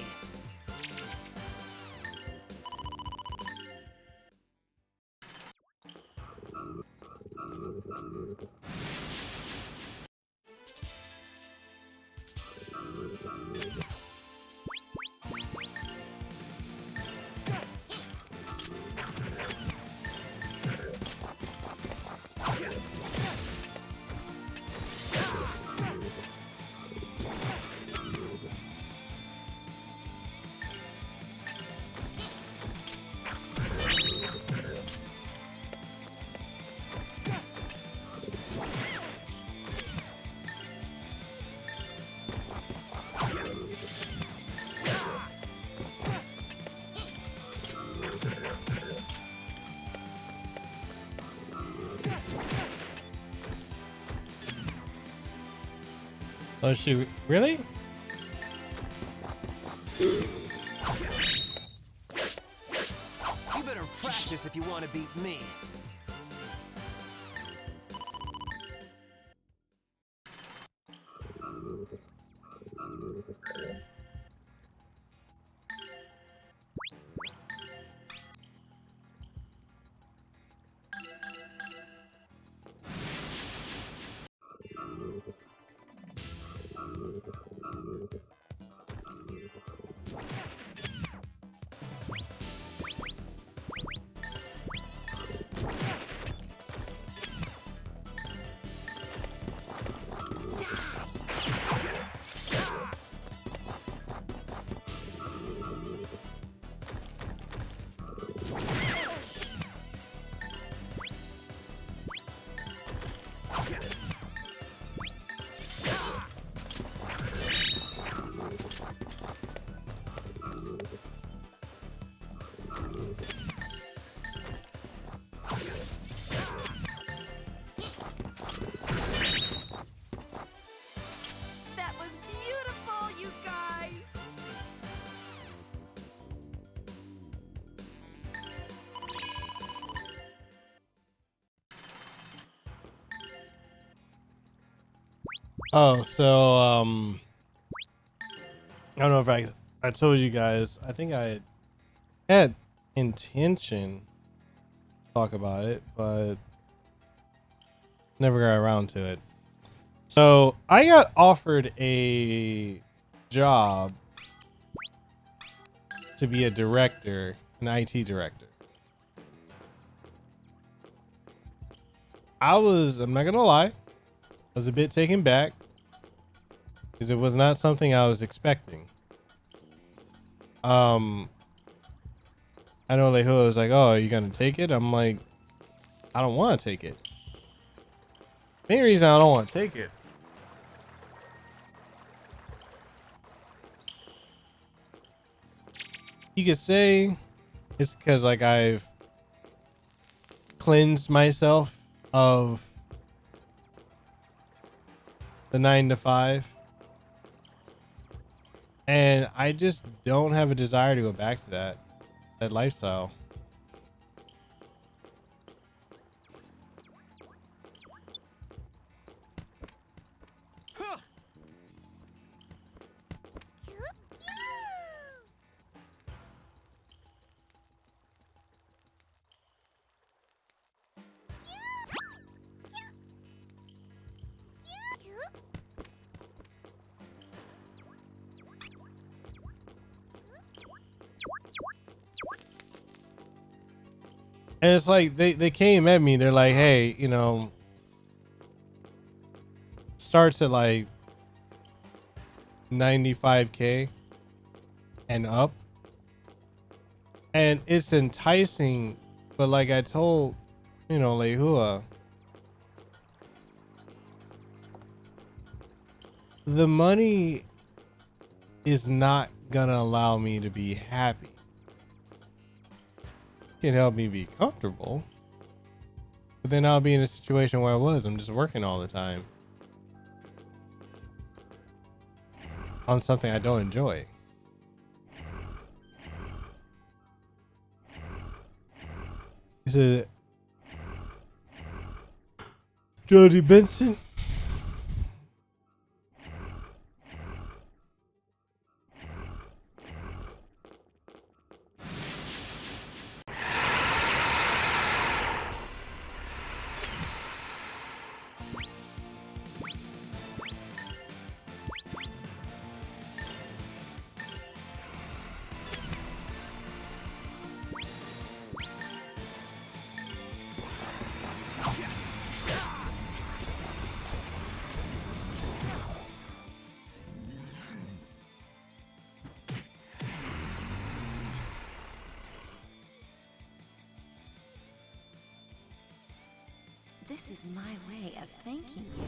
Oh shoot, really? You better practice if you want to beat me. Oh, so I don't know if I told you guys. I think I had intention to talk about it, but never got around to it. So I got offered a job to be a director, an IT director. I'm not gonna lie, I was a bit taken back because it was not something I was expecting. I know Lehu was like, "Oh, are you gonna take it?" I'm like, "I don't want to take it." Main reason I don't want to take it, you could say, it's because like I've cleansed myself of the 9 to 5, and I just don't have a desire to go back to that lifestyle. And it's like they came at me. They're like, "Hey, you know, starts at like 95K and up." And it's enticing, but like I told, you know, Lehua, the money is not gonna allow me to be happy. It can help me be comfortable, but then I'll be in a situation where I'm just working all the time on something I don't enjoy. Is it Jody Benson? This is my way of thanking you.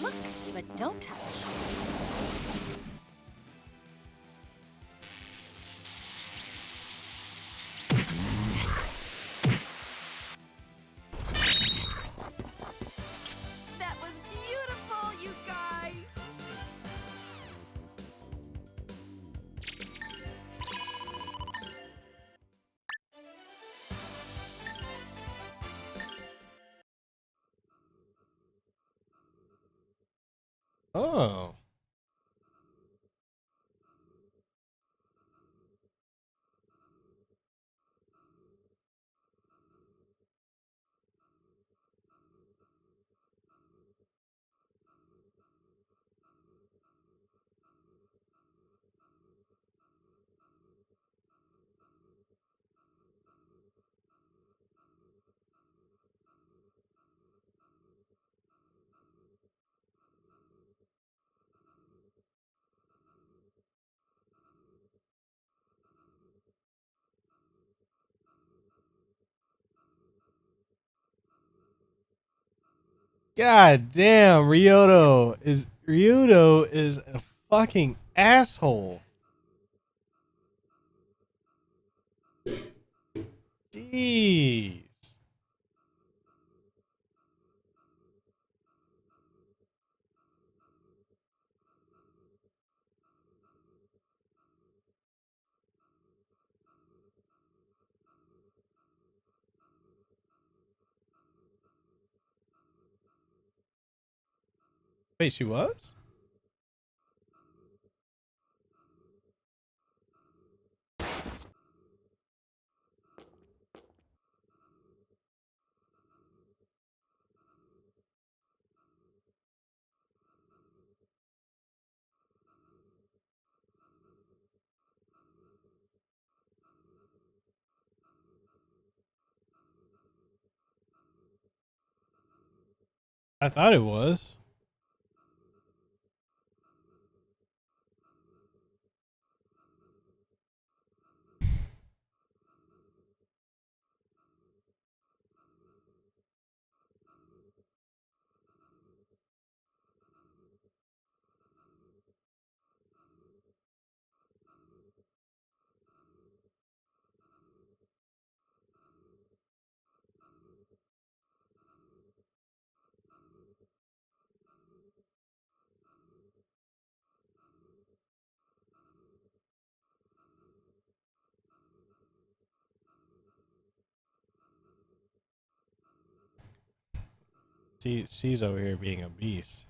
Look, but don't touch. That was beautiful, you guys! Oh. God damn, Ryudo is a fucking asshole. Jeez. Wait, she was? I thought it was. She's over here being a beast.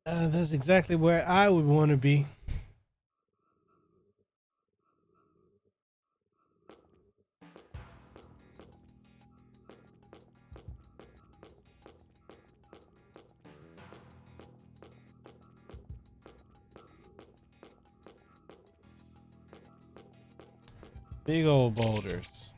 That's exactly where I would want to be. Big old boulders.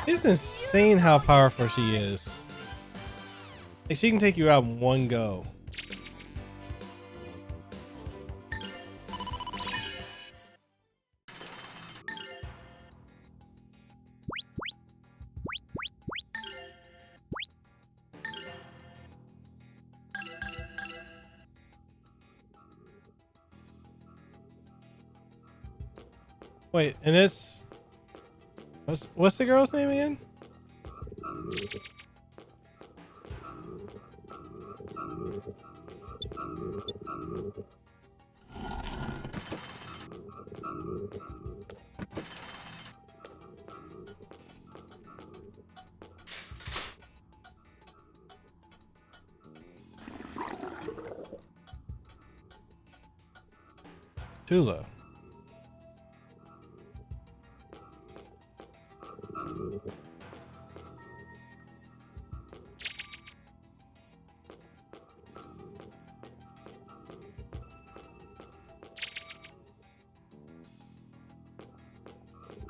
It's insane how powerful she is. Like, she can take you out in one go. Wait, and it's what's the girl's name again? Tula.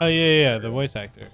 Oh yeah, the voice actor.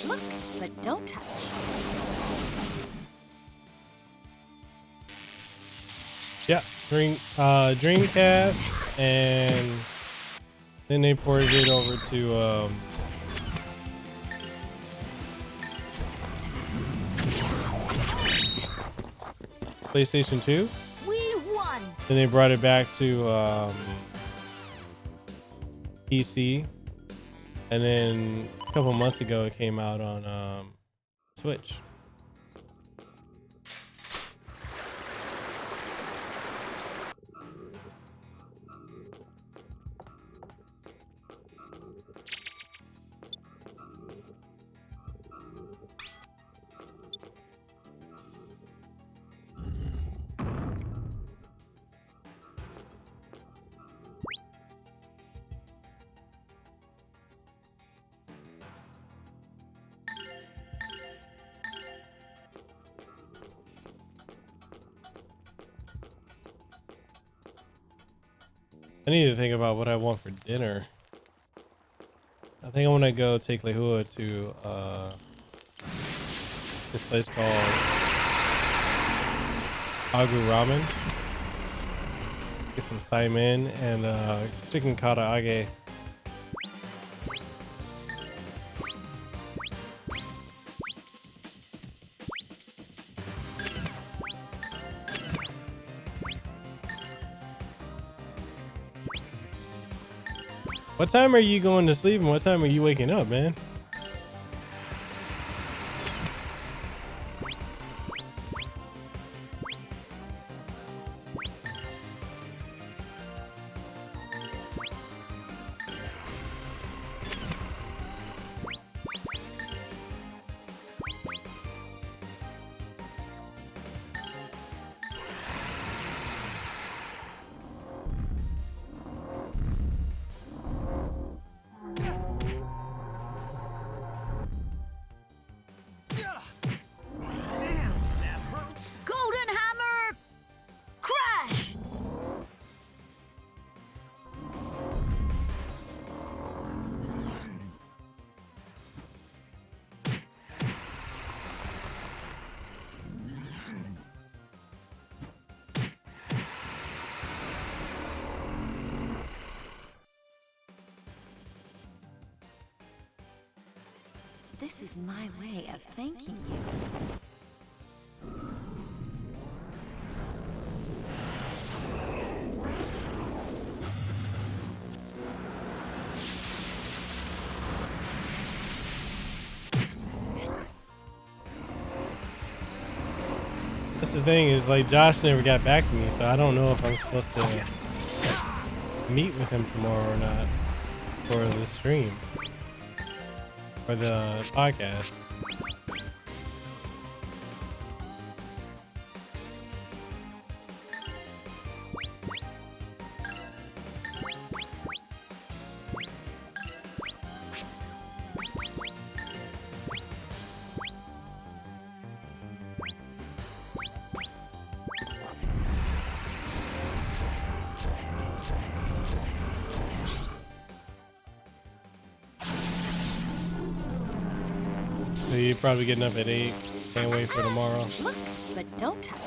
Look, but don't touch. Yeah, Dreamcast, and then they ported it over to PlayStation 2. We won. Then they brought it back to PC, and then a couple months ago it came out on Switch. I need to think about what I want for dinner. I think I want to go take Lehua to this place called Agu Ramen. Get some saimin and chicken karaage. What time are you going to sleep and what time are you waking up, man? Golden Hammer! Crash! This is my way of thanking you. That's the thing is, like, Josh never got back to me, so I don't know if I'm supposed to meet with him tomorrow or not for the stream or the podcast. So you're probably getting up at 8. Can't wait for tomorrow. Look, but don't touch.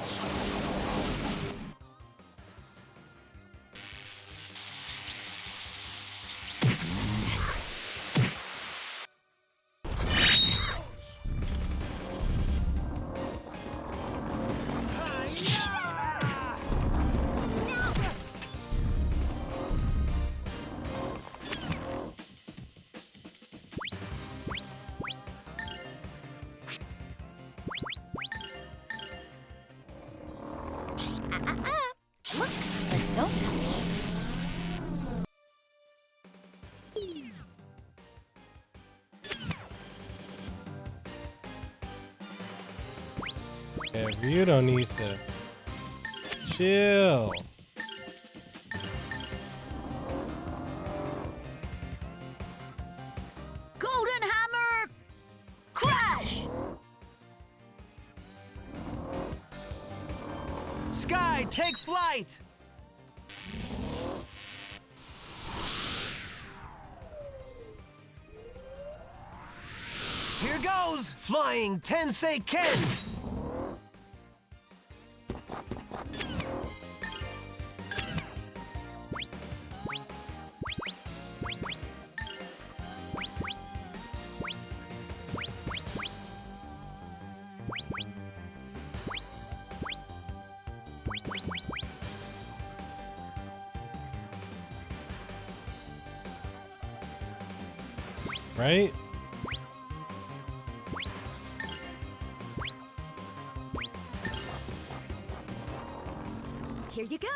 Look, but don't touch. Yeah, Ryudo needs to chill. Golden Hammer! Crash! Sky, take flight! Here goes! Flying Tensei Ken! Right? Here you go.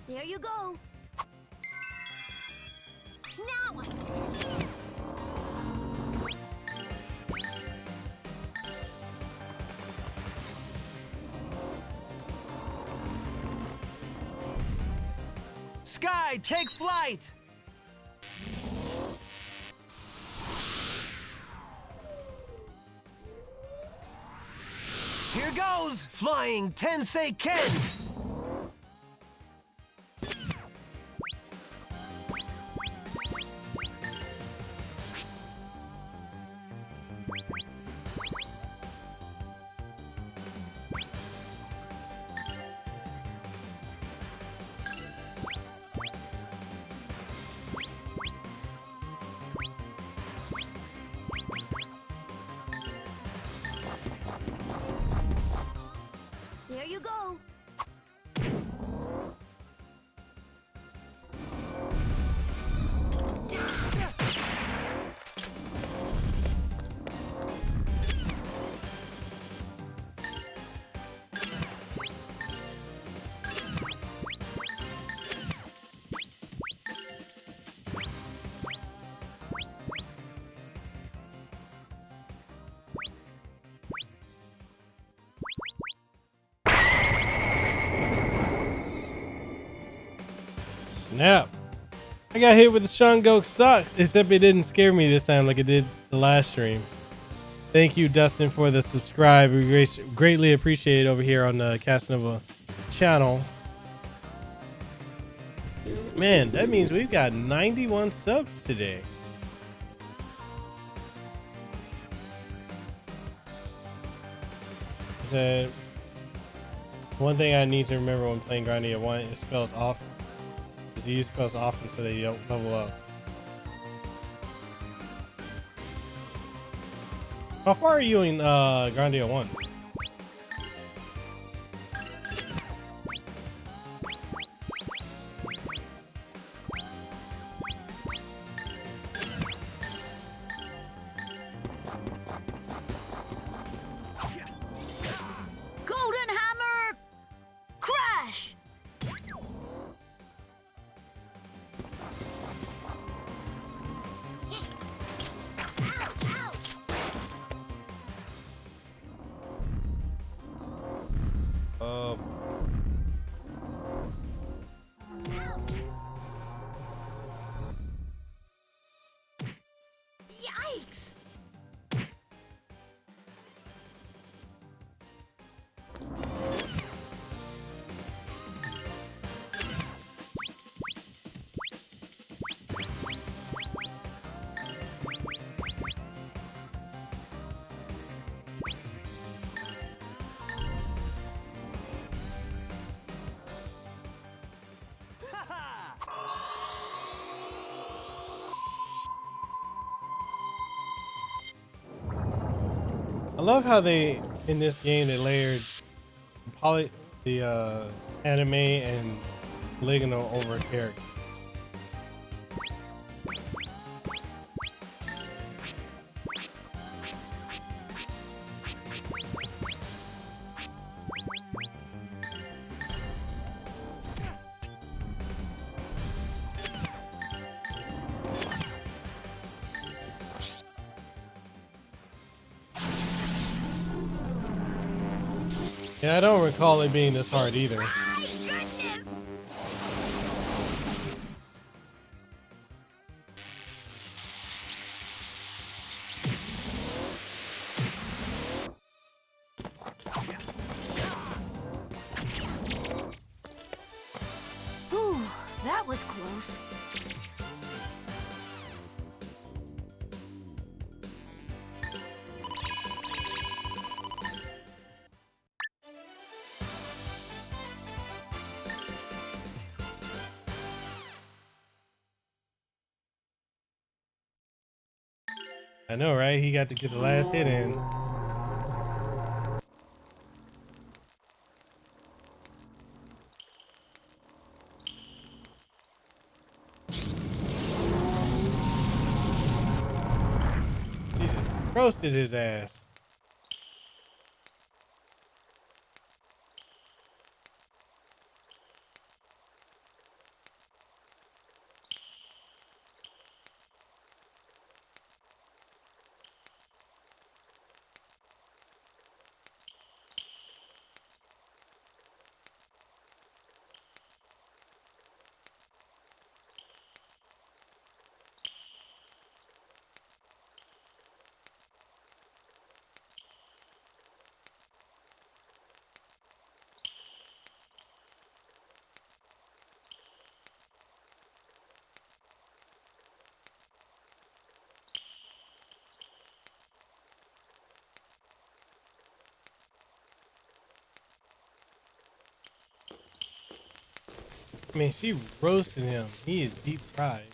There you go. Now I missed. Sky, take flight! Here goes! Flying Tensei Ken! There you go. Snap. I got hit with the Shungok sock, except it didn't scare me this time like it did the last stream. Thank you, Dustin, for the subscribe. We greatly appreciate it over here on the Casanova channel. Man, that means we've got 91 subs today. So, one thing I need to remember when playing Grandia 1, it spells off. You use spells often so they don't level up. How far are you in Grandia 1? Golden Hammer! Crash! I love how they in this game they layered the anime and polygonal over characters. Yeah, I don't recall it being this hard either. Whew, that was close. I know, right? He got to get the last hit in. Jesus, roasted his ass. I mean, she roasted him. He is deep fried.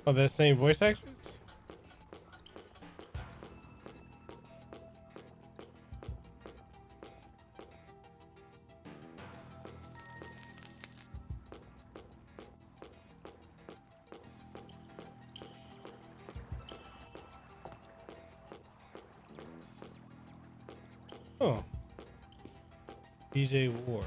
Oh, that same voice actress? Oh. DJ Ward.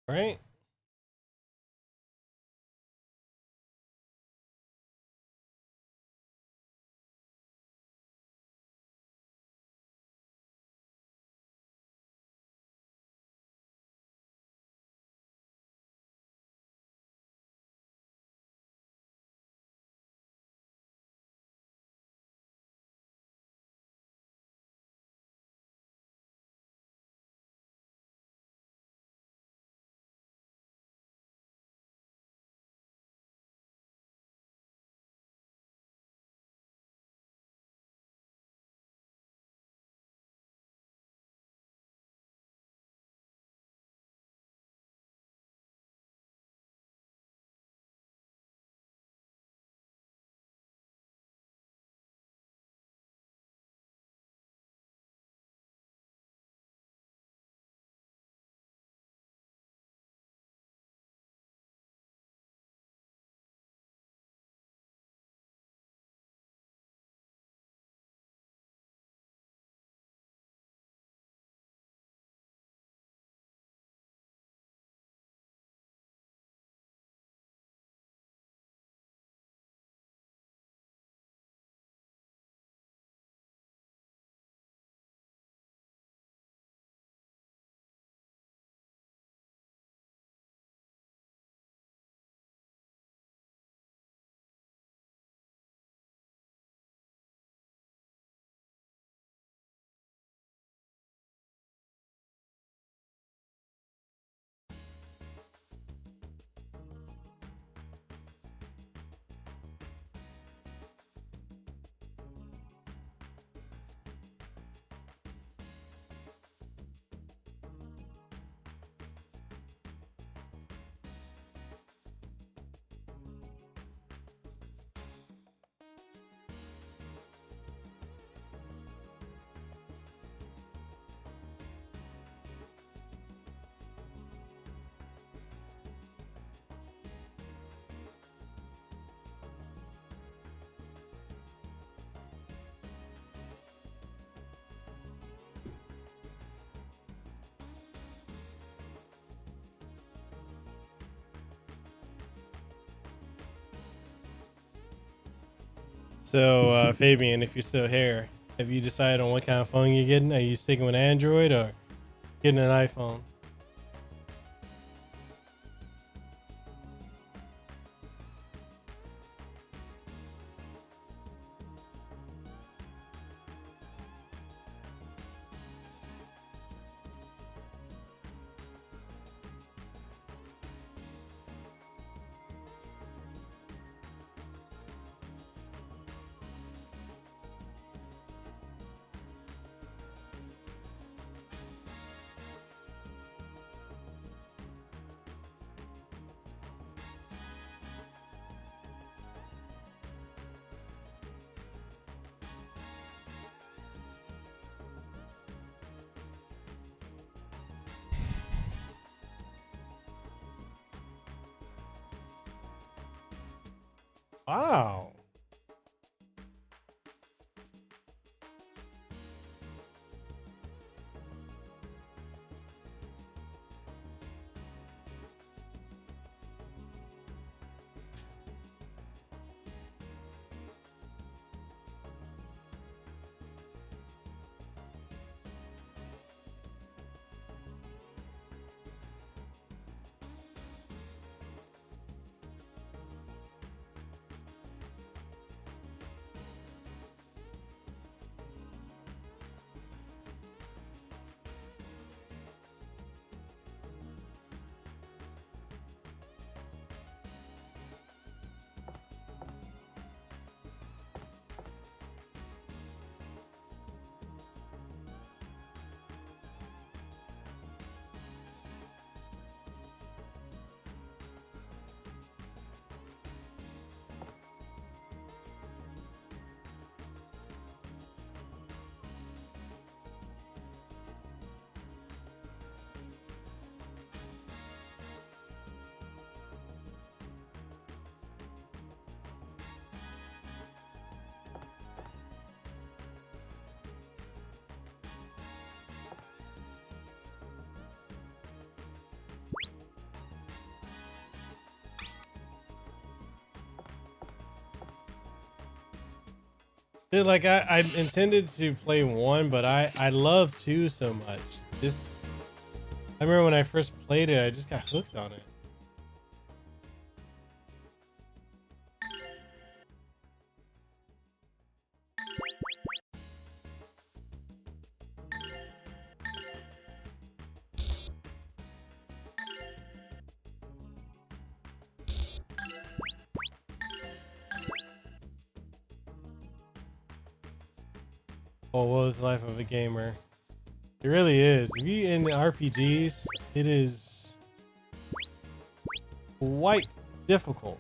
Right? So, Fabian, if you're still here, have you decided on what kind of phone you're getting? Are you sticking with Android or getting an iPhone? Wow. Dude, like I intended to play 1, but I love 2 so much. This I remember when I first played it, I just got hooked on it. Oh, what was the life of a gamer? It really is. If you in RPGs, it is quite difficult.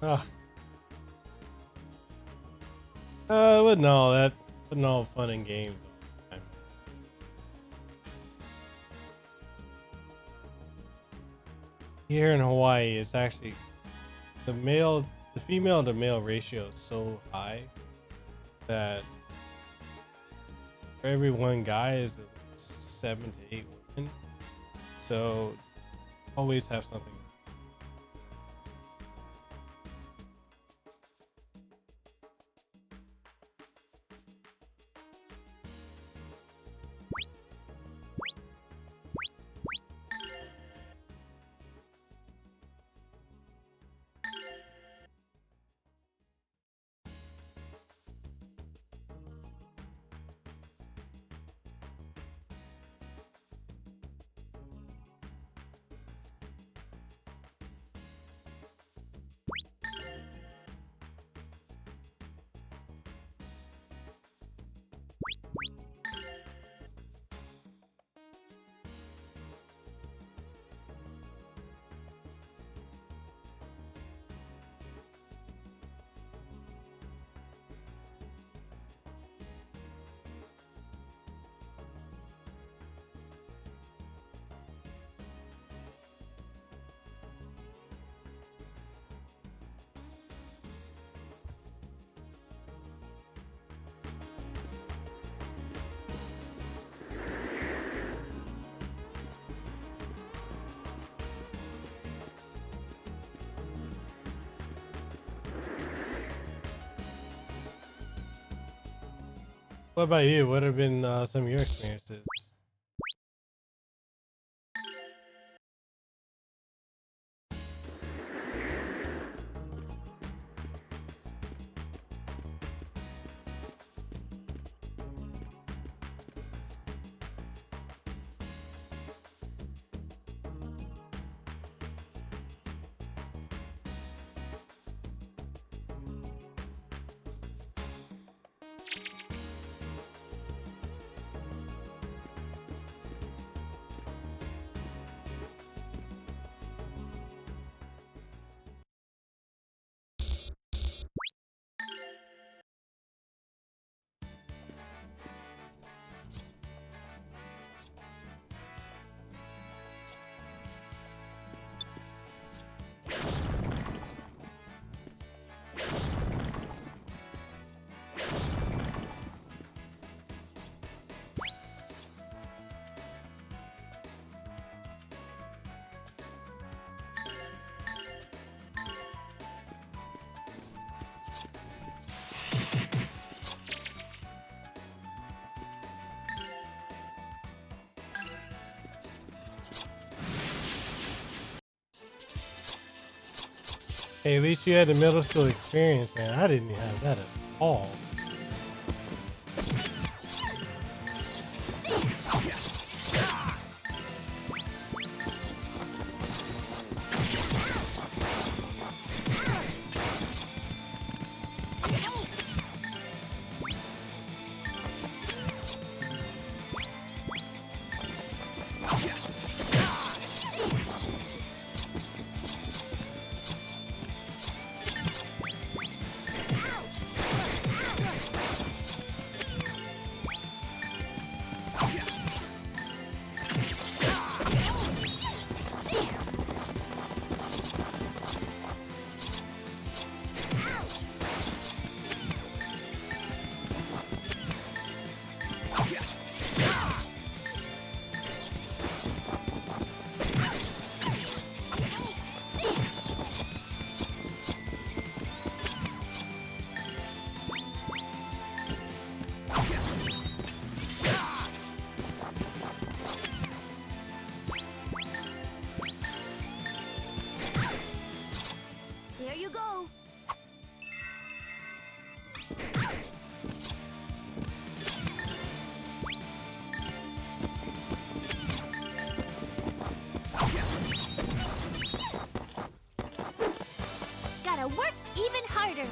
Oh. Wasn't all fun and games all the time. Here in Hawaii, it's actually the female to male ratio is so high that for every 1 guy is 7 to 8 women. So always have something. What about you? What have been some of your experiences? Hey, at least you had the middle school experience, man. I didn't have that at all. There you go. Gotta work even harder.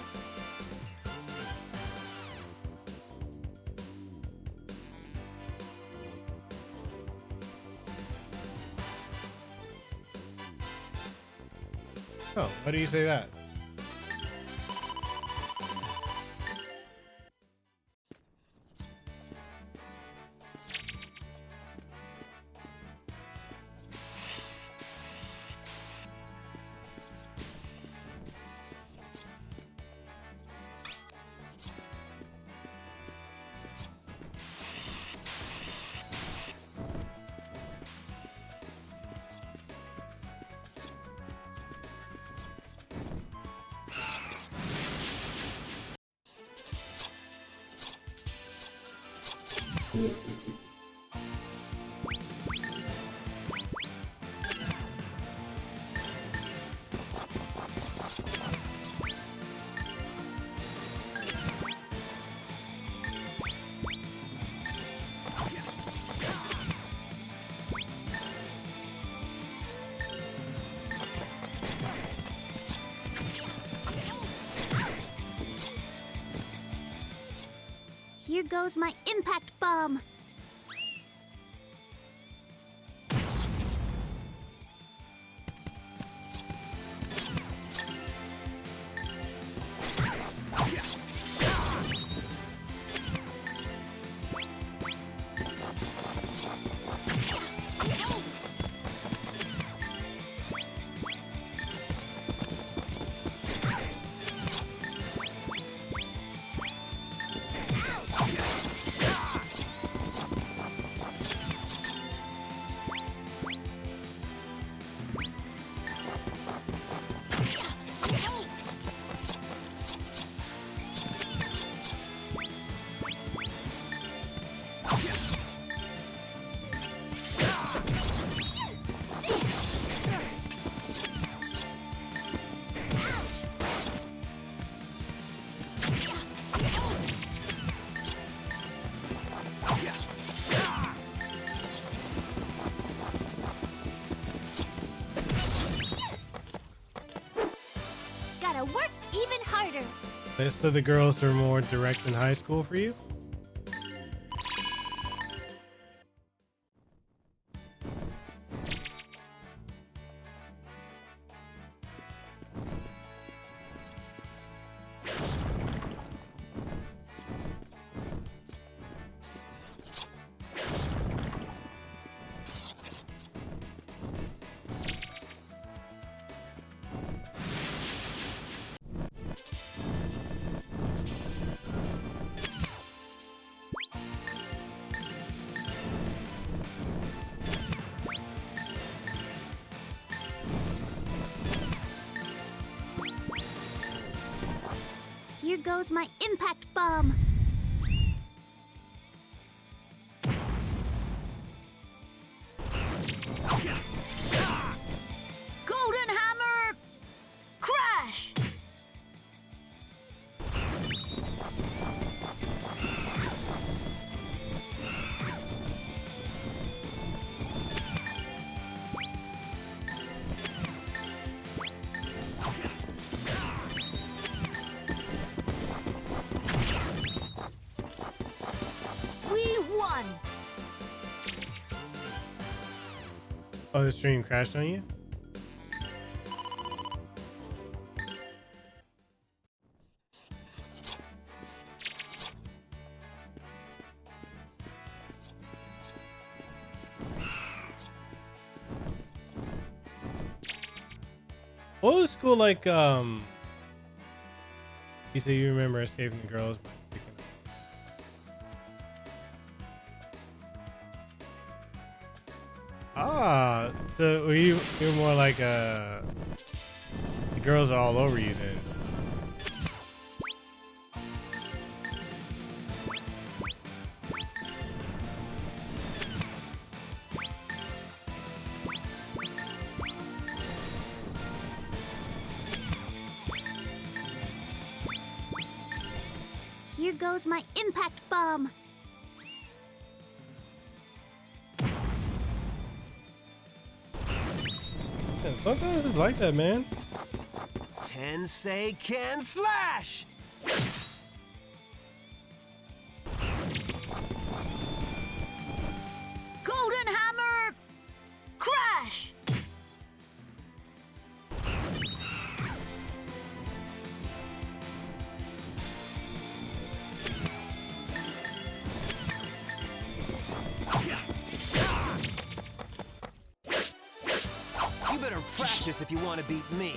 Oh, why do you say that? Here goes my impact bomb. Gotta work even harder. So the girls are more direct in high school for you? Here goes my impact bomb. Golden Hammer! Crash! Oh, the stream crashed on you? What was school like? You say you remember escaping the girls. Ah, so were you're more like the girls are all over you then. Here goes my impact bomb. Yeah, sometimes it's like that, man. Tensei can slash! Golden hammer! Crash! You better practice if you want to beat me.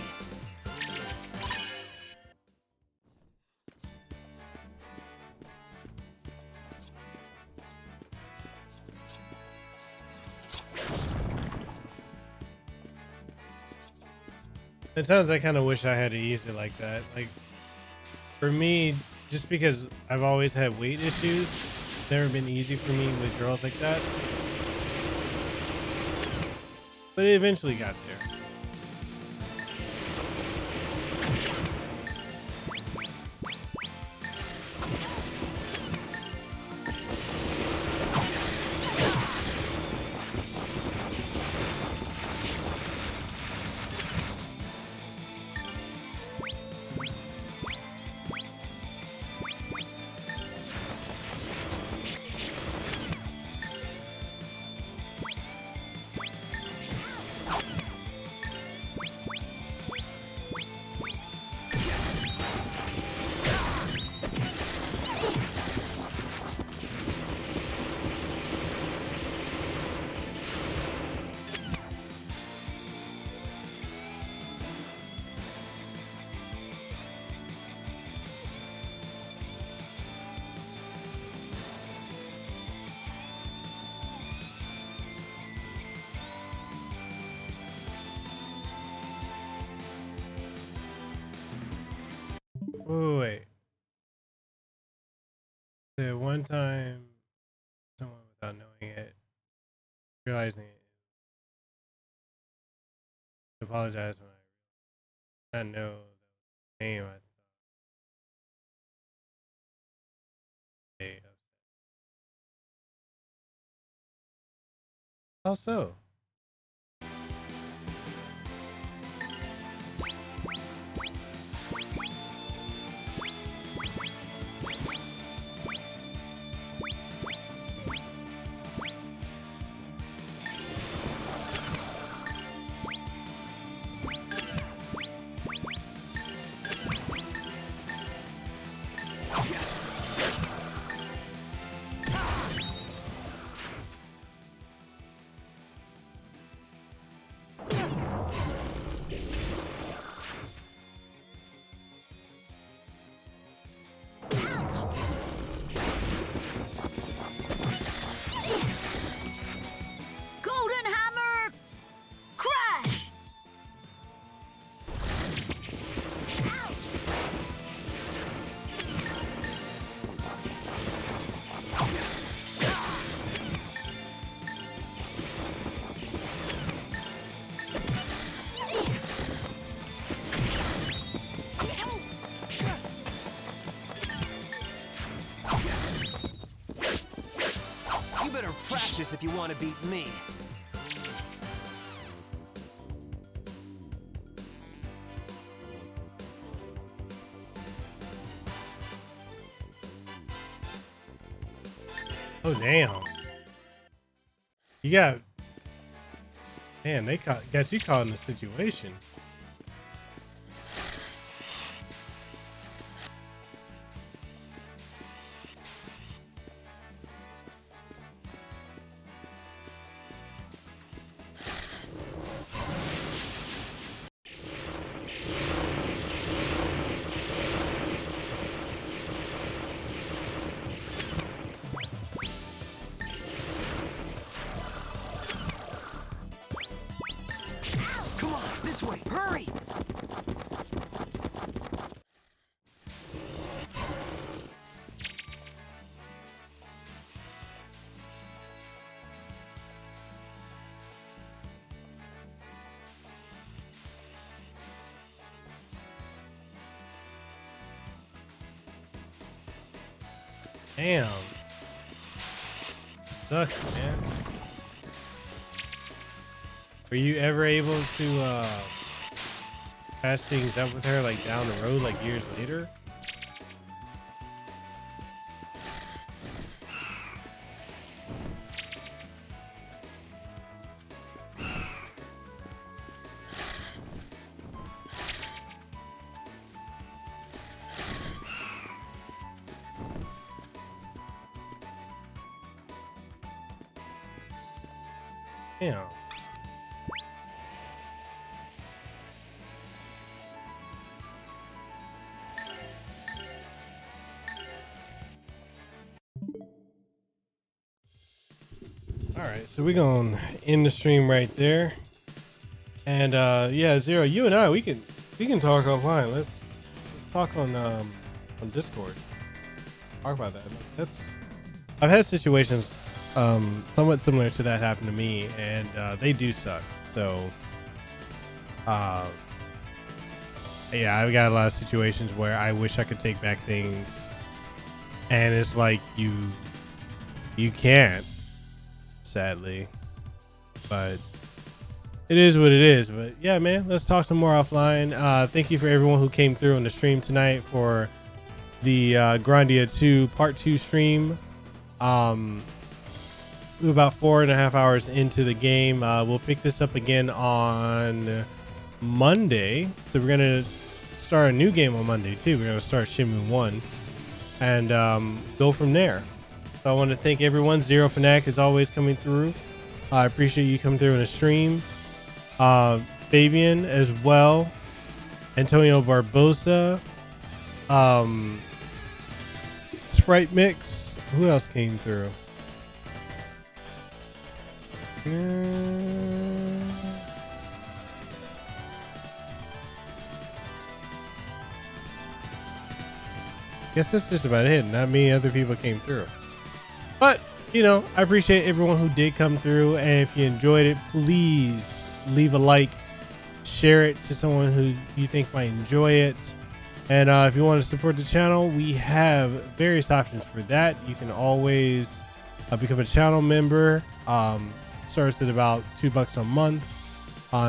At times I kind of wish I had it easy like that. Like for me, just because I've always had weight issues, it's never been easy for me with girls like that. But it eventually got there. Wait. The one time someone without knowing it, realizing it, apologize when I did not know the name. I thought they upset. How so? Golden hammer! Crash! You better practice if you want to beat me. Oh damn! You got Man, they got you caught in the situation. Come on, this way, hurry! Damn. Sucks, man. Were you ever able to patch things up with her like down the road, like years later? Damn. All right, so we're gonna end the stream right there. And yeah, Zero, you and I, we can talk offline. Let's talk on Discord. Talk about that. I've had situations somewhat similar to that happen to me, and they do suck. So yeah, I've got a lot of situations where I wish I could take back things, and it's like you can't, sadly, but it is what it is. But yeah, man, let's talk some more offline. Thank you for everyone who came through on the stream tonight for the Grandia 2 Part 2 stream. We're about 4.5 hours into the game. We'll pick this up again on Monday. So we're going to start a new game on Monday too. We're going to start Shenmue 1 and go from there. So I want to thank everyone. Zero Fanatic is always coming through. I appreciate you coming through in the stream. Fabian as well. Antonio Barbosa. Sprite Mix. Who else came through? Guess that's just about it. Not many other people came through. But, you know, I appreciate everyone who did come through. And if you enjoyed it, please leave a like. Share it to someone who you think might enjoy it. And if you want to support the channel, we have various options for that. You can always become a channel member. Starts at about $2 a month,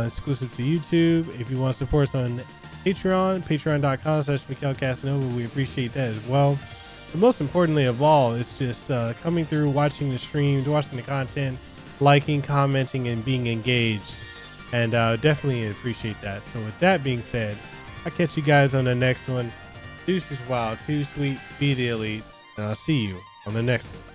exclusive to YouTube. If you want to support us on Patreon, patreon.com/MikhailCasanova, we appreciate that as well. But most importantly of all, it's just coming through, watching the streams, watching the content, liking, commenting, and being engaged. And definitely appreciate that. So with that being said, I'll catch you guys on the next one. Deuces wild, too sweet, be the elite, and I'll see you on the next one.